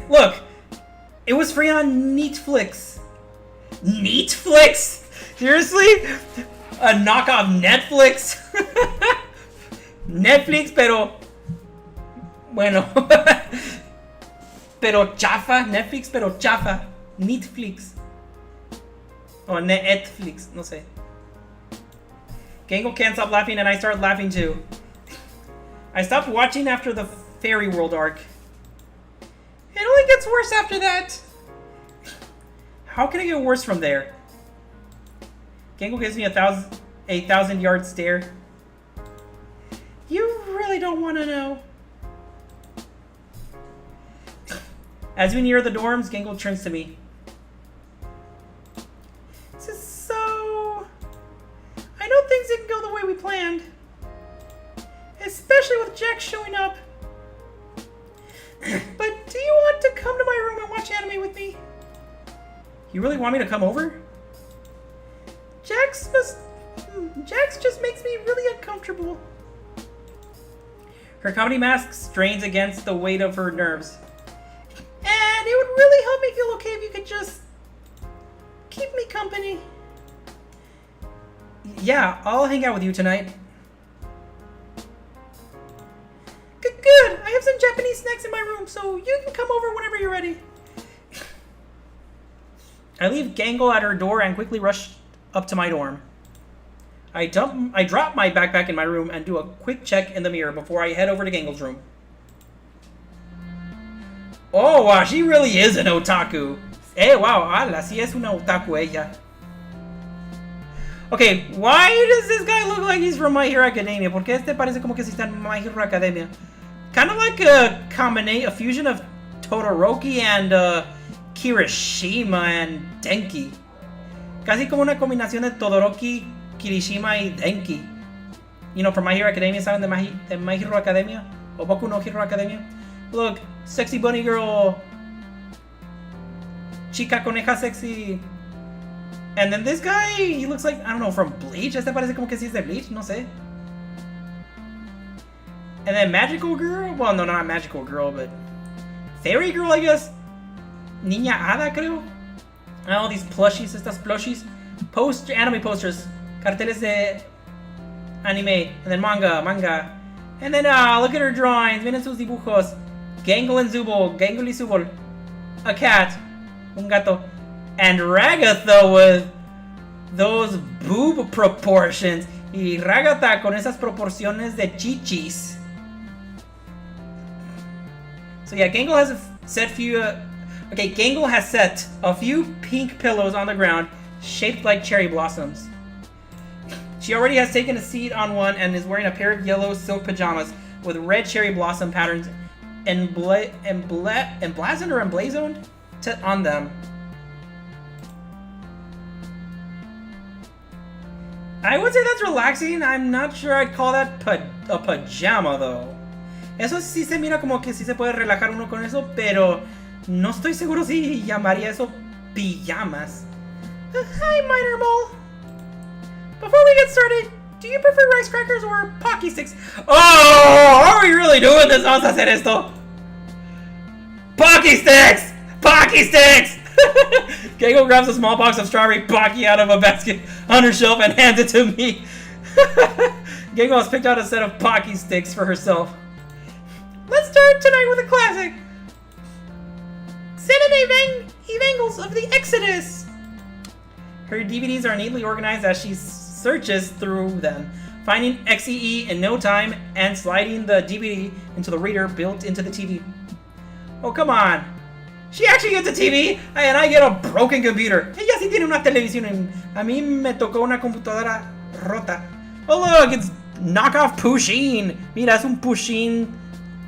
Look, it was free on Netflix. Netflix? Seriously? A knockoff Netflix? Netflix, pero... Bueno. Pero chafa. Netflix, pero chafa. Netflix. Oh, Netflix. No sé. Gangle can't stop laughing and I start laughing too. I stopped watching after the Fairy World arc. It only gets worse after that. How can it get worse from there? Gangle gives me a 1,000-yard stare. You really don't want to know. As we near the dorms, Gangle turns to me. So... I know things didn't go the way we planned. Especially with Jack showing up. But do you want to come to my room and watch anime with me? You really want me to come over? Jax just makes me really uncomfortable. Her comedy mask strains against the weight of her nerves. And it would really help me feel okay if you could just keep me company. Yeah, I'll hang out with you tonight. Good. I have some Japanese snacks in my room, so you can come over whenever you're ready. I leave Gangle at her door and quickly rush up to my dorm. I drop my backpack in my room and do a quick check in the mirror before I head over to Gangle's room. Oh, wow, she really is an otaku. Wow, ala, sí es una otaku ella. Okay, why does this guy look like he's from My Hero Academia? ¿Por qué este parece como que si está en My Hero Academia? Kind of like a fusion of Todoroki and Kirishima and Denki. Casi como una combinación de Todoroki, Kirishima y Denki. You know, from My Hero Academia, ¿saben de My Hero Academia? O Boku no Hero Academia? Look, sexy bunny girl. Chica coneja sexy. And then this guy, he looks like, I don't know, from Bleach. Este parece como que si es de Bleach, no sé. And then Magical Girl? Well, no, not Magical Girl, but... Fairy Girl, I guess? Niña Hada, creo? All these plushies, estas plushies. Anime posters. Carteles de anime. And then manga. And then, look at her drawings. Miren sus dibujos. Gangle and Zubul. Gangle y Zubul. A cat. Un gato. And Ragatha with those boob proportions. Y Ragatha con esas proporciones de chichis. So yeah, Gangle has Gangle has set a few pink pillows on the ground, shaped like cherry blossoms. She already has taken a seat on one and is wearing a pair of yellow silk pajamas with red cherry blossom patterns emblazoned or emblazoned on them. I would say that's relaxing. I'm not sure I'd call that a pajama though. Eso sí se mira como que sí se puede relajar uno con eso, pero no estoy seguro si llamaría eso pijamas. Hi, Minor Mole. Before we get started, do you prefer rice crackers or Pocky Sticks? Oh, are we really doing this? Vamos a hacer esto. Pocky Sticks! Pocky Sticks! Gangle grabs a small box of strawberry Pocky out of a basket on her shelf and hands it to me. Gangle has picked out a set of Pocky Sticks for herself. Let's start tonight with a classic. Senate Evangels of the Exodus. Her DVDs are neatly organized as she searches through them, finding XEE in no time and sliding the DVD into the reader built into the TV. Oh, come on. She actually gets a TV and I get a broken computer. Ella sí tiene una televisión. A mí me tocó una computadora rota. Oh, look, it's knockoff Pusheen. Mira, es un Pusheen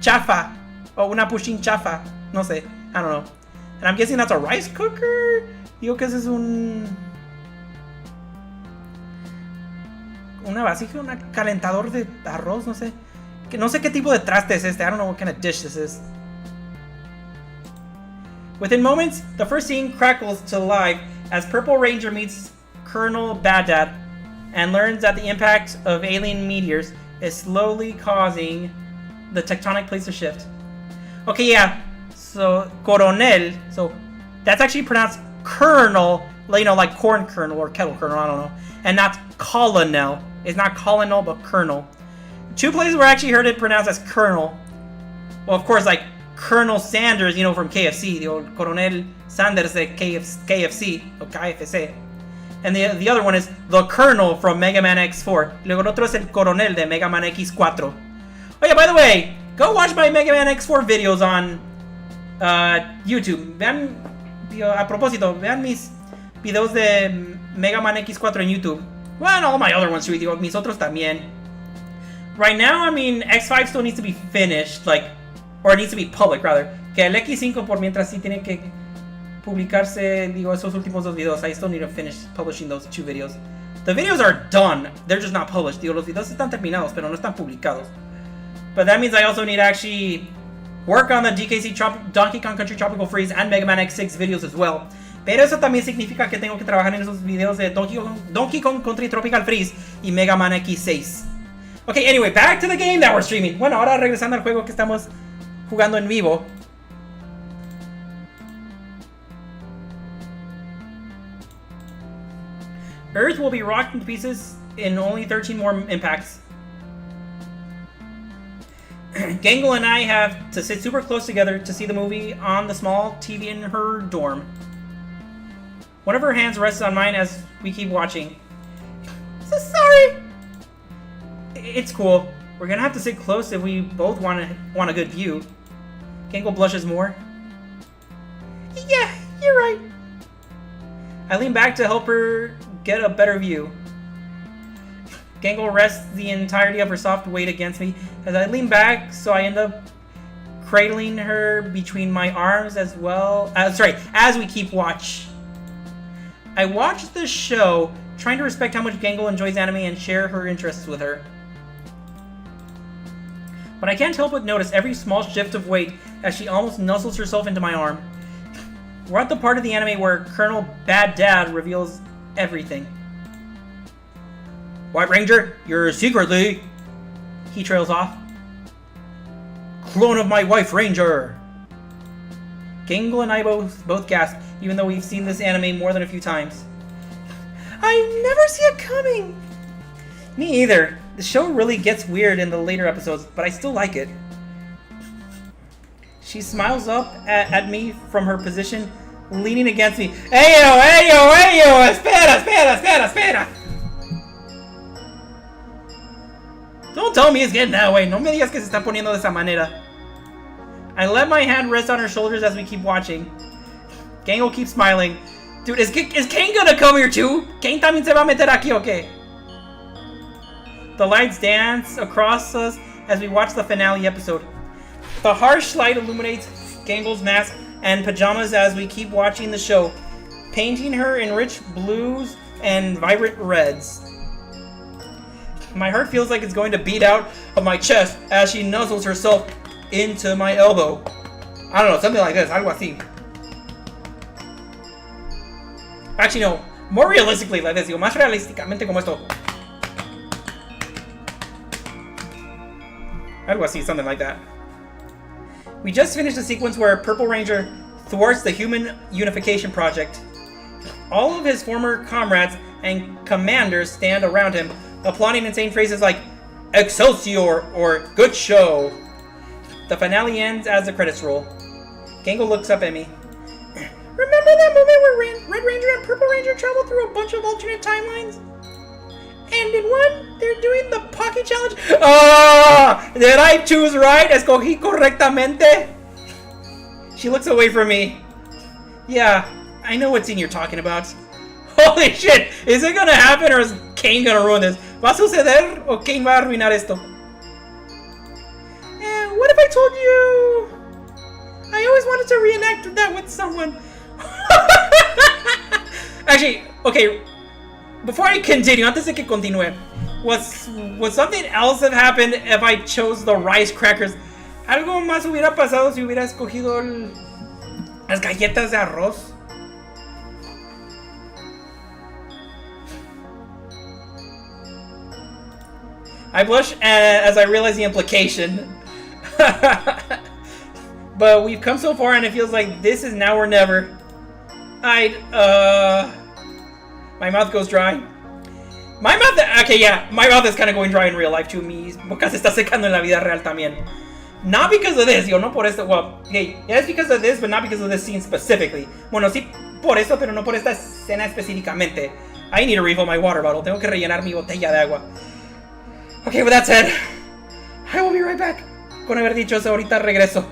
chafa. O una Pusheen chafa. No sé. I don't know. And I'm guessing that's a rice cooker. Digo que ese es una vasija, un calentador de arroz, no sé. Que no sé qué tipo de traste es este. I don't know what kind of dish this is. Within moments, the first scene crackles to life as Purple Ranger meets Colonel Bad Dad and learns that the impact of alien meteors is slowly causing the tectonic plates to shift. Okay, yeah. So, Coronel. So, that's actually pronounced Colonel, you know, like corn kernel or kettle kernel, I don't know. And not Colonel. It's not Colonel, but Colonel. Two places where I actually heard it pronounced as Colonel. Well, of course, like Colonel Sanders, you know, from KFC. The old Coronel Sanders de KFC, o KFC. And the other one is the Colonel from Mega Man X4. Y luego el otro es el Coronel de Mega Man X4. Oh yeah, by the way, go watch my Mega Man X4 videos on YouTube. Vean, a propósito, vean mis videos de Mega Man X4 en YouTube. Well, and all my other ones too, digo, mis otros también. Right now, I mean, X5 still needs to be finished, like, or it needs to be public, rather. Que el X5 por mientras sí tiene que publicarse, digo, esos últimos dos videos. I still need to finish publishing those two videos. The videos are done, they're just not published. Digo, los videos están terminados, pero no están publicados. But that means I also need to actually work on the DKC Donkey Kong Country Tropical Freeze and Mega Man X6 videos as well. Pero eso también significa que tengo que trabajar en esos videos de Donkey Kong Country Tropical Freeze y Mega Man X6. Okay, anyway, back to the game that we're streaming. Bueno, ahora regresando al juego que estamos jugando en vivo. Earth will be rocked into pieces in only 13 more impacts. Gangle and I have to sit super close together to see the movie on the small TV in her dorm. One of her hands rests on mine as we keep watching. So sorry! It's cool. We're gonna have to sit close if we both want a good view. Gangle blushes more. Yeah, you're right. I lean back to help her get a better view. Gangle rests the entirety of her soft weight against me as I lean back, so I end up cradling her between my arms as we keep watch. I watch the show, trying to respect how much Gangle enjoys anime and share her interests with her. But I can't help but notice every small shift of weight as she almost nuzzles herself into my arm. We're at the part of the anime where Colonel Bad Dad reveals everything. White Ranger, you're secretly... He trails off. Clone of my wife, Ranger! Gangle and I both gasp, even though we've seen this anime more than a few times. I never see it coming! Me either. The show really gets weird in the later episodes, but I still like it. She smiles up at me from her position, leaning against me. Eyo! Espera! Don't tell me it's getting that way. No me digas que se está poniendo de esa manera. I let my hand rest on her shoulders as we keep watching. Gangle keeps smiling. Dude, is Kane gonna come here too? Kane también se va a meter aquí, o qué? The lights dance across us as we watch the finale episode. The harsh light illuminates Gangle's mask and pajamas as we keep watching the show, painting her in rich blues and vibrant reds. My heart feels like it's going to beat out of my chest as she nuzzles herself into my elbow. I don't know, something like this, algo así. Actually, no, more realistically like this, digo, más realísticamente como esto. Algo así, something like that. We just finished a sequence where Purple Ranger thwarts the Human Unification Project. All of his former comrades and commanders stand around him, applauding and saying phrases like Excelsior or Good Show. The finale ends as the credits roll. Gangle looks up at me. Remember that moment where Red Ranger and Purple Ranger traveled through a bunch of alternate timelines? And in one, they're doing the Pocky Challenge. Oh! Did I choose right? Escogí correctamente? She looks away from me. Yeah, I know what scene you're talking about. Holy shit! Is it gonna happen or is Kane gonna ruin this? ¿Va a suceder o Kane va a arruinar esto? What if I told you I always wanted to reenact that with someone? Actually, okay, before I continue, antes de que continúe, would something else have happened if I chose the rice crackers? ¿Algo más hubiera pasado si hubiera escogido las galletas de arroz? I blush as I realize the implication. But we've come so far and it feels like this is now or never. My mouth goes dry. My mouth, okay, yeah, my mouth is kind of going dry in real life too. Mi boca se está secando en la vida real también. Not because of this, yo, no por esto. Well, hey, yeah, it's because of this, but not because of this scene specifically. Bueno, sí por eso, pero no por esta escena específicamente. I need to refill my water bottle. Tengo que rellenar mi botella de agua. Okay, with that said, I will be right back. Con haber dicho eso, ahorita regreso.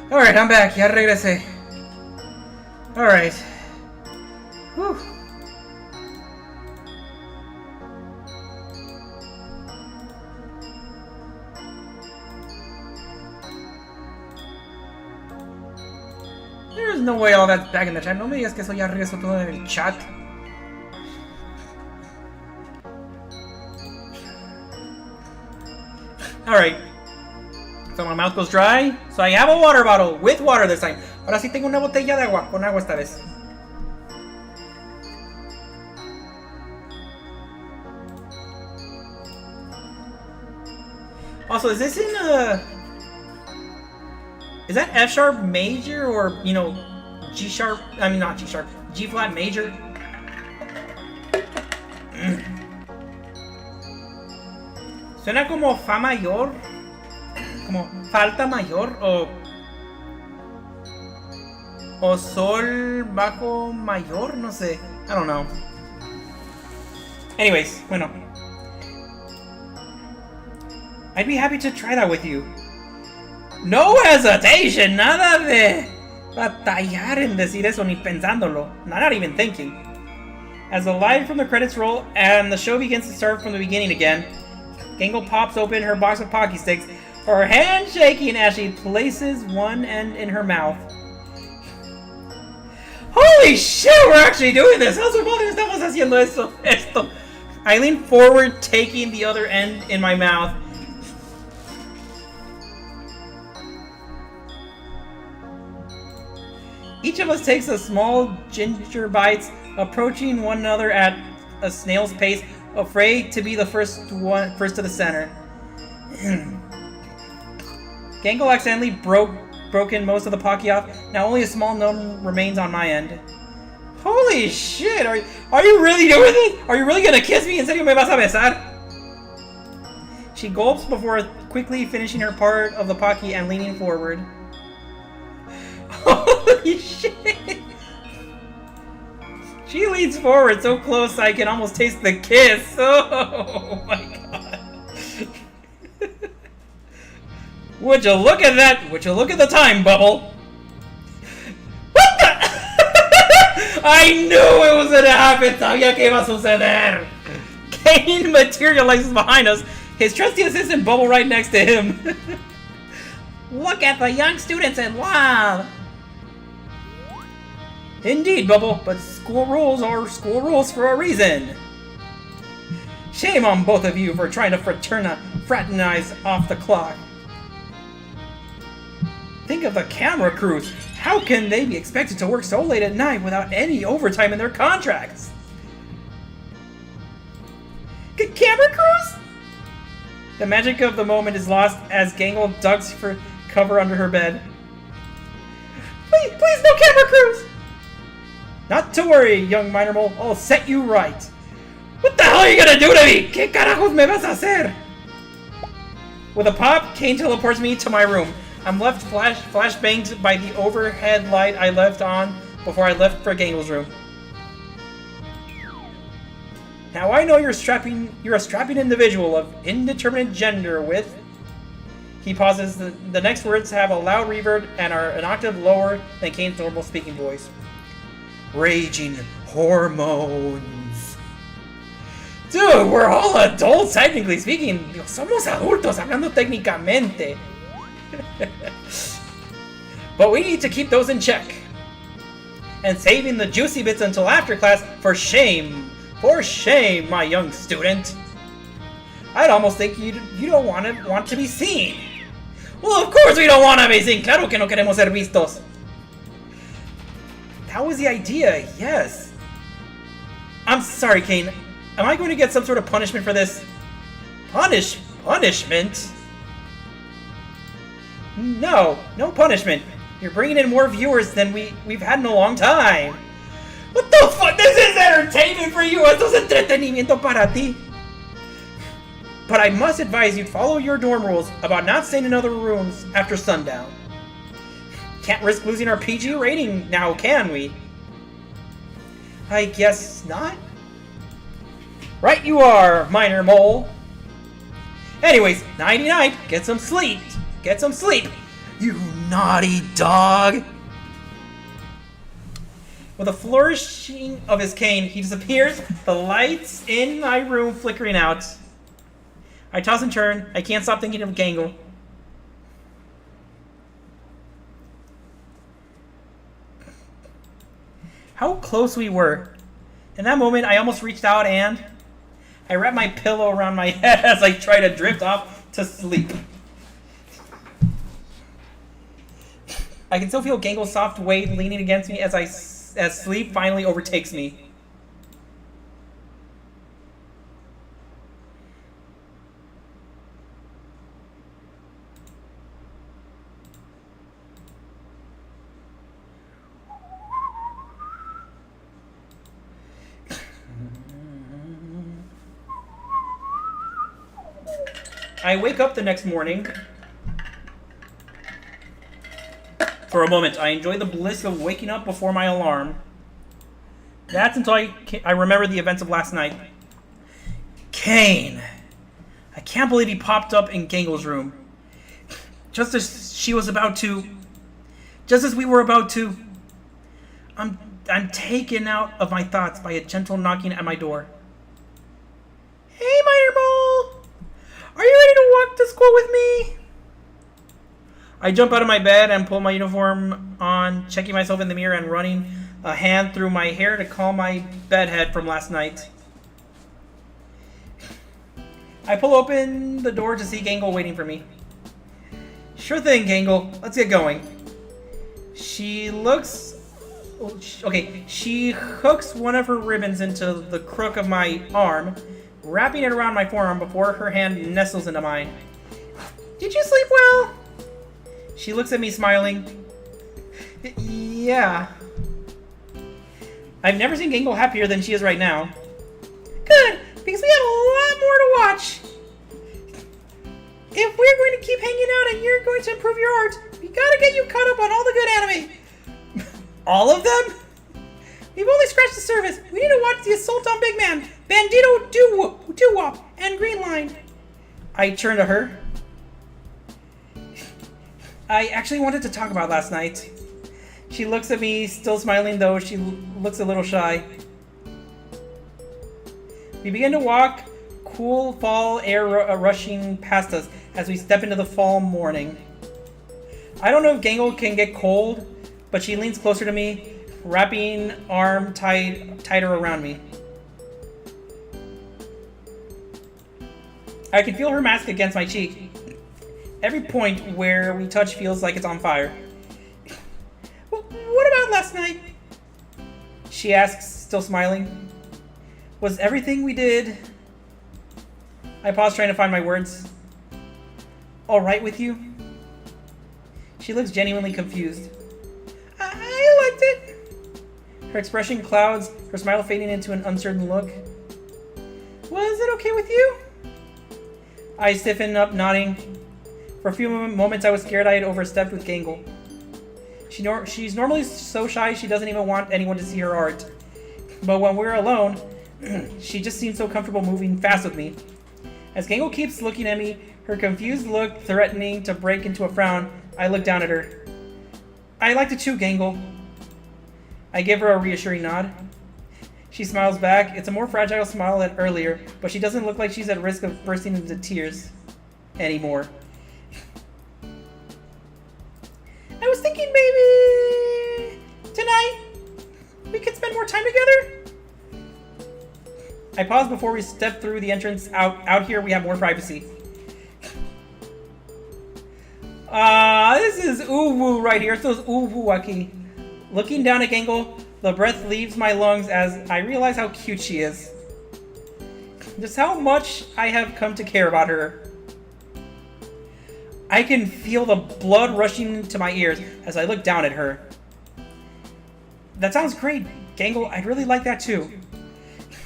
Alright, I'm back. Ya regresé. Alright. Whew. There's no way all that's back in the chat. No me digas que eso ya regresó todo en el chat. Alright. So my mouth goes dry. So I have a water bottle with water this time. Ahora sí tengo una botella de agua. Con agua esta vez. Also, is this in is that F sharp major or, you know, G sharp? I mean, not G sharp. G flat major? Suena como fa mayor. Como falta mayor o sol bajo mayor, no sé. I don't know. Anyways, bueno. I'd be happy to try that with you. No hesitation, nada de batallar en decir eso ni pensándolo. Not even thinking. As the light from the credits roll and the show begins to start from the beginning again, Gangle pops open her box of Pocky Sticks, her hand shaking as she places one end in her mouth. Holy shit, we're actually doing this! How's madre estamos haciendo esto? I lean forward, taking the other end in my mouth. Each of us takes a small ginger bites, approaching one another at a snail's pace, afraid to be the first to the center. Gangle accidentally broken most of the Pocky off. Now only a small number remains on my end. Holy shit! Are you really doing this? Are you really gonna kiss me? ¿En serio me vas a besar? She gulps before quickly finishing her part of the Pocky and leaning forward. Holy shit! She leans forward so close I can almost taste the kiss. Oh my god. Would you look at that? Would you look at the time bubble? What the? I knew it was gonna happen. Sabía que iba a suceder. Kane materializes behind us, his trusty assistant Bubble right next to him. Look at the young students in love. Indeed, Bubble, but school rules are school rules for a reason. Shame on both of you for trying to fraternize off the clock. Think of the camera crews. How can they be expected to work so late at night without any overtime in their contracts? Camera crews? The magic of the moment is lost as Gangle ducks for cover under her bed. Please, no camera crews! Not to worry, young minor mole. I'll set you right. What the hell are you gonna do to me? ¿Qué carajos me vas a hacer? With a pop, Kane teleports me to my room. I'm left flashbanged by the overhead light I left on before I left for Gangle's room. Now I know you're a strapping individual of indeterminate gender with... He pauses. The next words have a loud reverb and are an octave lower than Kane's normal speaking voice. Raging hormones. Dude, we're all adults, technically speaking. Somos adultos, hablando técnicamente. But we need to keep those in check. And saving the juicy bits until after class, for shame, my young student. I'd almost think you don't want to be seen. Well, of course we don't want to be seen. Claro que no queremos ser vistos. That was the idea, yes. I'm sorry, Kane. Am I going to get some sort of punishment for this? Punishment? No punishment. You're bringing in more viewers than we've had in a long time. What the fuck? This is entertainment for you. Esto es entretenimiento para ti. But I must advise you follow your dorm rules about not staying in other rooms after sundown. Can't risk losing our PG rating now, can we? I guess not. Right you are, minor mole. Anyways, nighty-night. Get some sleep. Get some sleep. You naughty dog. With a flourishing of his cane, he disappears, the lights in my room flickering out. I toss and turn. I can't stop thinking of Gangle. How close we were. In that moment, I almost reached out and... I wrapped my pillow around my head as I try to drift off to sleep. I can still feel Gangle's soft weight leaning against me as sleep finally overtakes me. I wake up the next morning. For a moment, I enjoy the bliss of waking up before my alarm. That's until I remember the events of last night. Kane! I can't believe he popped up in Gangle's room. Just as we were about to. I'm taken out of my thoughts by a gentle knocking at my door. Hey, Minor Mole! Are you ready to walk to school with me? I jump out of my bed and pull my uniform on, checking myself in the mirror and running a hand through my hair to calm my bedhead from last night. I pull open the door to see Gangle waiting for me. Sure thing, Gangle. Let's get going. She hooks one of her ribbons into the crook of my arm, wrapping it around my forearm before her hand nestles into mine. Did you sleep well? She looks at me smiling. Yeah. I've never seen Gangle happier than she is right now. Good, because we have a lot more to watch. If we're going to keep hanging out and you're going to improve your art, we gotta get you caught up on all the good anime. All of them? We've only scratched the surface. We need to watch The Assault on Big Man, Bandito Doo-Wop, and Green Line. I turn to her. I actually wanted to talk about last night. She looks at me, still smiling, though she looks a little shy. We begin to walk, cool fall air rushing past us as we step into the fall morning. I don't know if Gangle can get cold, but she leans closer to me, wrapping arm tighter around me. I can feel her mask against my cheek. Every point where we touch feels like it's on fire. What about last night? She asks, still smiling. Was everything we did... I pause, trying to find my words. All right with you? She looks genuinely confused. I liked it. Her expression clouds, her smile fading into an uncertain look. Was it okay with you? I stiffen up, nodding. For a few moments I was scared I had overstepped with Gangle. She's normally so shy she doesn't even want anyone to see her art. But when we're alone, she just seems so comfortable moving fast with me. As Gangle keeps looking at me, her confused look threatening to break into a frown, I look down at her. I liked it too, Gangle. I give her a reassuring nod. She smiles back. It's a more fragile smile than earlier, but she doesn't look like she's at risk of bursting into tears anymore. I was thinking maybe tonight we could spend more time together. I pause before we step through the entrance. Out here we have more privacy. This is uwu right here. It's those uwu-waki. Looking down at Gangle, the breath leaves my lungs as I realize how cute she is. Just how much I have come to care about her. I can feel the blood rushing to my ears as I look down at her. That sounds great, Gangle. I'd really like that too.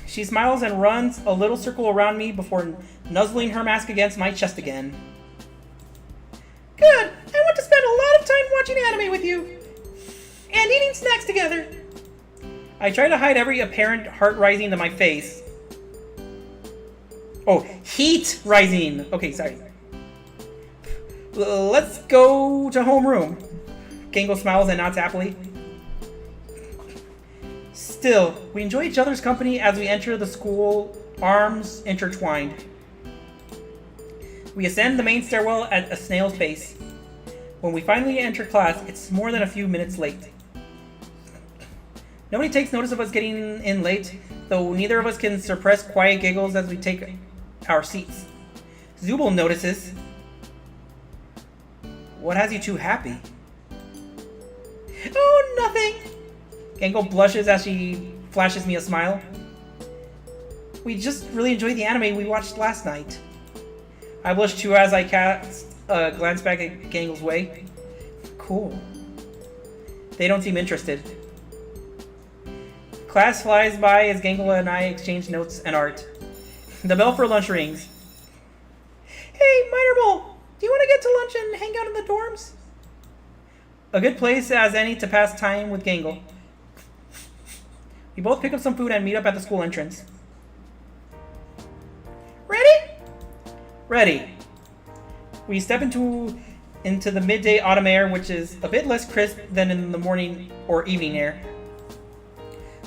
She smiles and runs a little circle around me before nuzzling her mask against my chest again. Good! I want to spend a lot of time watching anime with you! And eating snacks together! I try to hide every apparent heart rising to my face. Oh, heat rising! Okay, sorry. Let's go to homeroom. Gangle smiles and nods happily. Still, we enjoy each other's company as we enter the school, arms intertwined. We ascend the main stairwell at a snail's pace. When we finally enter class, it's more than a few minutes late. Nobody takes notice of us getting in late, though neither of us can suppress quiet giggles as we take our seats. Zubul notices. What has you two happy? Oh, nothing! Gangle blushes as she flashes me a smile. We just really enjoyed the anime we watched last night. I blush too as I cast a glance back at Gangle's way. Cool. They don't seem interested. Class flies by as Gangle and I exchange notes and art. The bell for lunch rings. Hey, Minor Mole! Do you want to get to lunch and hang out in the dorms? A good place as any to pass time with Gangle. We both pick up some food and meet up at the school entrance. Ready? Ready. We step into the midday autumn air, which is a bit less crisp than in the morning or evening air.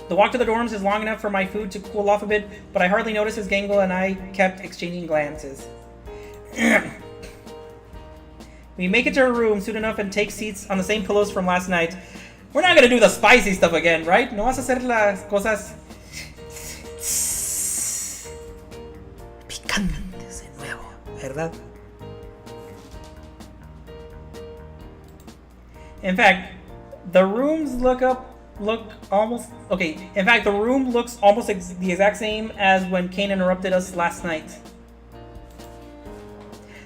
The walk to the dorms is long enough for my food to cool off a bit, but I hardly notice as Gangle and I kept exchanging glances. We make it to her room soon enough and take seats on the same pillows from last night. We're not gonna do the spicy stuff again, right? No vas a hacer las cosas picantes de nuevo, ¿verdad? In fact, the rooms look almost okay. In fact, the room looks almost the exact same as when Kane interrupted us last night.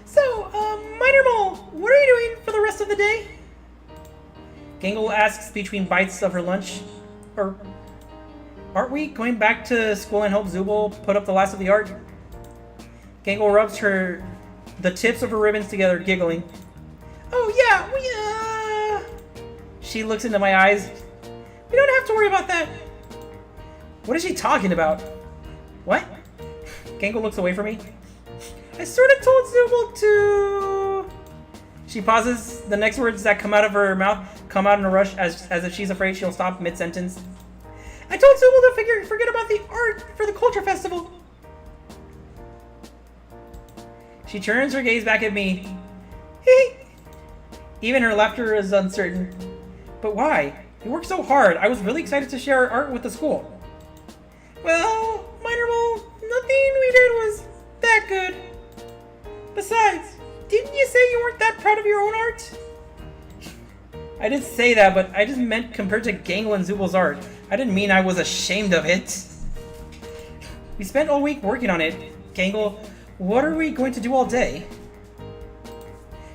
So, Minor Mole, what are you doing for the rest of the day? Gangle asks between bites of her lunch. Or aren't we going back to school and help Zubul put up the last of the art? Gangle rubs the tips of her ribbons together, giggling. Oh yeah, She looks into my eyes. We don't have to worry about that. What is she talking about? What? Gangle looks away from me. I sort of told Zubul to... She pauses. The next words that come out of her mouth come out in a rush as if she's afraid she'll stop mid-sentence. I told Zubul to forget about the art for the culture festival. She turns her gaze back at me. Even her laughter is uncertain. But why? You worked so hard. I was really excited to share our art with the school. Well, Minor Mole, nothing we did was that good. Besides, didn't you say you weren't that proud of your own art? I did say that, but I just meant compared to Gangle and Zubul's art. I didn't mean I was ashamed of it. We spent all week working on it. Gangle, what are we going to do all day?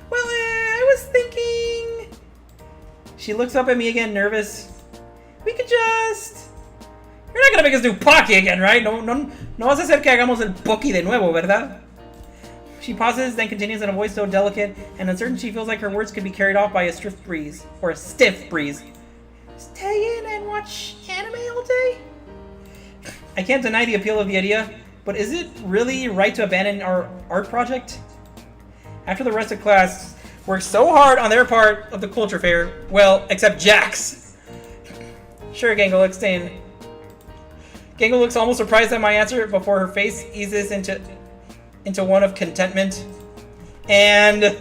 Well, I was thinking... She looks up at me again, nervous. We could just... You're not gonna make us do Pocky again, right? No vas a hacer que hagamos el Pocky de nuevo, ¿verdad? She pauses, then continues in a voice so delicate and uncertain she feels like her words could be carried off by a stiff breeze. Or a stiff breeze. Stay in and watch anime all day? I can't deny the appeal of the idea, but is it really right to abandon our art project? After the rest of class worked so hard on their part of the culture fair, well, except Jack's. Sure, Gangle, explain. Gangle looks almost surprised at my answer before her face eases into one of contentment. And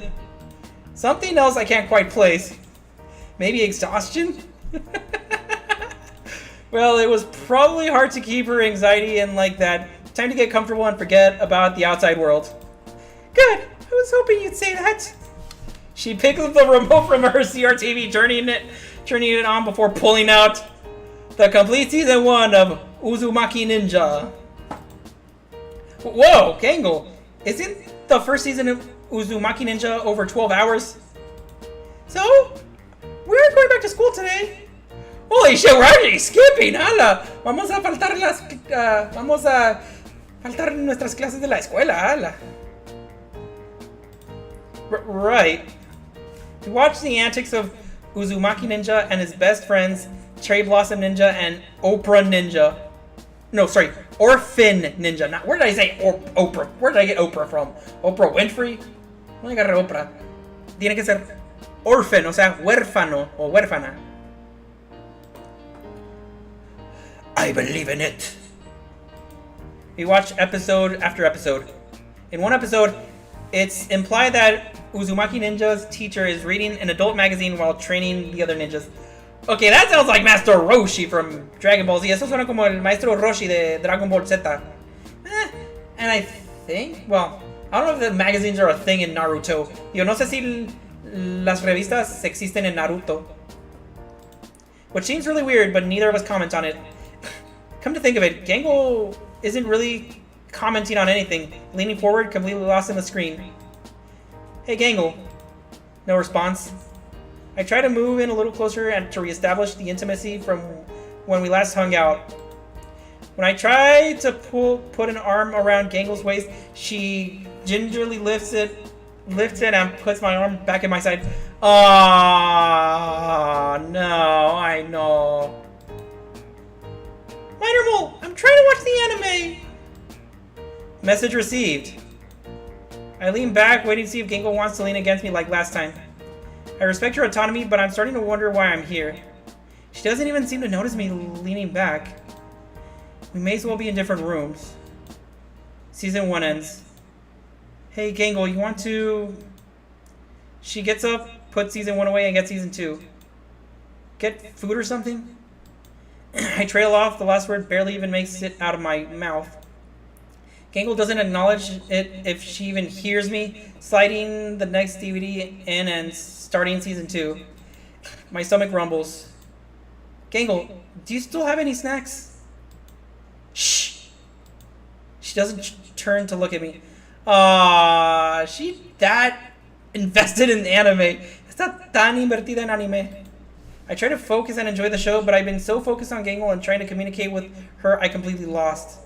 something else I can't quite place. Maybe exhaustion? Well, it was probably hard to keep her anxiety in like that. Time to get comfortable and forget about the outside world. Good! I was hoping you'd say that. She picks up the remote from her CRTV, turning it on before pulling out the complete season 1 of Uzumaki Ninja. Whoa, Gangle! Isn't the first season of Uzumaki Ninja over 12 hours? So, we're going back to school today. Holy shit, we're already skipping, hala! Vamos a faltar nuestras clases de la escuela, hala. Right. We watch the antics of Uzumaki Ninja and his best friends, Cherry Blossom Ninja and Oprah Ninja. No, sorry, Orphan Ninja. Not, where did I say Oprah? Where did I get Oprah from? Oprah Winfrey? No agarré Oprah. Tiene que ser orphan, o sea, huérfano o huérfana. I believe in it. We watch episode after episode. In one episode, it's implied that Uzumaki Ninja's teacher is reading an adult magazine while training the other ninjas. Okay, that sounds like Master Roshi from Dragon Ball Z. Eso suena como el Maestro Roshi de Dragon Ball Z. And I think, well, I don't know if the magazines are a thing in Naruto. Yo no sé si las revistas existen en Naruto. Which seems really weird, but neither of us comment on it. Come to think of it, Gangle isn't really commenting on anything, leaning forward, completely lost in the screen. Hey, Gangle. No response. I try to move in a little closer and to reestablish the intimacy from when we last hung out. When I try to put an arm around Gangle's waist, she gingerly lifts it and puts my arm back at my side. Ah, no, I know. Minor Mole, I'm trying to watch the anime. Message received. I lean back, waiting to see if Gangle wants to lean against me like last time. I respect her autonomy, but I'm starting to wonder why I'm here. She doesn't even seem to notice me leaning back. We may as well be in different rooms. Season 1 ends. Hey, Gangle, you want to... She gets up, puts Season 1 away, and gets Season 2. Get food or something? I trail off, the last word barely even makes it out of my mouth. Gangle doesn't acknowledge it if she even hears me, sliding the next DVD in and starting Season 2. My stomach rumbles. Gangle, do you still have any snacks? Shh! She doesn't turn to look at me. She that invested in anime. Está tan invertida en anime. I try to focus and enjoy the show, but I've been so focused on Gangle and trying to communicate with her, I completely lost.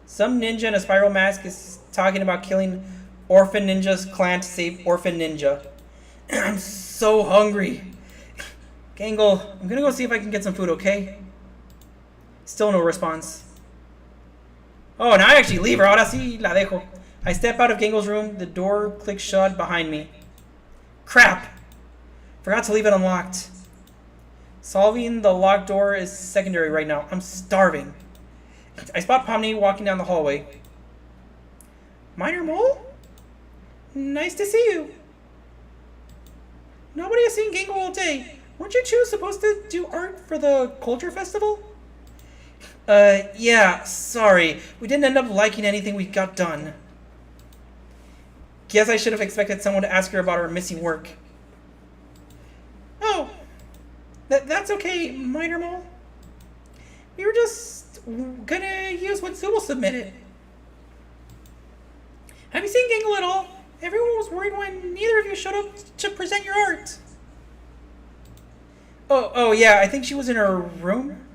Some ninja in a spiral mask is talking about killing Orphan Ninja's clan to save Orphan Ninja. I'm so hungry. Gangle, I'm gonna go see if I can get some food, okay? Still no response. Oh, now I actually leave her. Ahora sí la dejo. I step out of Gangle's room. The door clicks shut behind me. Crap! Forgot to leave it unlocked. Solving the locked door is secondary right now. I'm starving. I spot Pomni walking down the hallway. Minor Mole? Nice to see you. Nobody has seen Gangle all day. Weren't you two supposed to do art for the culture festival? Yeah, sorry. We didn't end up liking anything we got done. Guess I should have expected someone to ask her about her missing work. Oh, that's okay, Minor Mole. We were just gonna use what Zooble submitted. Have you seen Gangle at all? Everyone was worried when neither of you showed up to present your art. Oh yeah, I think she was in her room.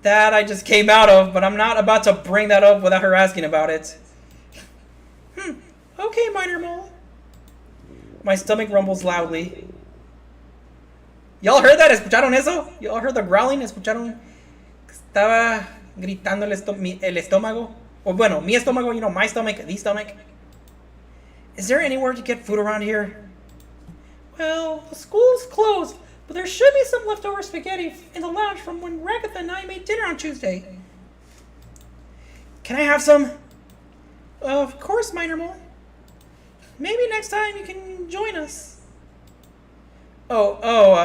That I just came out of, but I'm not about to bring that up without her asking about it. Okay, Minor Mole. My stomach rumbles loudly. Y'all heard that? ¿Escucharon eso? Y'all heard the growling? ¿Escucharon? Estaba gritando el estómago. Or bueno, mi estómago, you know, my stomach, the stomach. Is there anywhere to get food around here? Well, the school's closed, but there should be some leftover spaghetti in the lounge from when Ragatha and I made dinner on Tuesday. Can I have some? Of course, Minor Mole. Maybe next time you can join us.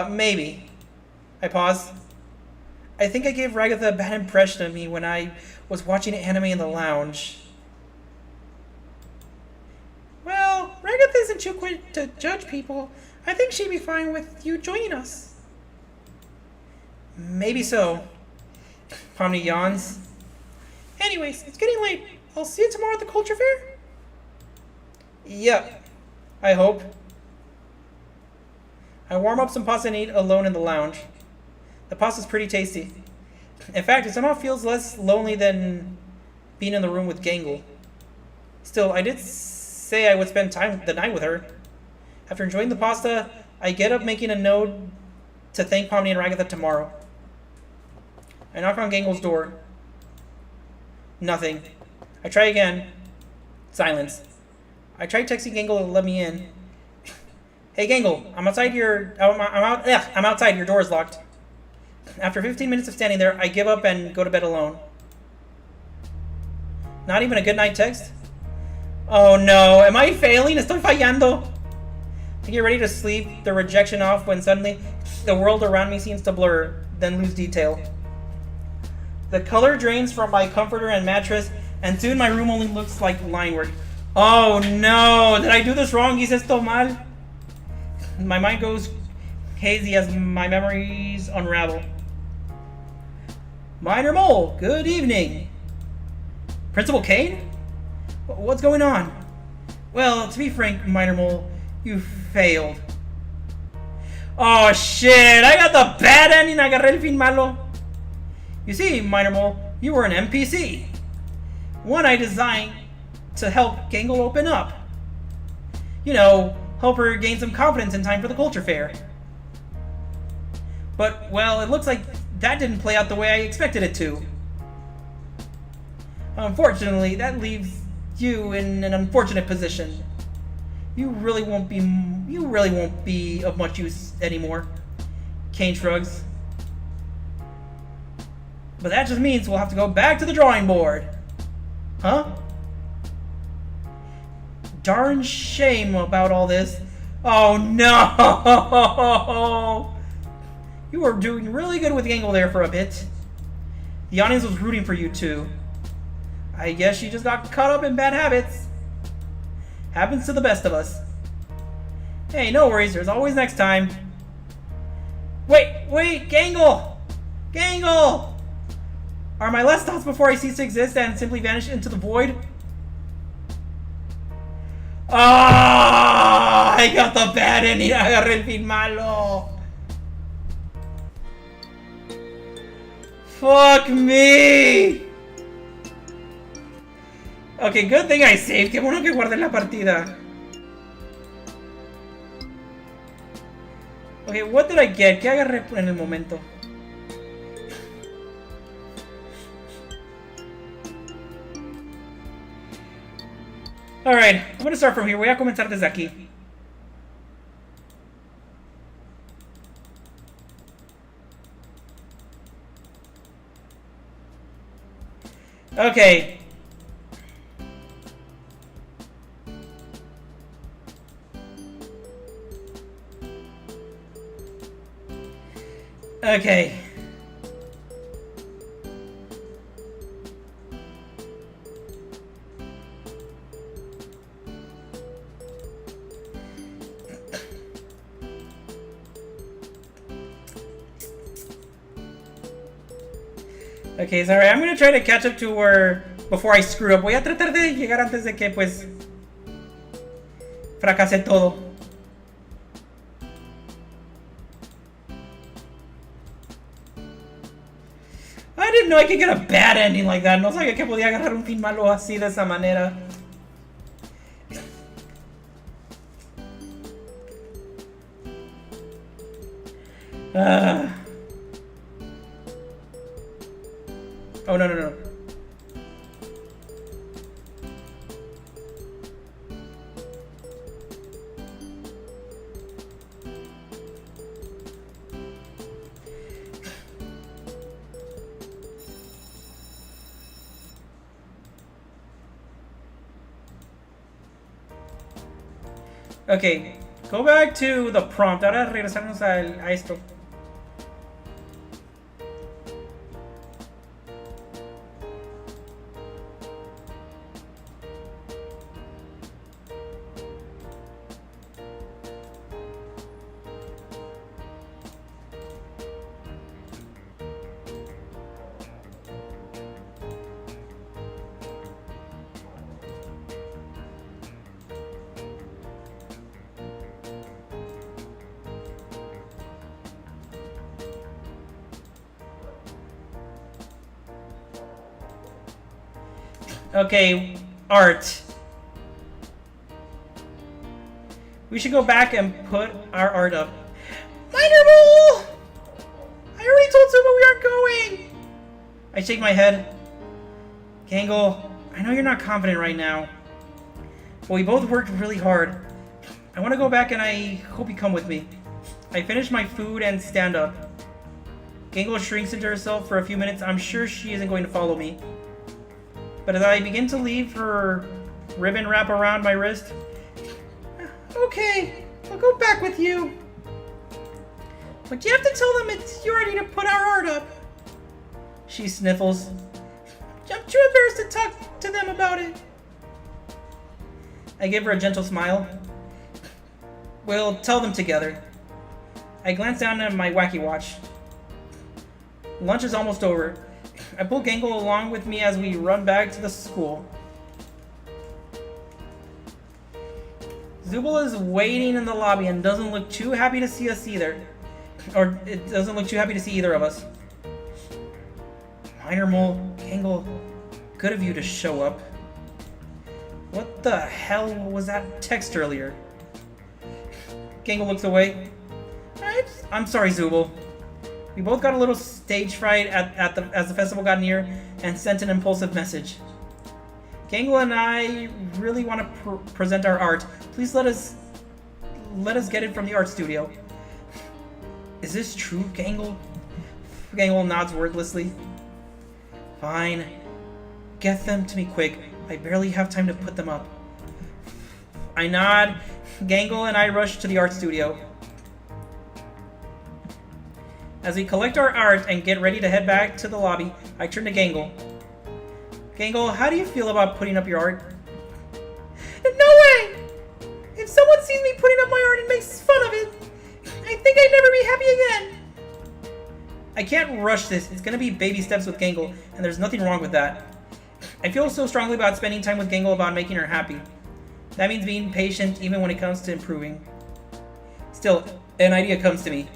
Maybe. I pause. I think I gave Ragatha a bad impression of me when I was watching anime in the lounge. Well, Ragatha isn't too quick to judge people. I think she'd be fine with you joining us. Maybe so. Pomni yawns. Anyways, it's getting late. I'll see you tomorrow at the culture fair? Yep. I hope. I warm up some pasta and eat alone in the lounge. The pasta's pretty tasty. In fact, it somehow feels less lonely than being in the room with Gangle. Still, I did say I would spend the night with her. After enjoying the pasta, I get up making a note to thank Pomni and Ragatha tomorrow. I knock on Gangle's door. Nothing. I try again. Silence. I try texting Gangle to let me in. Hey Gangle, I'm outside. I'm outside. Your door is locked. After 15 minutes of standing there, I give up and go to bed alone. Not even a good night text? Oh no, am I failing? Estoy fallando. To get ready to sleep, the rejection off when suddenly the world around me seems to blur, then lose detail. The color drains from my comforter and mattress, and soon my room only looks like line work. Oh no, did I do this wrong? Hice esto mal? My mind goes hazy as my memories unravel. Minor Mole, good evening. Principal Kane? What's going on? Well, to be frank, Minor Mole, you failed. Oh shit, I got the bad ending, agarré el fin malo. You see, Minor Mole, you were an NPC. One I designed to help Gangle open up. You know, help her gain some confidence in time for the culture fair. But, well, it looks like that didn't play out the way I expected it to. Unfortunately, that leaves you in an unfortunate position. You really won't be of much use anymore. Kane shrugs. But that just means we'll have to go back to the drawing board. Huh? Darn shame about all this. Oh no! You were doing really good with Gangle there for a bit. The audience was rooting for you too. I guess you just got caught up in bad habits. Happens to the best of us. Hey, no worries, there's always next time. Wait, Gangle! Gangle! Are my last thoughts before I cease to exist and simply vanish into the void? Ah! I got the bad ending. Agarré el fin malo. Fuck me. Okay, good thing I saved. Qué bueno que guardé la partida. Okay, what did I get? ¿Qué agarré en el momento? Alright, I'm gonna start from here. Voy a comenzar desde aquí. Okay. Okay. Okay, sorry, I'm gonna try to catch up to where before I screw up. Voy a tratar de llegar antes de que pues fracase todo. I didn't know I could get a bad ending like that. No sabía que podía agarrar un fin malo así de esa manera. Oh, no. Okay, go back to the prompt. Ahora regresarnos a esto. Okay, art. We should go back and put our art up. Minor Mole! I already told Zuma we aren't going! I shake my head. Gangle, I know you're not confident right now, but we both worked really hard. I want to go back and I hope you come with me. I finish my food and stand up. Gangle shrinks into herself for a few minutes. I'm sure she isn't going to follow me. But as I begin to leave, her ribbon wrap around my wrist. Okay, I'll go back with you. But you have to tell them it's you ready to put our art up. She sniffles. I'm too embarrassed to talk to them about it. I give her a gentle smile. We'll tell them together. I glance down at my wacky watch. Lunch is almost over. I pull Gangle along with me as we run back to the school. Zubul is waiting in the lobby and doesn't look too happy to see us either. Or it doesn't look too happy to see either of us. Minor Mole, Gangle, good of you to show up. What the hell was that text earlier? Gangle looks away. I'm sorry, Zubul. We both got a little stage fright as the festival got near and sent an impulsive message. Gangle and I really want to present our art. Please let us get it from the art studio. Is this true, Gangle? Gangle nods wordlessly. Fine. Get them to me quick. I barely have time to put them up. I nod. Gangle and I rush to the art studio. As we collect our art and get ready to head back to the lobby, I turn to Gangle. Gangle, how do you feel about putting up your art? No way! If someone sees me putting up my art and makes fun of it, I think I'd never be happy again. I can't rush this. It's gonna be baby steps with Gangle, and there's nothing wrong with that. I feel so strongly about spending time with Gangle about making her happy. That means being patient even when it comes to improving. Still, an idea comes to me.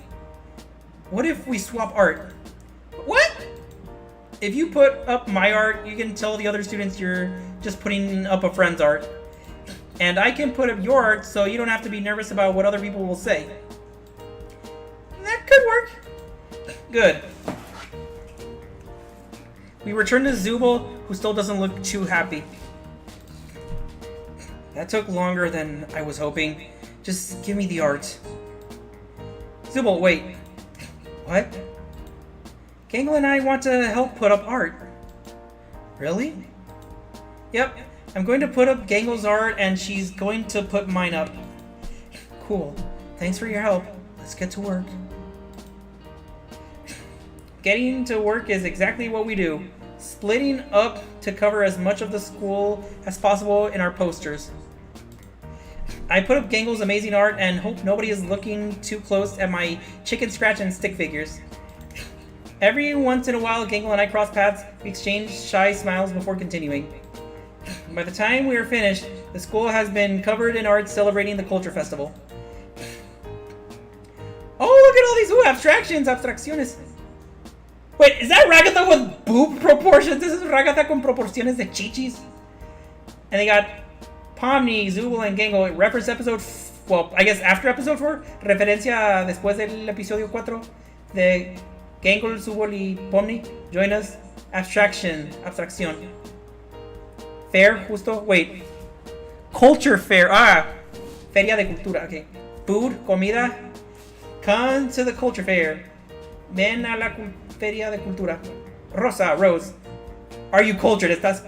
What if we swap art? What? If you put up my art, you can tell the other students you're just putting up a friend's art. And I can put up your art so you don't have to be nervous about what other people will say. That could work. Good. We return to Zubul, who still doesn't look too happy. That took longer than I was hoping. Just give me the art. Zubul, wait. What? Gangle and I want to help put up art. Really? Yep. I'm going to put up Gangle's art and she's going to put mine up. Cool. Thanks for your help. Let's get to work. Getting to work is exactly what we do. Splitting up to cover as much of the school as possible in our posters. I put up Gangle's amazing art and hope nobody is looking too close at my chicken scratch and stick figures. Every once in a while, Gangle and I cross paths. We exchange shy smiles before continuing. By the time we are finished, the school has been covered in art celebrating the Culture Festival. Oh, look at all these abstractions, abstracciones. Wait, is that Ragatha with boob proportions? This is Ragatha con proporciones de chichis. And they got Pomni, Zubul, and Gangle. Reference episode, well, I guess after episode 4. Referencia después del episodio 4 de Gangle, Zubul, y Pomni. Join us. Abstracción. Fair, justo. Wait. Culture fair. Feria de cultura. Okay. Food, comida. Come to the culture fair. Ven a la feria de cultura. Rosa, Rose. Are you cultured? Estás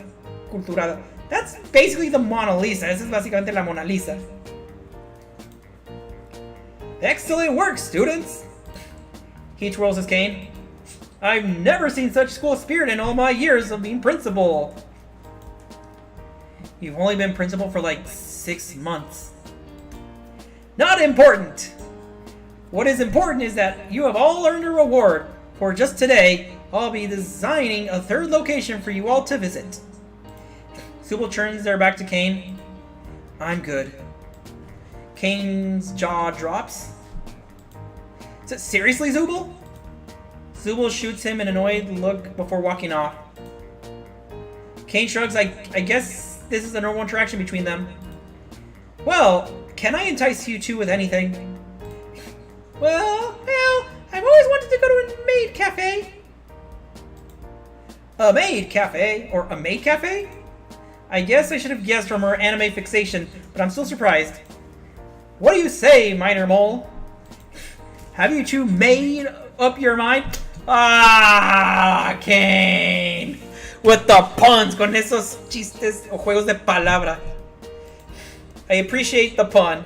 culturada. That's basically the Mona Lisa. Esa es básicamente la Mona Lisa. Excellent work, students! He twirls his cane. I've never seen such school spirit in all my years of being principal. You've only been principal for like 6 months. Not important! What is important is that you have all earned a reward. For just today, I'll be designing a 3rd location for you all to visit. Zubul turns their back to Kane. I'm good. Kane's jaw drops. Is it seriously, Zubul? Zubul shoots him an annoyed look before walking off. Kane shrugs. I guess this is a normal interaction between them. Well, can I entice you two with anything? Well, I've always wanted to go to a maid cafe. A maid cafe? Or a maid cafe? I guess I should have guessed from her anime fixation, but I'm still surprised. What do you say, minor mole? Have you two made up your mind? Kane! With the puns, con esos chistes o juegos de palabra. I appreciate the pun.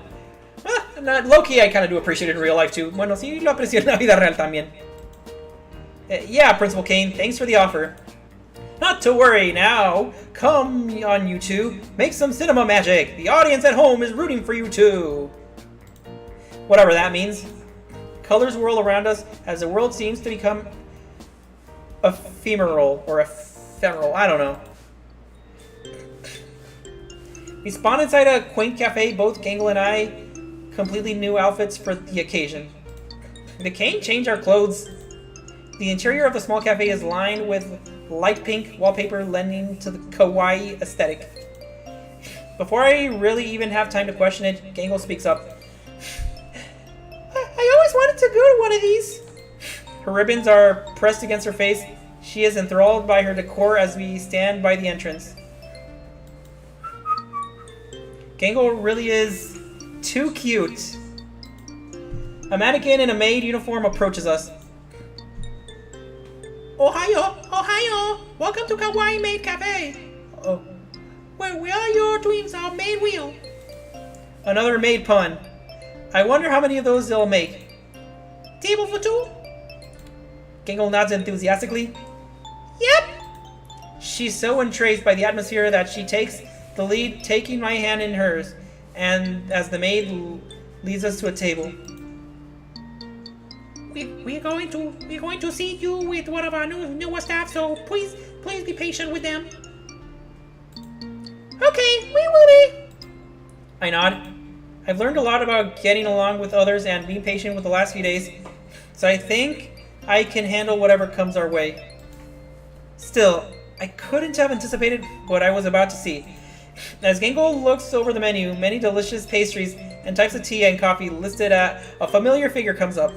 Low-key, I kind of do appreciate it in real life, too. Bueno, sí lo aprecio en la vida real también. Yeah, Principal Kane, thanks for the offer. Not to worry now. Come on, you two. Make some cinema magic. The audience at home is rooting for you too. Whatever that means. Colors whirl around us as the world seems to become ephemeral. I don't know. We spawn inside a quaint cafe, both Gangle and I completely new outfits for the occasion. Did Kane change our clothes? The interior of the small cafe is lined with light pink wallpaper lending to the kawaii aesthetic. Before I really even have time to question it, Gangle speaks up. I always wanted to go to one of these. Her ribbons are pressed against her face. She is enthralled by her decor as we stand by the entrance. Gangle really is too cute. A mannequin in a maid uniform approaches us.
Ohio! Ohio! Welcome to Kawaii Maid Cafe!
Oh,
Where all your dreams are made real.
another maid pun. I wonder how many of those they'll make.
Table for two?
Gangle nods enthusiastically.
Yep!
She's so entranced by the atmosphere that she takes the lead, taking my hand in hers, and as the maid leads us to a table.
We're going to seat you with one of our newer staff, so please be patient with them. Okay, we will be.
I nod. I've learned a lot about getting along with others and being patient with the last few days, so I think I can handle whatever comes our way. Still, I couldn't have anticipated what I was about to see. As Gangle looks over the menu, many delicious pastries and types of tea and coffee listed at a familiar figure comes up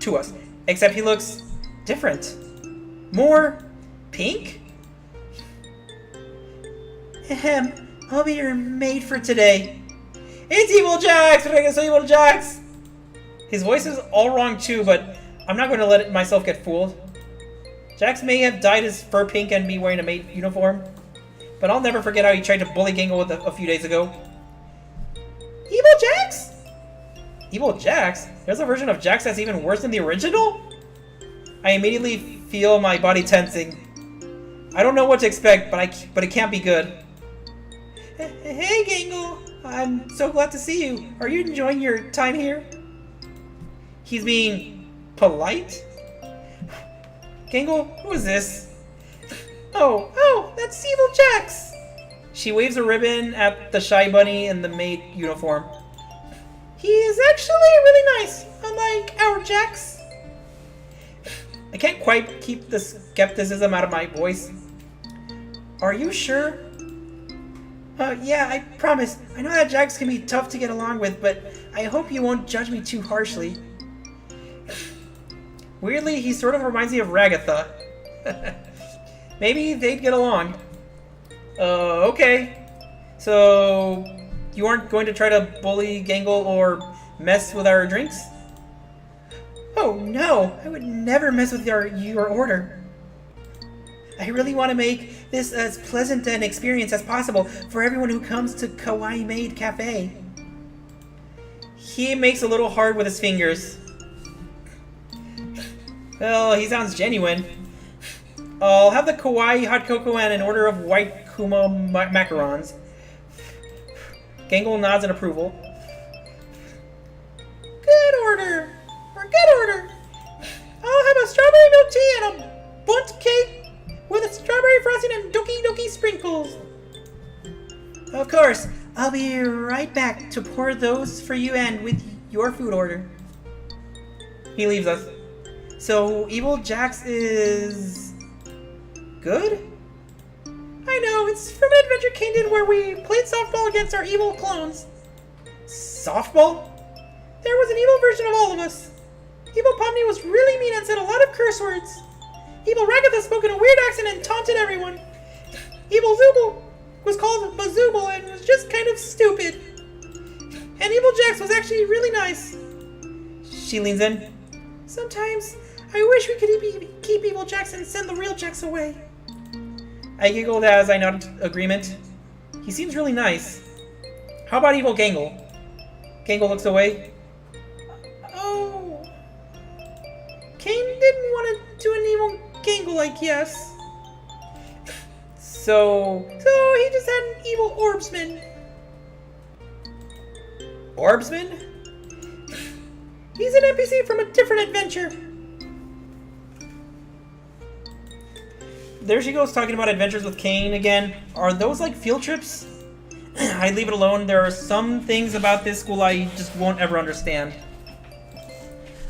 to us, except he looks different. More pink? Ahem, I'll be your maid for today. It's Evil Jax! What did I say, Evil Jax? His voice is all wrong too, but I'm not going to let myself get fooled. Jax may have dyed his fur pink and be wearing a maid uniform, but I'll never forget how he tried to bully Gangle with a few days ago.
Evil Jax?
Evil Jax? There's a version of Jax that's even worse than the original? I immediately feel my body tensing. I don't know what to expect, but it can't be good.
Hey, Gangle.
I'm so glad to see you. Are you enjoying your time here? He's being polite? Gangle, who is this?
Oh, that's Evil Jax.
She waves a ribbon at the shy bunny in the maid uniform.
He is actually really nice, unlike our Jax.
I can't quite keep the skepticism out of my voice. Are you sure?
Yeah, I promise. I know that Jax can be tough to get along with, but I hope you won't judge me too harshly.
Weirdly, he sort of reminds me of Ragatha. Maybe they'd get along. Okay. So, you aren't going to try to bully Gangle or mess with our drinks?
Oh no, I would never mess with your order. I really want to make this as pleasant an experience as possible for everyone who comes to Kawaii Maid Cafe.
He makes a little hard with his fingers. Well, he sounds genuine. I'll have the kawaii hot cocoa and an order of white kuma macarons. Gangle nods in approval.
Good order. I'll have a strawberry milk tea and a bundt cake with a strawberry frosting and doki sprinkles. Of course, I'll be right back to pour those for you and with your food order.
He leaves us. So, Evil Jax is good?
I know, it's from Adventure Kingdom where we played softball against our evil clones.
Softball?
There was an evil version of all of us. Evil Pomni was really mean and said a lot of curse words. Evil Ragatha spoke in a weird accent and taunted everyone. Evil Zooble was called Bazooble and was just kind of stupid. And Evil Jax was actually really nice.
She leans in.
Sometimes I wish we could keep Evil Jax and send the real Jax away.
I giggled as I nodded agreement. He seems really nice. How about Evil Gangle? Gangle looks away.
Oh. Kane didn't want to do an evil Gangle, I guess.
So
he just had an evil orbsman.
Orbsman?
He's an NPC from a different adventure.
There she goes talking about adventures with Kane again. Are those like field trips? I leave it alone. There are some things about this school I just won't ever understand.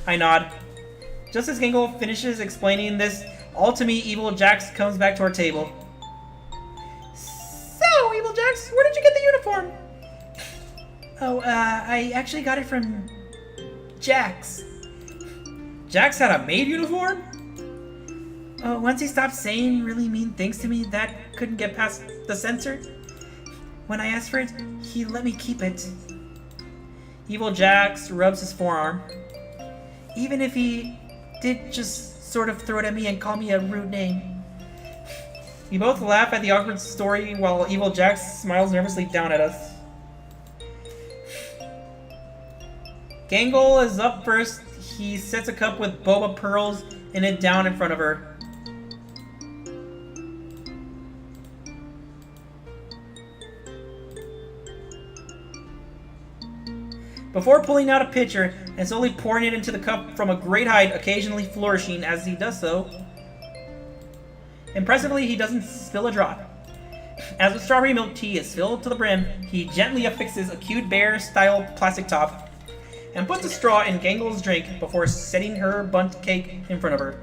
I nod. Just as Gangle finishes explaining this all to me, Evil Jax comes back to our table.
So, Evil Jax, where did you get the uniform?
Oh, I actually got it from Jax. Jax had a maid uniform? Once he stopped saying really mean things to me, that couldn't get past the censor. When I asked for it, he let me keep it. Evil Jax rubs his forearm. Even if he did just sort of throw it at me and call me a rude name. We both laugh at the awkward story while Evil Jax smiles nervously down at us. Gangle is up first. He sets a cup with boba pearls in it down in front of her. Before pulling out a pitcher and slowly pouring it into the cup from a great height, occasionally flourishing as he does so. Impressively, he doesn't spill a drop. As the strawberry milk tea is filled to the brim, he gently affixes a cute bear-style plastic top and puts a straw in Gangle's drink before setting her bundt cake in front of her.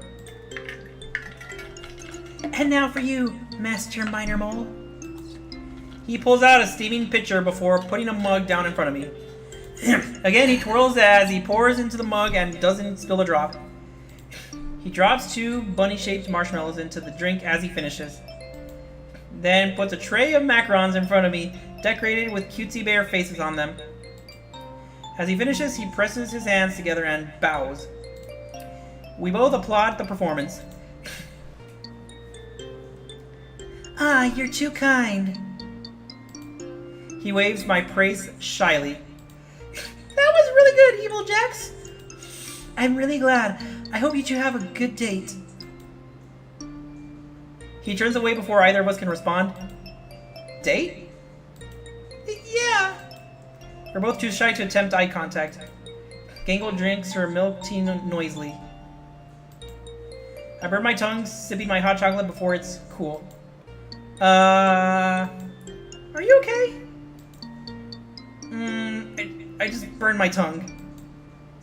And now for you, Master Minor Mole. He pulls out a steaming pitcher before putting a mug down in front of me. Again, he twirls as he pours into the mug and doesn't spill a drop. He drops 2 bunny-shaped marshmallows into the drink as he finishes. Then puts a tray of macarons in front of me, decorated with cutesy bear faces on them. As he finishes, he presses his hands together and bows. We both applaud the performance. Ah, you're too kind. He waves my praise shyly. That was really good, Evil Jax. I'm really glad. I hope you two have a good date. He turns away before either of us can respond. Date?
Yeah.
We're both too shy to attempt eye contact. Gangle drinks her milk tea noisily. I burn my tongue, sipping my hot chocolate before it's cool. Are you okay? I just burned my tongue.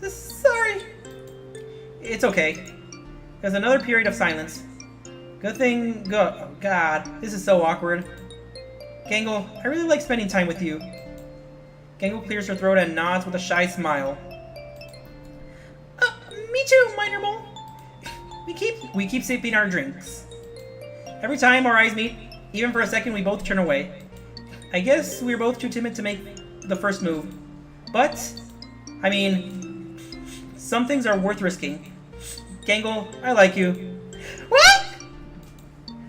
Sorry.
It's okay. There's another period of silence. Good thing... Oh, God. This is so awkward. Gangle, I really like spending time with you. Gangle clears her throat and nods with a shy smile.
Me too, Minor Mole.
We keep sipping our drinks. Every time our eyes meet, even for a second, we both turn away. I guess we're both too timid to make the first move. But, I mean, some things are worth risking. Gangle, I like you.
What?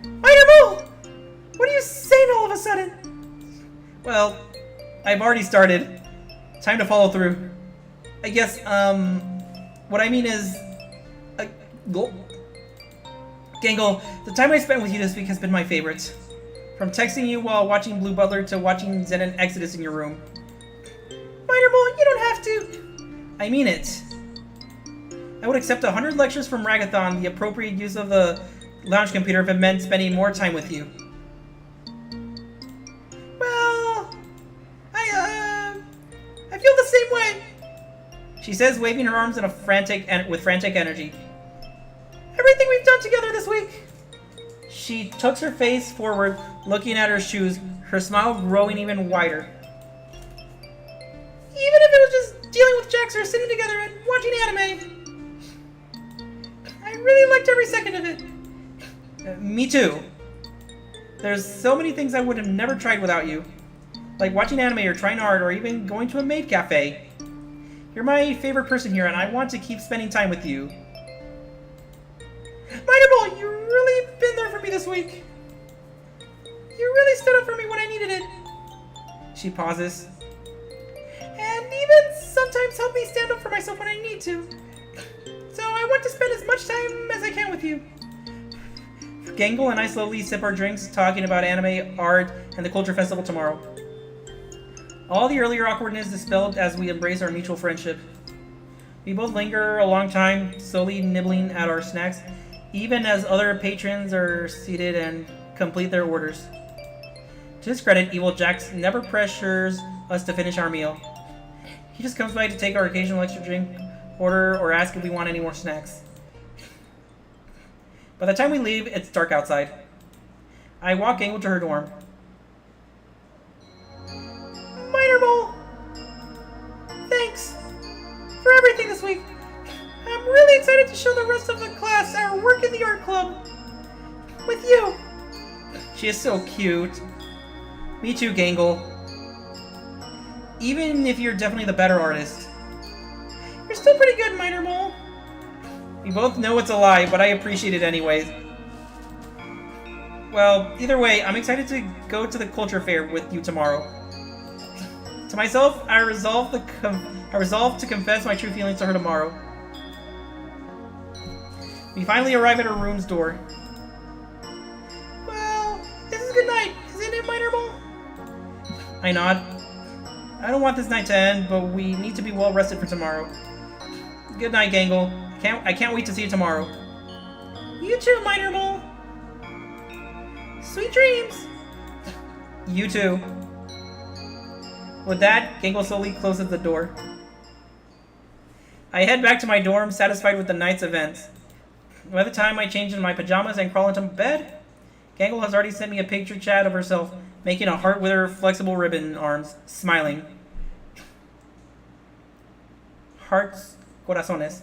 Minor Mole! What are you saying all of a sudden?
Well, I've already started. Time to follow through. I guess, what I mean is... Gangle, the time I spent with you this week has been my favorite. From texting you while watching Blue Butler to watching Zen and Exodus in your room.
Minor Mole, you don't have to.
I mean it. I would accept 100 lectures from Ragathon, the appropriate use of the lounge computer, if it meant spending more time with you.
Well, I feel the same way.
She says, waving her arms in a frantic energy.
Everything we've done together this week.
She tucks her face forward, looking at her shoes, her smile growing even wider.
Even if it was just dealing with Jax or sitting together and watching anime. I really liked every second of it.
Me too. There's so many things I would have never tried without you. Like watching anime or trying art or even going to a maid cafe. You're my favorite person here and I want to keep spending time with you.
Minor Mole, you really been there for me this week. You really stood up for me when I needed it.
She pauses.
And even sometimes help me stand up for myself when I need to. So I want to spend as much time as I can with you.
Gangle and I slowly sip our drinks, talking about anime, art, and the culture festival tomorrow. All the earlier awkwardness dispelled as we embrace our mutual friendship. We both linger a long time, slowly nibbling at our snacks, even as other patrons are seated and complete their orders. To his credit, Evil Jax never pressures us to finish our meal. He just comes by to take our occasional extra drink, order, or ask if we want any more snacks. By the time we leave, it's dark outside. I walk Gangle to her dorm.
Minor Mole! Thanks for everything this week. I'm really excited to show the rest of the class our work in the art club. With you.
She is so cute. Me too, Gangle. Even if you're definitely the better artist.
You're still pretty good, Minor Mole.
We both know it's a lie, but I appreciate it anyways. Well, either way, I'm excited to go to the culture fair with you tomorrow. To myself, I resolve to confess my true feelings to her tomorrow. We finally arrive at her room's door.
Well, this is good night, isn't it, Minor Mole?
I nod. I don't want this night to end, but we need to be well rested for tomorrow. Good night, Gangle. I can't wait to see you tomorrow.
You too, Minor Mole. Sweet dreams.
You too. With that, Gangle slowly closes the door. I head back to my dorm, satisfied with the night's events. By the time I change into my pajamas and crawl into bed, Gangle has already sent me a picture chat of herself, making a heart with her flexible ribbon arms, smiling. Hearts, corazones.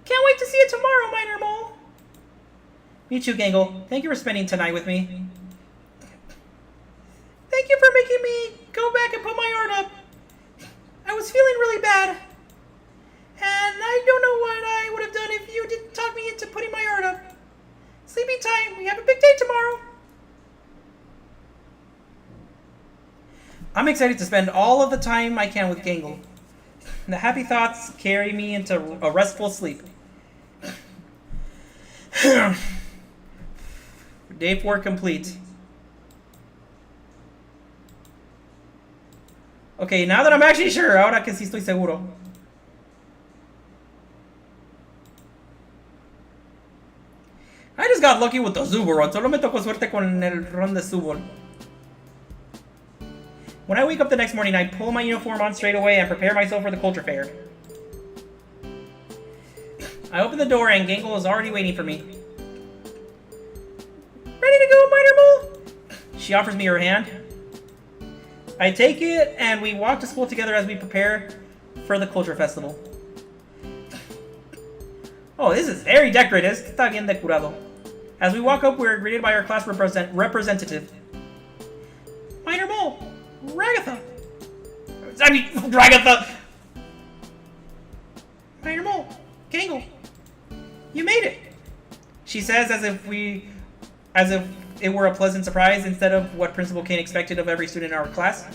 Can't wait to see you tomorrow, Minor Mole.
Me too, Gangle. Thank you for spending tonight with me.
Thank you for making me go back and put my art up. I was feeling really bad. And I don't know what I would have done if you didn't talk me into putting my art up. Sleeping time. We have a big day tomorrow.
I'm excited to spend all of the time I can with Gangle. The happy thoughts carry me into a restful sleep. Day 4 complete. Okay, now that I'm actually sure, ahora que sí estoy seguro. I just got lucky with the Zubo run. Solo me tocó suerte con el run de Zubo. When I wake up the next morning, I pull my uniform on straight away and prepare myself for the culture fair. I open the door and Gangle is already waiting for me.
Ready to go, Minor Mole?
She offers me her hand. I take it and we walk to school together as we prepare for the culture festival. Oh, this is very decorated. Está bien decorado. As we walk up, we're greeted by our class representative.
Minor Mole, Ragatha.
I mean, Ragatha.
Minor Mole, Gangle. You made it.
She says as if it were a pleasant surprise instead of what Principal Kane expected of every student in our class.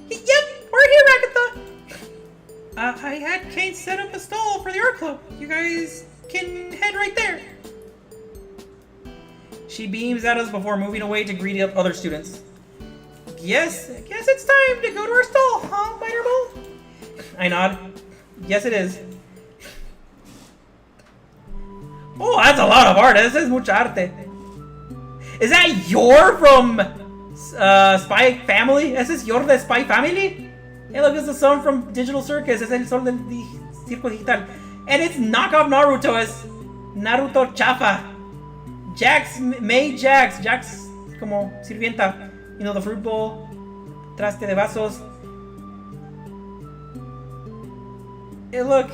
Yep, we're here, Ragatha. I had Kane set up a stall for the art club. You guys can head right there.
She beams at us before moving away to greet other students.
Yes, I guess it's time to go to our stall, huh, Minor Mole?
I nod. Yes, it is. Oh, that's a lot of art. This is mucha arte. Is that your from Spy Family? ¿Ese es your de Spy Family? Hey, look, it's the son from Digital Circus. Es el son del Circo Digital. And it's knockoff Naruto. Es Naruto Chafa. Jax made Jax. Jax como sirvienta. You know, the fruit bowl. Traste de vasos. Hey, look.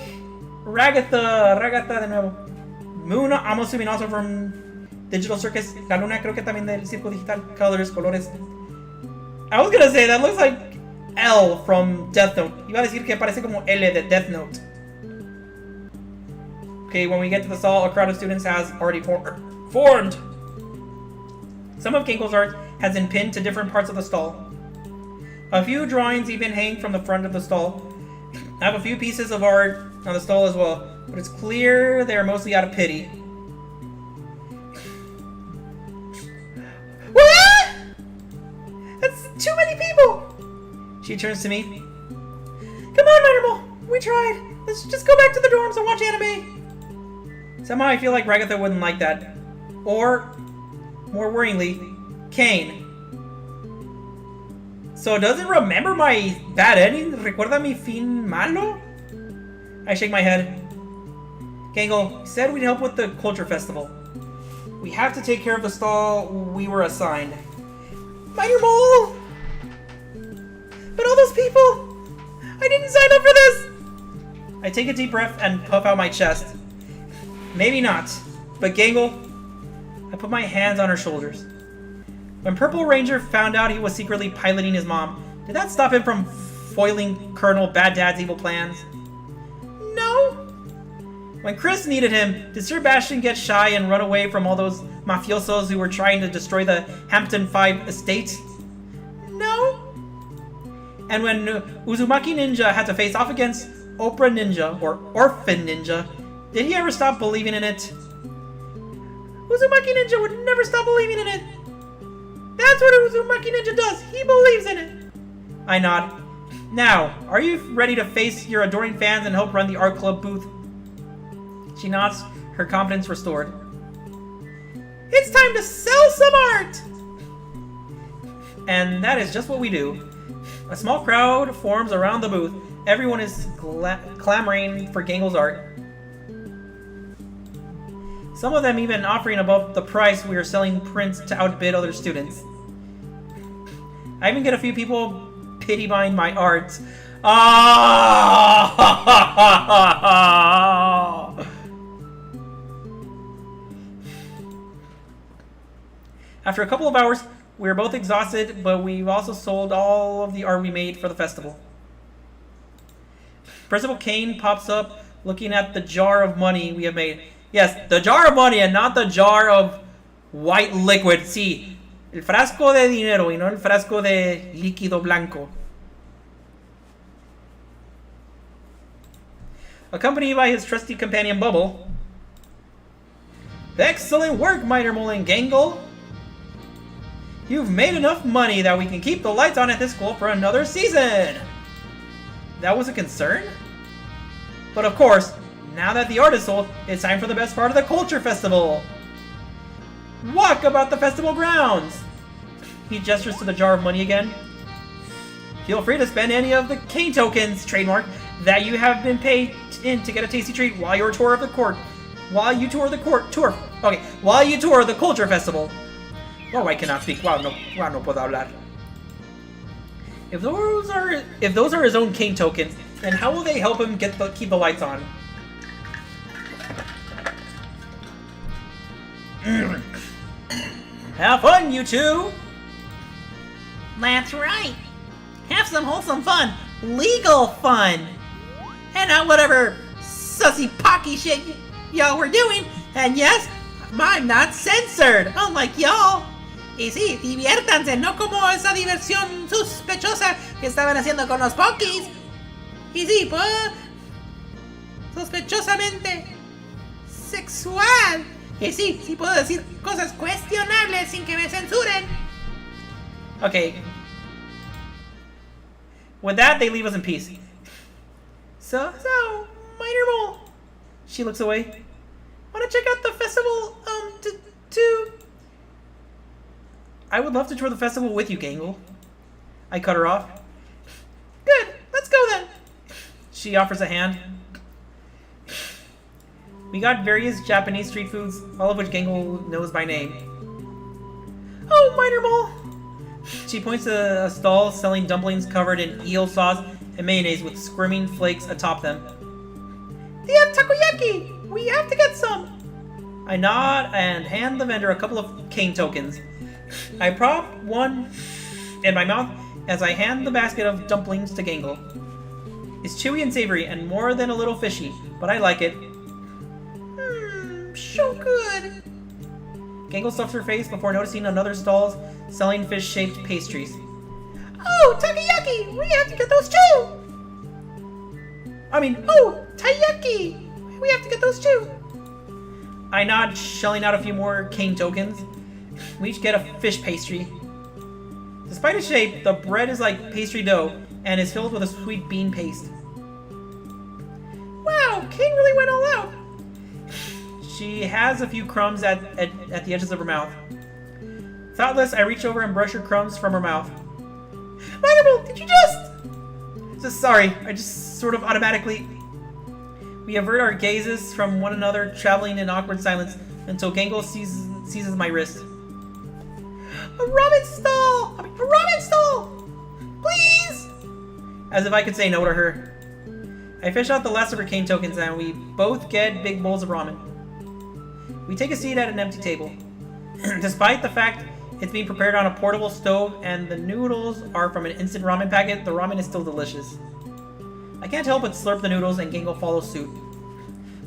Ragatha de nuevo. Moon, I'm assuming also from Digital Circus. La Luna creo que también del Circo Digital. Colores. I was gonna say, that looks like L from Death Note. Iba a decir que parece como L de Death Note. Okay, when we get to the stall, a crowd of students has already formed. Some of Gangle's art has been pinned to different parts of the stall. A few drawings even hang from the front of the stall. I have a few pieces of art on the stall as well, but it's clear they are mostly out of pity.
What? That's too many people!
She turns to me.
Come on, Minor Mole. We tried. Let's just go back to the dorms and watch anime.
Somehow I feel like Ragatha wouldn't like that. Or, more worryingly, Kane. So does it remember my bad ending? ¿Recuerda mi fin malo? I shake my head. Gangle said we'd help with the culture festival. We have to take care of the stall we were assigned.
Minor Mole! But all those people! I didn't sign up for this!
I take a deep breath and puff out my chest. Maybe not, but Gangle, I put my hands on her shoulders. When Purple Ranger found out he was secretly piloting his mom, did that stop him from foiling Colonel Bad Dad's evil plans?
No.
When Chris needed him, did Sir Bastion get shy and run away from all those mafiosos who were trying to destroy the Hampton 5 estate?
No.
And when Uzumaki Ninja had to face off against Oprah Ninja, or Orphan Ninja, did he ever stop believing in it?
Uzumaki Ninja would never stop believing in it. That's what Uzumaki Ninja does. He believes in it.
I nod. Now, are you ready to face your adoring fans and help run the art club booth? She nods, her confidence restored.
It's time to sell some art!
And that is just what we do. A small crowd forms around the booth. Everyone is clamoring for Gangle's art. Some of them even offering above the price we are selling prints to outbid other students. I even get a few people pity buying my art. After a couple of hours, we were both exhausted, but we've also sold all of the art we made for the festival. Principal Kane pops up looking at the jar of money we have made. Yes, the jar of money and not the jar of white liquid. Sí, el frasco de dinero y no el frasco de líquido blanco. Accompanied by his trusty companion Bubble. Excellent work, Mitermole and Gangle. You've made enough money that we can keep the lights on at this school for another season. That was a concern? But of course, now that the art is sold, it's time for the best part of the Culture Festival. Walk about the festival grounds. He gestures to the jar of money again. Feel free to spend any of the Cane tokens, trademark, that you have been paid in to get a tasty treat while you tour the Culture Festival. Oh, I cannot speak. Wow, no puedo hablar. If those are his own Cane tokens, then how will they help him keep the lights on? Have fun, you two!
That's right. Have some wholesome fun. Legal fun. And not whatever sussy pocky shit y'all were doing. And yes, I'm not censored, unlike y'all. Y sí, diviértanse, no como esa diversión sospechosa que estaban haciendo con los pokis. Y sí, pues, sospechosamente sexual. Y sí, sí puedo decir cosas cuestionables sin que me censuren.
Okay. With that, they leave us in peace.
So, Mitermole.
She looks away.
Wanna check out the festival, to...
I would love to tour the festival with you, Gangle. I cut her off.
Good, let's go then.
She offers a hand. We got various Japanese street foods, all of which Gangle knows by name.
Oh, Mitermole.
She points to a stall selling dumplings covered in eel sauce and mayonnaise with squirming flakes atop them.
They have takoyaki. We have to get some.
I nod and hand the vendor a couple of Cane tokens. I prop one in my mouth as I hand the basket of dumplings to Gangle. It's chewy and savory and more than a little fishy, but I like it.
So good.
Gangle stuffs her face before noticing another stall selling fish-shaped pastries.
Oh, takoyaki! We have to get those too! Taiyaki! We have to get those too!
I nod, shelling out a few more Cane tokens. We each get a fish pastry. Despite its shape, the bread is like pastry dough and is filled with a sweet bean paste.
Wow, King really went all out!
She has a few crumbs at the edges of her mouth. Thoughtless, I reach over and brush her crumbs from her mouth.
Mitermole, did you
Sorry, I just sort of automatically... We avert our gazes from one another, traveling in awkward silence until Gangle seizes my wrist.
A ramen stall! Please!
As if I could say no to her. I fish out the last of her Cane tokens and we both get big bowls of ramen. We take a seat at an empty table. Despite the fact It's being prepared on a portable stove, and the noodles are from an instant ramen packet. The ramen is still delicious. I can't help but slurp the noodles, and Gango follows suit.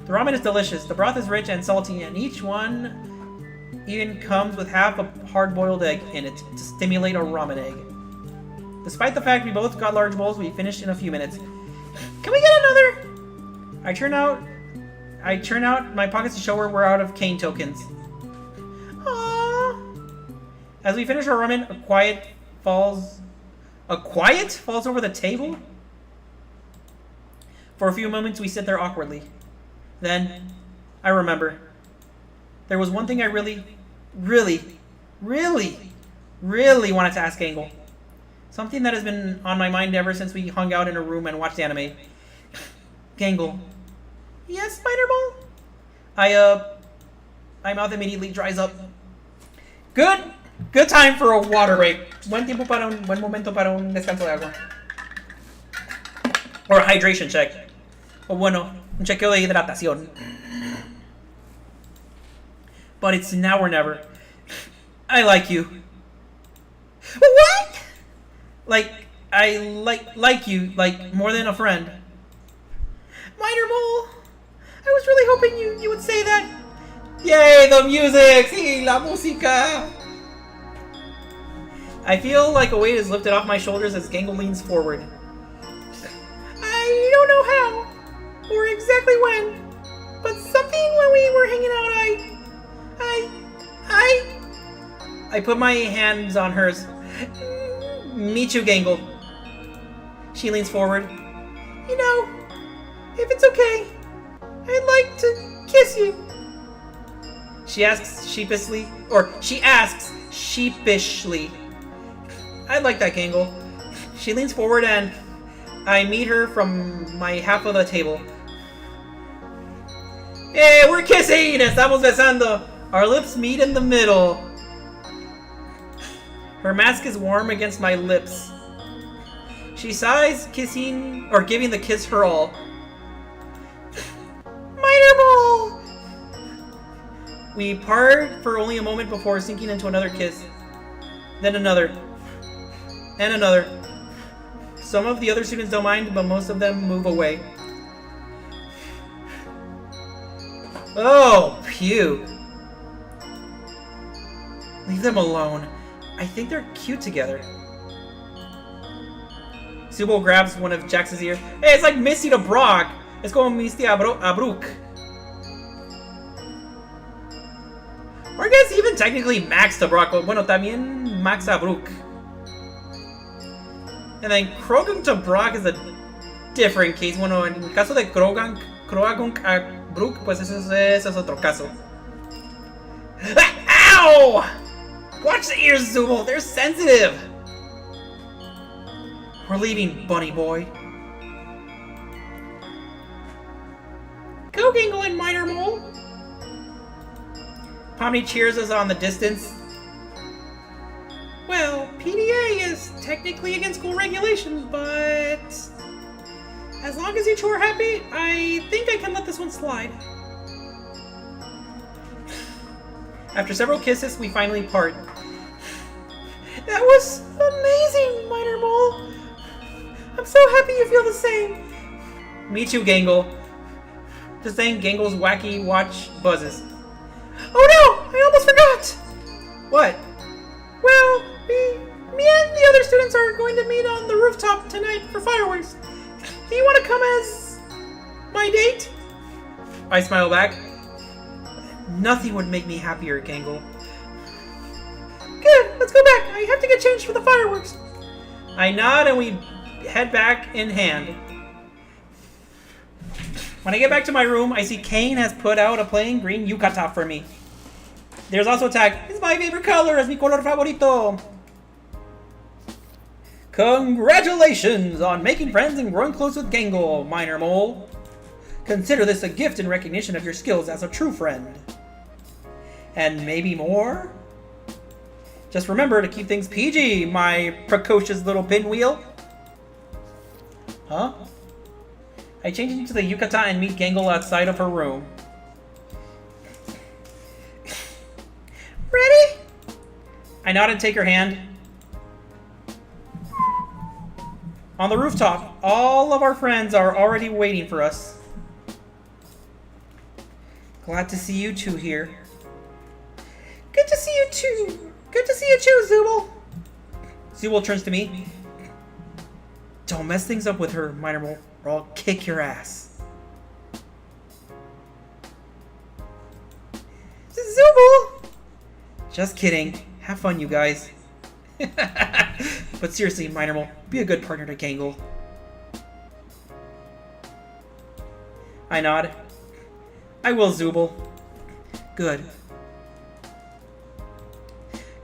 The ramen is delicious. The broth is rich and salty, and each one even comes with half a hard-boiled egg in it to stimulate a ramen egg. Despite the fact we both got large bowls, we finished in a few minutes.
Can we get another?
I churn out my pockets to show her we're out of cane tokens.
Aww.
As we finish our ramen, a quiet falls over the table? For a few moments, we sit there awkwardly. Then, I remember. There was one thing I really wanted to ask Gangle. Something that has been on my mind ever since we hung out in a room and watched anime. Gangle.
Yes, Spider-Ball?
My mouth immediately dries up. Good time for a water break. Buen momento para un descanso de agua. Or a hydration check. O bueno, un chequeo de hidratación. But it's now or never. I like you.
What?
I like you, like more than a friend.
Minor Mole, I was really hoping you would say that.
Yay, the music! Sí, la música! I feel like a weight is lifted off my shoulders as Gangle leans forward.
I don't know how, or exactly when, but something when we were hanging out,
I put my hands on hers. Me too, Gangle. She leans forward.
You know, if it's okay, I'd like to kiss you.
She asks sheepishly. I'd like that, Gangle. She leans forward and I meet her from my half of the table. Hey, we're kissing! Estamos besando! Our lips meet in the middle. Her mask is warm against my lips. She sighs, giving the kiss her all.
Minor Mole!
We part for only a moment before sinking into another kiss. Then another. And another. Some of the other students don't mind, but most of them move away. Oh, puke. Leave them alone. I think they're cute together. Subo grabs one of Jax's ear. Hey, it's like Misty to Brock. It's como Misty a Brook. Or I guess even technically Max to Brock, but bueno, también Max a Brook. And then Krogan to Brock is a different case. Bueno, en el caso de Krogan a Brook, pues ese es otro caso. Ow! Watch the ears, Zubo. They're sensitive. We're leaving, bunny boy.
Go, Gangle and Minor Mole.
Pomni cheers us on the distance.
Well, PDA is technically against school regulations, but as long as you two are happy, I think I can let this one slide.
After several kisses, we finally part.
That was amazing, Minor Mole. I'm so happy you feel the same.
Me too, Gangle. Just saying, Gangle's wacky watch buzzes.
Oh no! I almost forgot!
What?
Well, me and the other students are going to meet on the rooftop tonight for fireworks. Do you want to come as my date?
I smile back. Nothing would make me happier, Gangle.
Good, let's go back. I have to get changed for the fireworks.
I nod and we head back in hand. When I get back to my room, I see Kane has put out a plain green yukata for me. There's also a tag, it's my favorite color, es mi color favorito. Congratulations on making friends and growing close with Gangle, Minor Mole. Consider this a gift in recognition of your skills as a true friend. And maybe more? Just remember to keep things PG, my precocious little pinwheel. Huh? I change into the yukata and meet Gangle outside of her room.
Ready?
I nod and take her hand. On the rooftop, all of our friends are already waiting for us. Glad to see you two here.
Good to see you too. Good to see you too, Zooble.
Zooble turns to me. Don't mess things up with her, Minor Mole, or I'll kick your ass.
Zooble!
Just kidding. Have fun, you guys. But seriously, Minor Mole, be a good partner to Gangle. I nod. I will, Zooble. Good.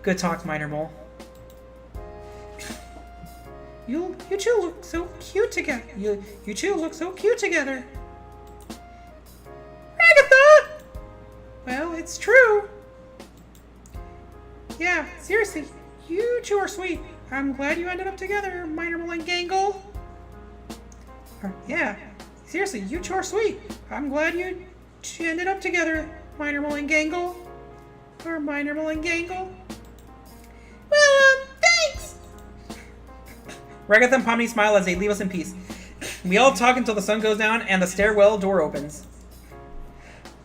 Good talk, Minor Mole.
You two look so cute together. You two look so cute together. Agatha! Well, it's true. Yeah, seriously, you two are sweet. I'm glad you ended up together, Minor Mole and Gangle. Yeah, seriously, you two are sweet. I'm glad you ended up together, Minor Mole and Gangle. Or Minor Mole and Gangle. Well, thanks!
Ragatha and Pomni smile as they leave us in peace. We all talk until the sun goes down and the stairwell door opens.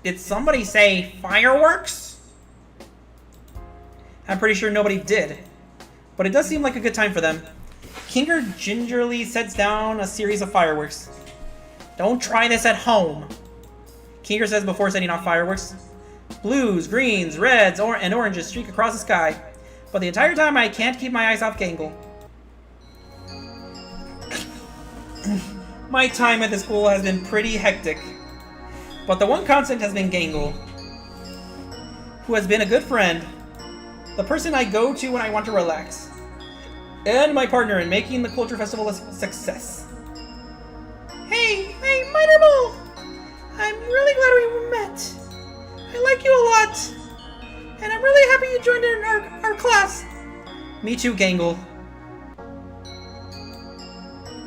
Did somebody say fireworks? I'm pretty sure nobody did. But it does seem like a good time for them. Kinger gingerly sets down a series of fireworks. Don't try this at home, Kinger says before setting off fireworks. Blues, greens, reds, and oranges streak across the sky. But the entire time I can't keep my eyes off Gangle. My time at the school has been pretty hectic. But the one constant has been Gangle, who has been a good friend, the person I go to when I want to relax, and my partner in making the Culture Festival a success.
Hey, Minor Mole! I'm really glad we met. I like you a lot. And I'm really happy you joined in our class.
Me too, Gangle.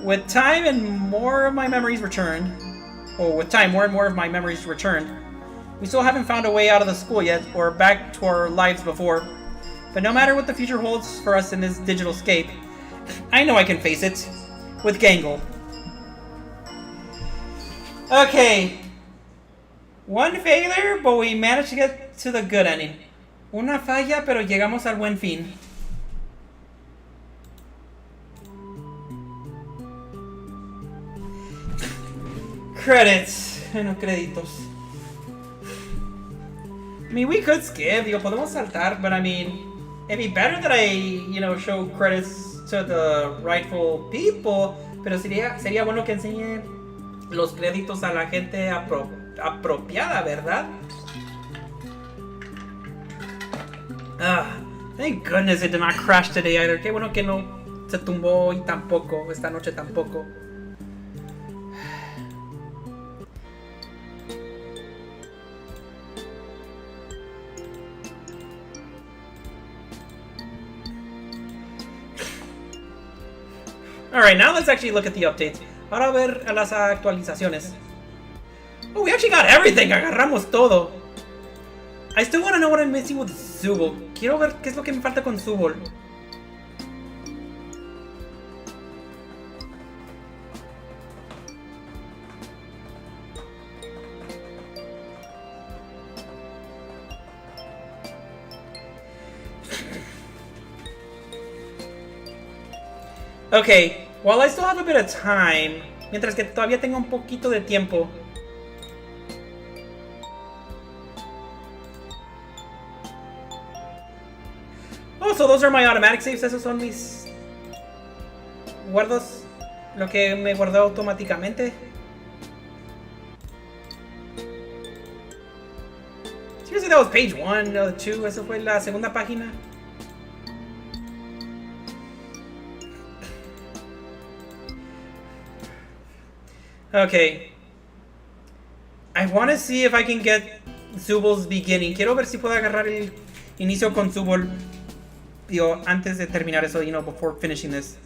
With time and more of my memories returned, we still haven't found a way out of the school yet, or back to our lives before. But no matter what the future holds for us in this digital scape, I know I can face it. With Gangle. Okay. One failure, but we managed to get to the good ending. Una falla, pero llegamos al buen fin. Credits. No créditos. I mean, we could skip, digo, podemos saltar, but I mean, it'd be better that I, show credits to the rightful people, pero sería bueno que enseñe los créditos a la gente apropiada, ¿verdad? Thank goodness it did not crash today either. Qué bueno que no se tumbó y tampoco, esta noche tampoco. Alright, now let's actually look at the updates. Ahora ver a las actualizaciones. Oh, we actually got everything. Agarramos todo. I still want to know what I'm missing with Zooble. Quiero ver qué es lo que me falta con Zooble. Okay, while I still have a bit of time, mientras que todavía tengo un poquito de tiempo. Oh, so those are my automatic saves. Esos son mis guardos. Lo que me guardó automáticamente. Seriously, that was page 1 or 2. Eso fue la segunda página. Okay. I want to see if I can get Zooble's beginning. Quiero ver si puedo agarrar el inicio con Zooble. Digo, antes de terminar eso, before finishing this.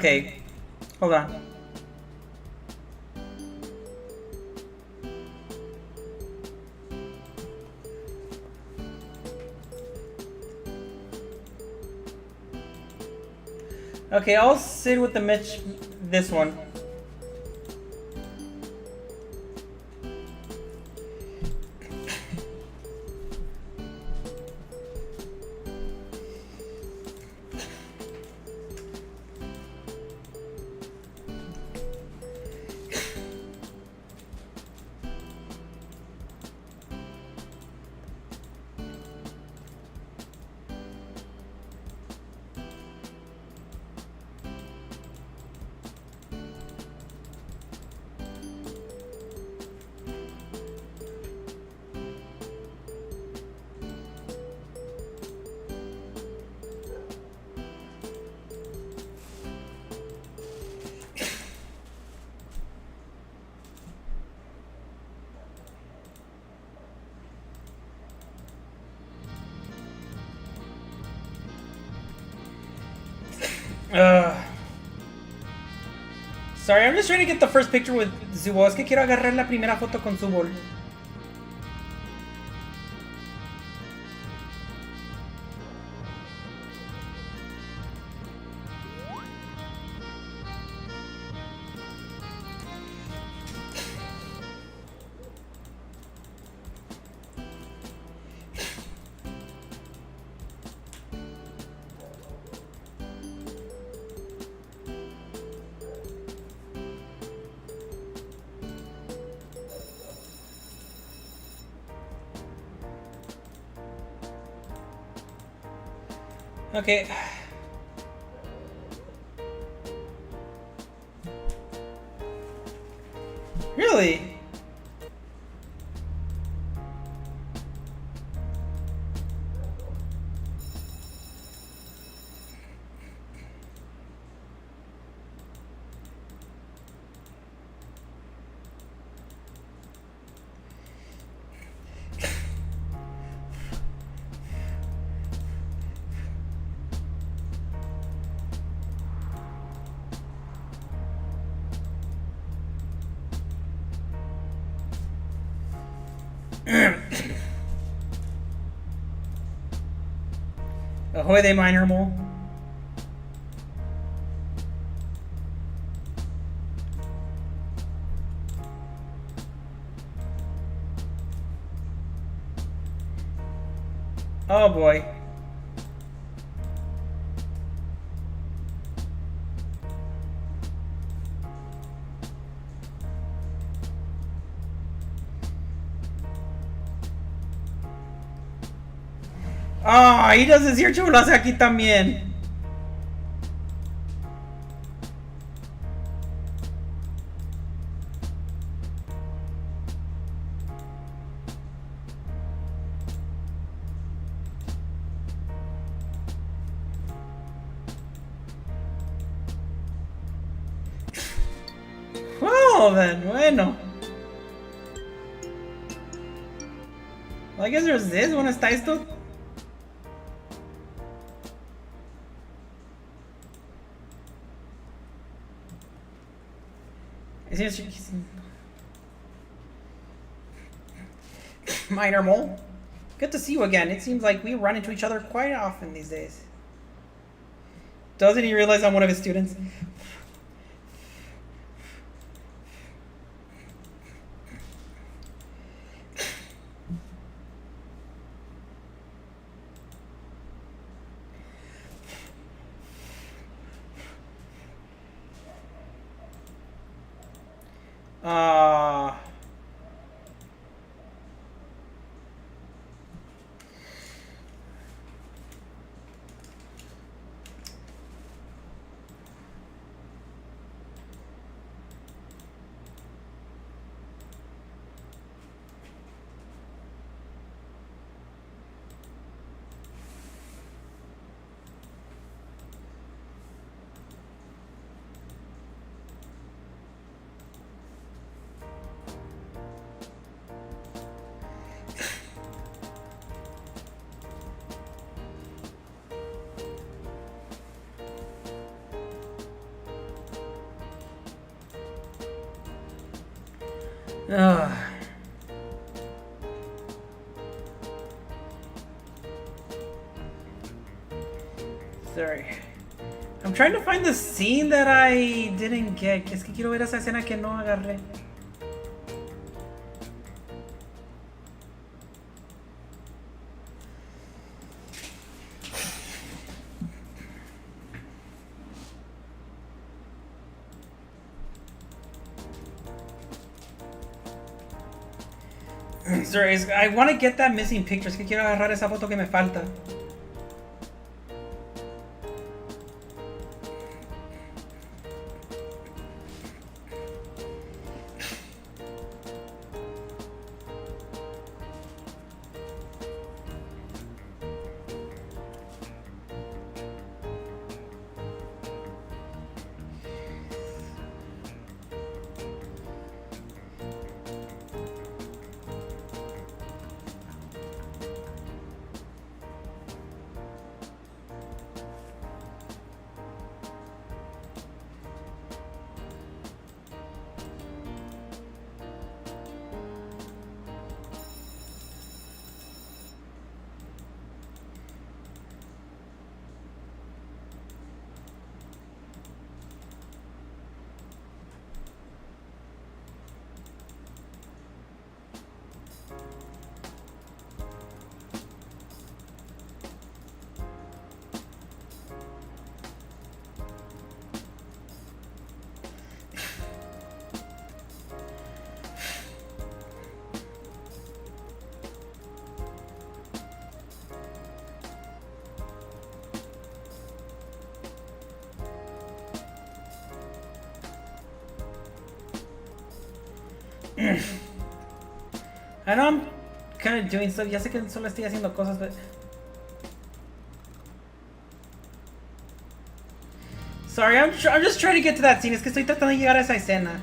Okay. Hold on. Okay, I'll sit with the Mitch this one. Sorry, I'm just trying to get the first picture with Zubol. Es que quiero agarrar la primera foto con Zubol. Okay. Really? Ahoy they minor mole. Oh boy. Oh, he does his ear chulas aquí también. Well then, bueno. Well, I guess there's this. ¿Dónde está esto? Minor mole. Good to see you again. It seems like we run into each other quite often these days. Doesn't he realize I'm one of his students? Ugh. Sorry. I'm trying to find the scene that I didn't get. Es que quiero ver esa escena que no agarré. Sorry, I want to get that missing picture. Es que quiero agarrar esa foto que me falta. I know I'm kind of doing stuff. Ya sé que solo estoy haciendo cosas, but... Sorry, I'm just trying to get to that scene. Es que estoy tratando de llegar a esa escena.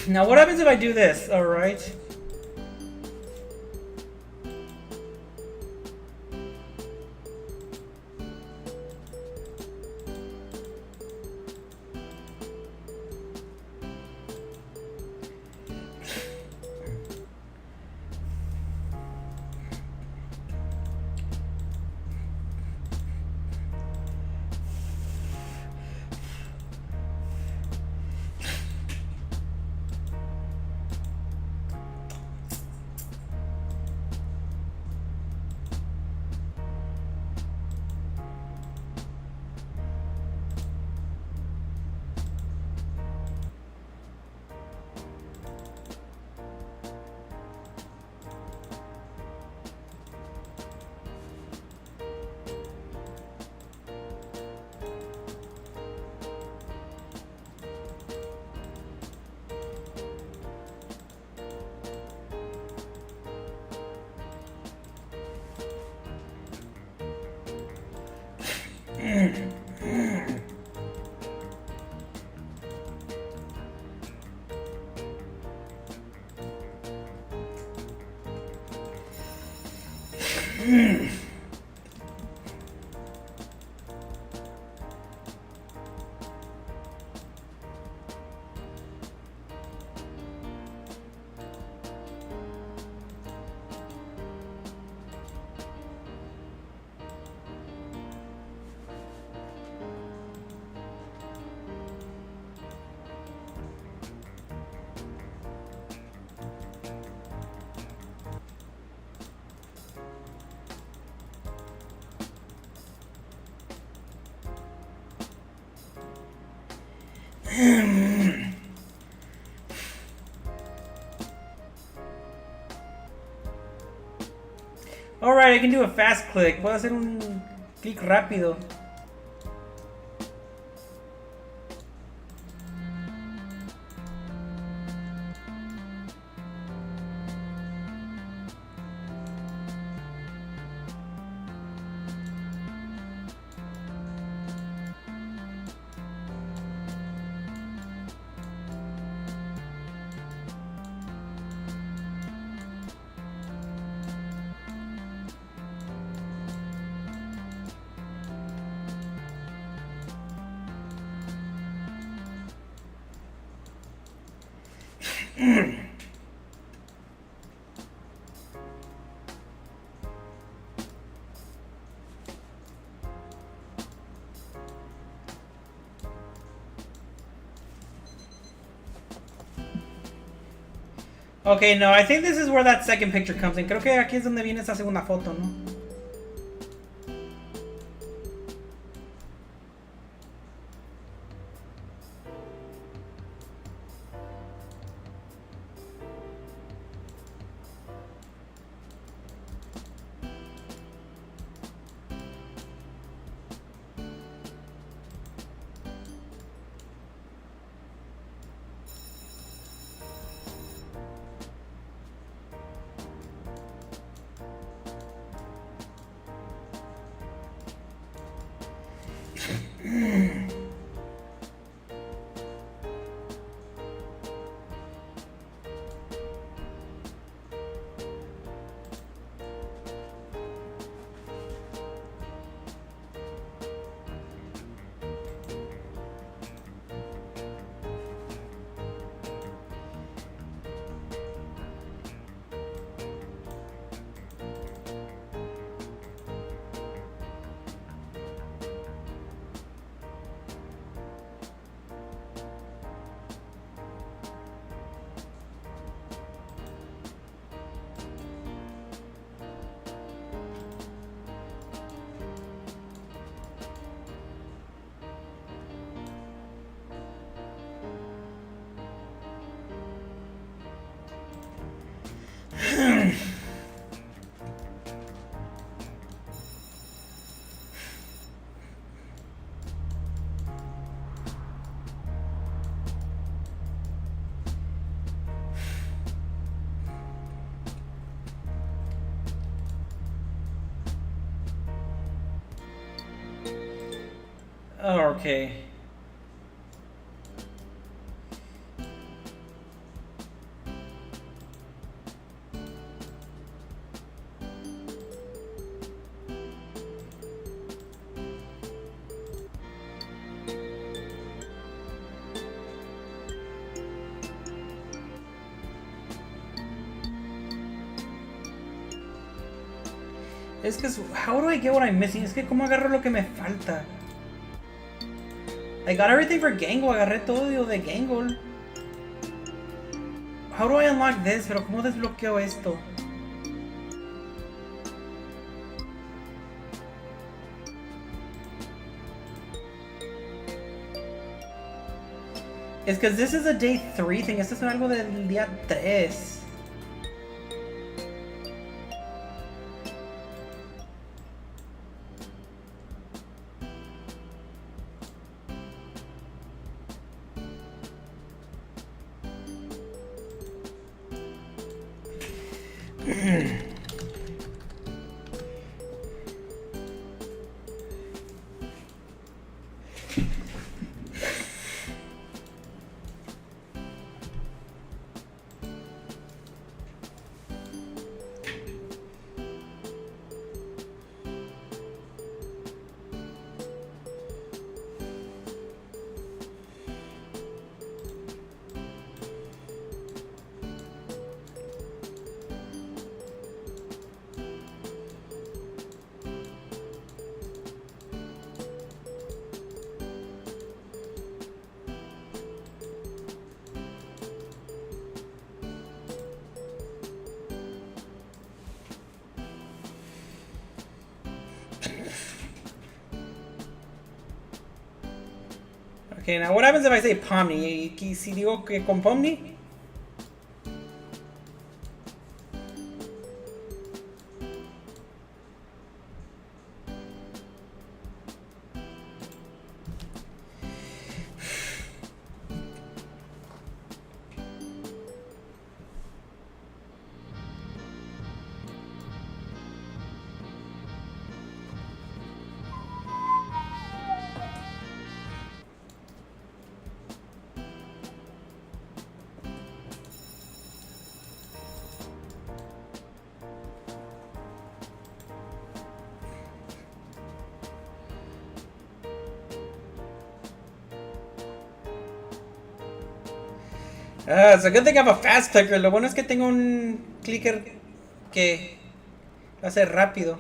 Now what happens if I do this? Alright. Alright, I can do a fast click. Puedo hacer un clic rápido. Okay, no, I think this is where that second picture comes in. Creo que aquí es donde viene esa segunda foto, ¿no? Okay. Es que, how do I get what I'm missing? Es que, ¿cómo agarro lo que me falta? I got everything for Gangle. Agarré todo de Gangle. How do I unlock this? Pero ¿cómo desbloqueo esto? Es que this is a day 3 thing. Esto es algo del día 3. Okay, now what happens if I say Pomni? Si digo que con Pomni? It's a good thing I have a fast clicker. Lo bueno es que tengo un clicker que lo hace rápido.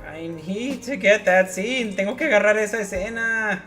I need to get that scene. Tengo que agarrar esa escena.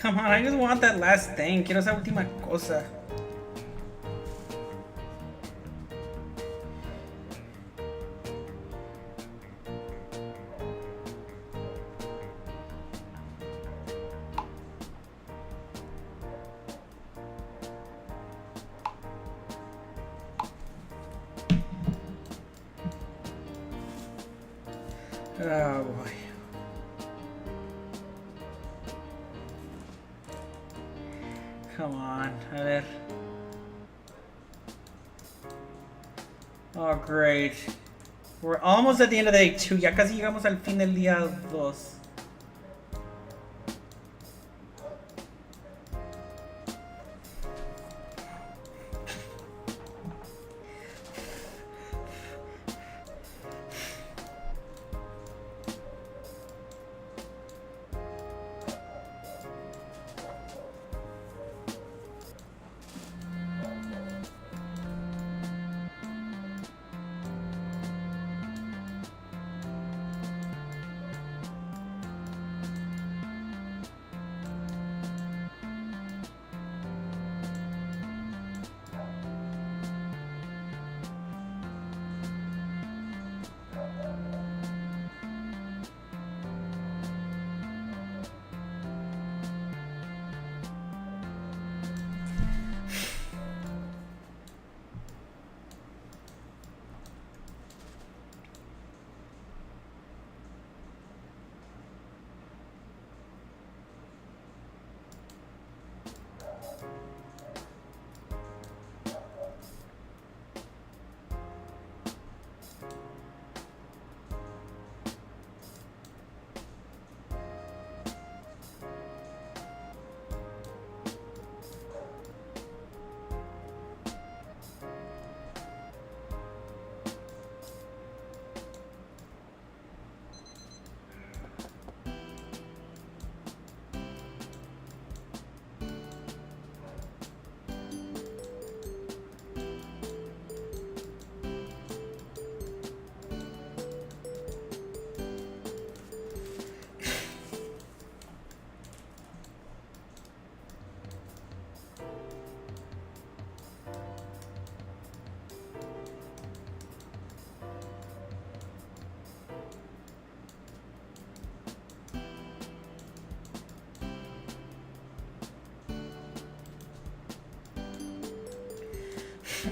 Come on, I just want that last thing. Quiero esa última cosa. Oh boy. Come on, a ver. Oh, great. We're almost at the end of day 2. Ya casi llegamos al fin del día 2.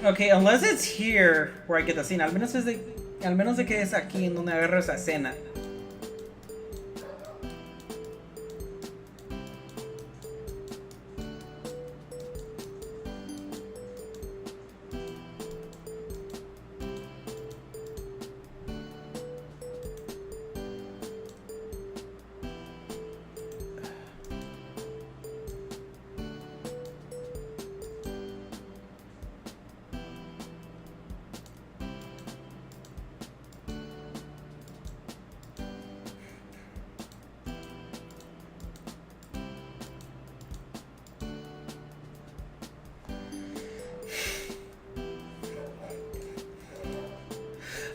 Okay, unless it's here where I get the scene. Al menos de que es aquí en donde agarro esa escena.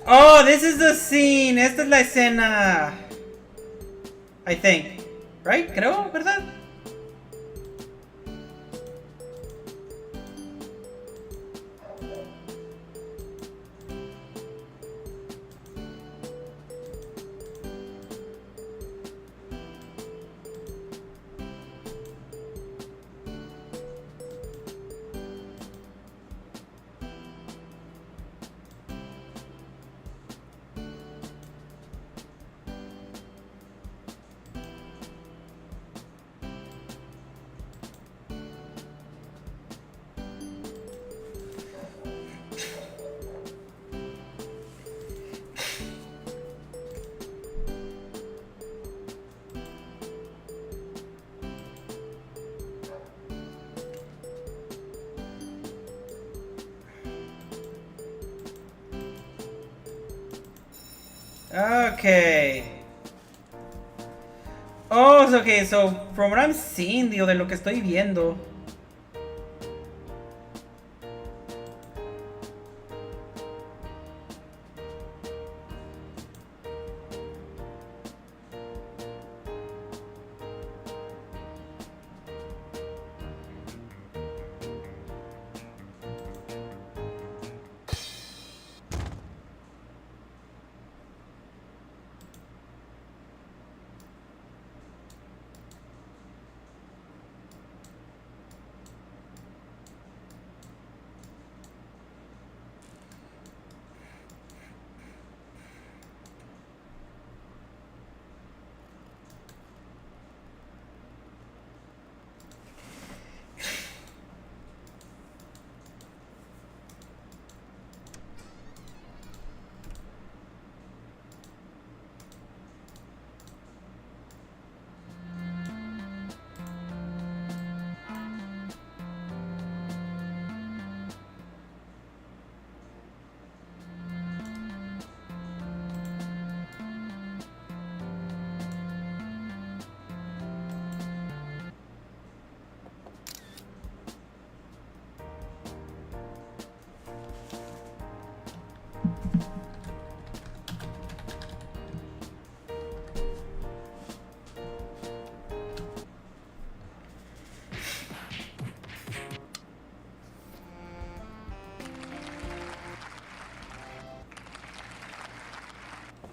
Oh, this is the scene. Esta es la escena. I think. Right? Creo, ¿verdad? Okay. Oh, okay, so from what I'm seeing, digo, de lo que estoy viendo.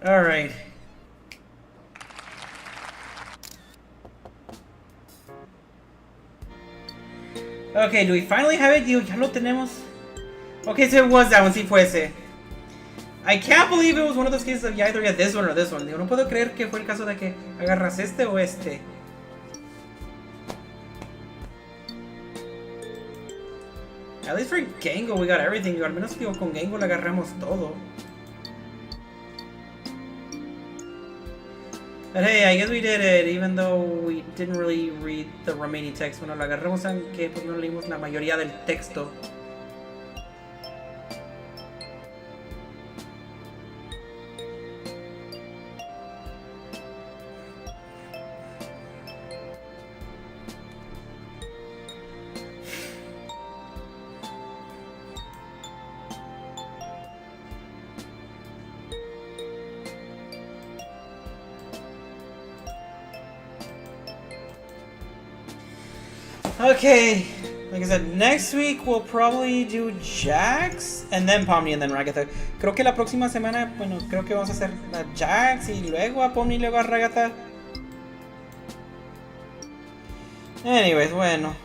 All right. Okay, do we finally have it? Digo, ya lo tenemos. Okay, so it was that one, si fuese. I can't believe it was one of those cases of you either get this one or this one. Digo, no puedo creer que fue el caso de que agarras este o este. At least for Gengo we got everything. Digo, al menos digo, con Gengo le agarramos todo. But hey, I guess we did it, even though we didn't really read the remaining text. Bueno, lo agarramos aunque pues no leímos la mayoría del texto. Okay, like I said, next week we'll probably do Jax and then Pomni and then Ragatha. Creo que la próxima semana, bueno, creo que vamos a hacer a Jax y luego a Pomni y luego a Ragatha. Anyways, bueno.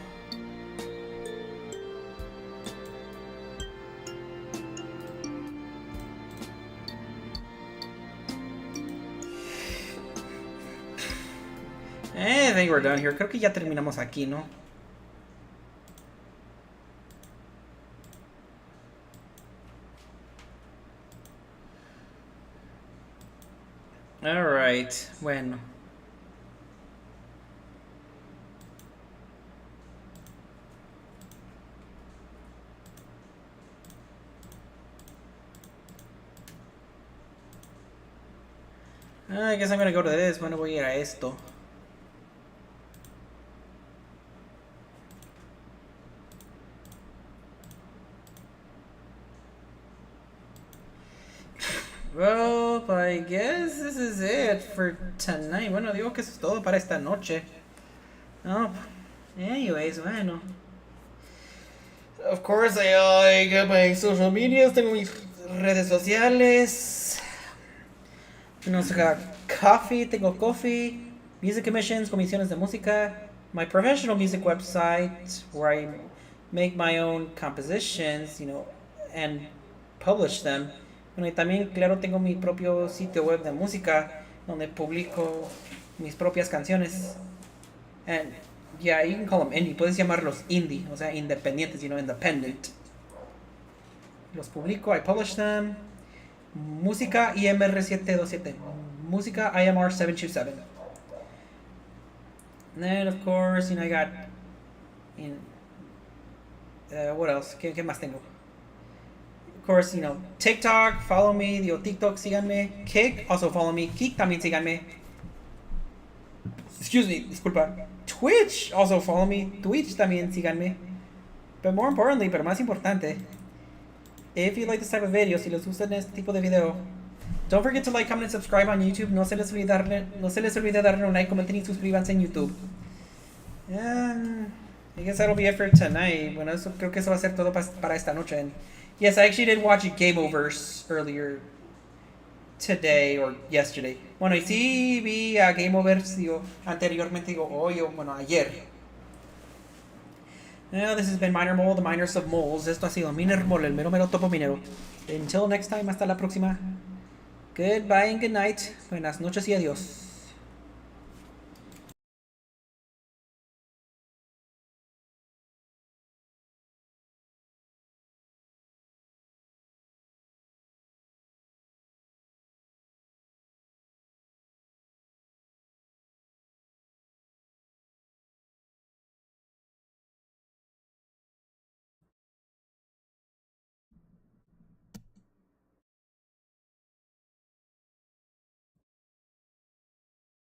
I think we're done here. Creo que ya terminamos aquí, ¿no? Alright, bueno. I guess I'm gonna go to this. Bueno, voy a ir a esto. Well, I guess this is it for tonight. Bueno, digo que eso es todo para esta noche. Oh, anyways, bueno. Of course, I got my social medias. Tengo mis redes sociales. No sé, tengo coffee, music commissions, comisiones de música, my professional music website where I make my own compositions, you know, and publish them. Bueno, y también, claro, tengo mi propio sitio web de música donde publico mis propias canciones. And yeah, you can call them indie. Puedes llamarlos indie, o sea, independientes, you know, independent. Los publico, I publish them. Música IMR727. Música IMR727. And then, of course, you know, I got. What else? ¿Qué más tengo? Of course, you know, TikTok, follow me. Digo, TikTok, síganme. Kick, also follow me. Kick, también síganme. Excuse me, disculpa. Twitch, also follow me. Twitch, también síganme. But more importantly, pero más importante, if you like this type of video, si les gusta este tipo de video, don't forget to like, comment, and subscribe on YouTube. No se les olvide darle un like, comenten y suscríbanse en YouTube. I guess that'll be it for tonight. Bueno, creo que eso va a ser todo para esta noche. And yes, I actually did watch Game Overs earlier today or yesterday. Bueno, y sí vi a Game Overs, digo, anteriormente, digo, hoy o, bueno, ayer. This has been Miner Mole, the Miners of Moles. Esto ha sido Miner Mole, el mero mero topo minero. Until next time, hasta la próxima. Goodbye and good night. Buenas noches y adiós.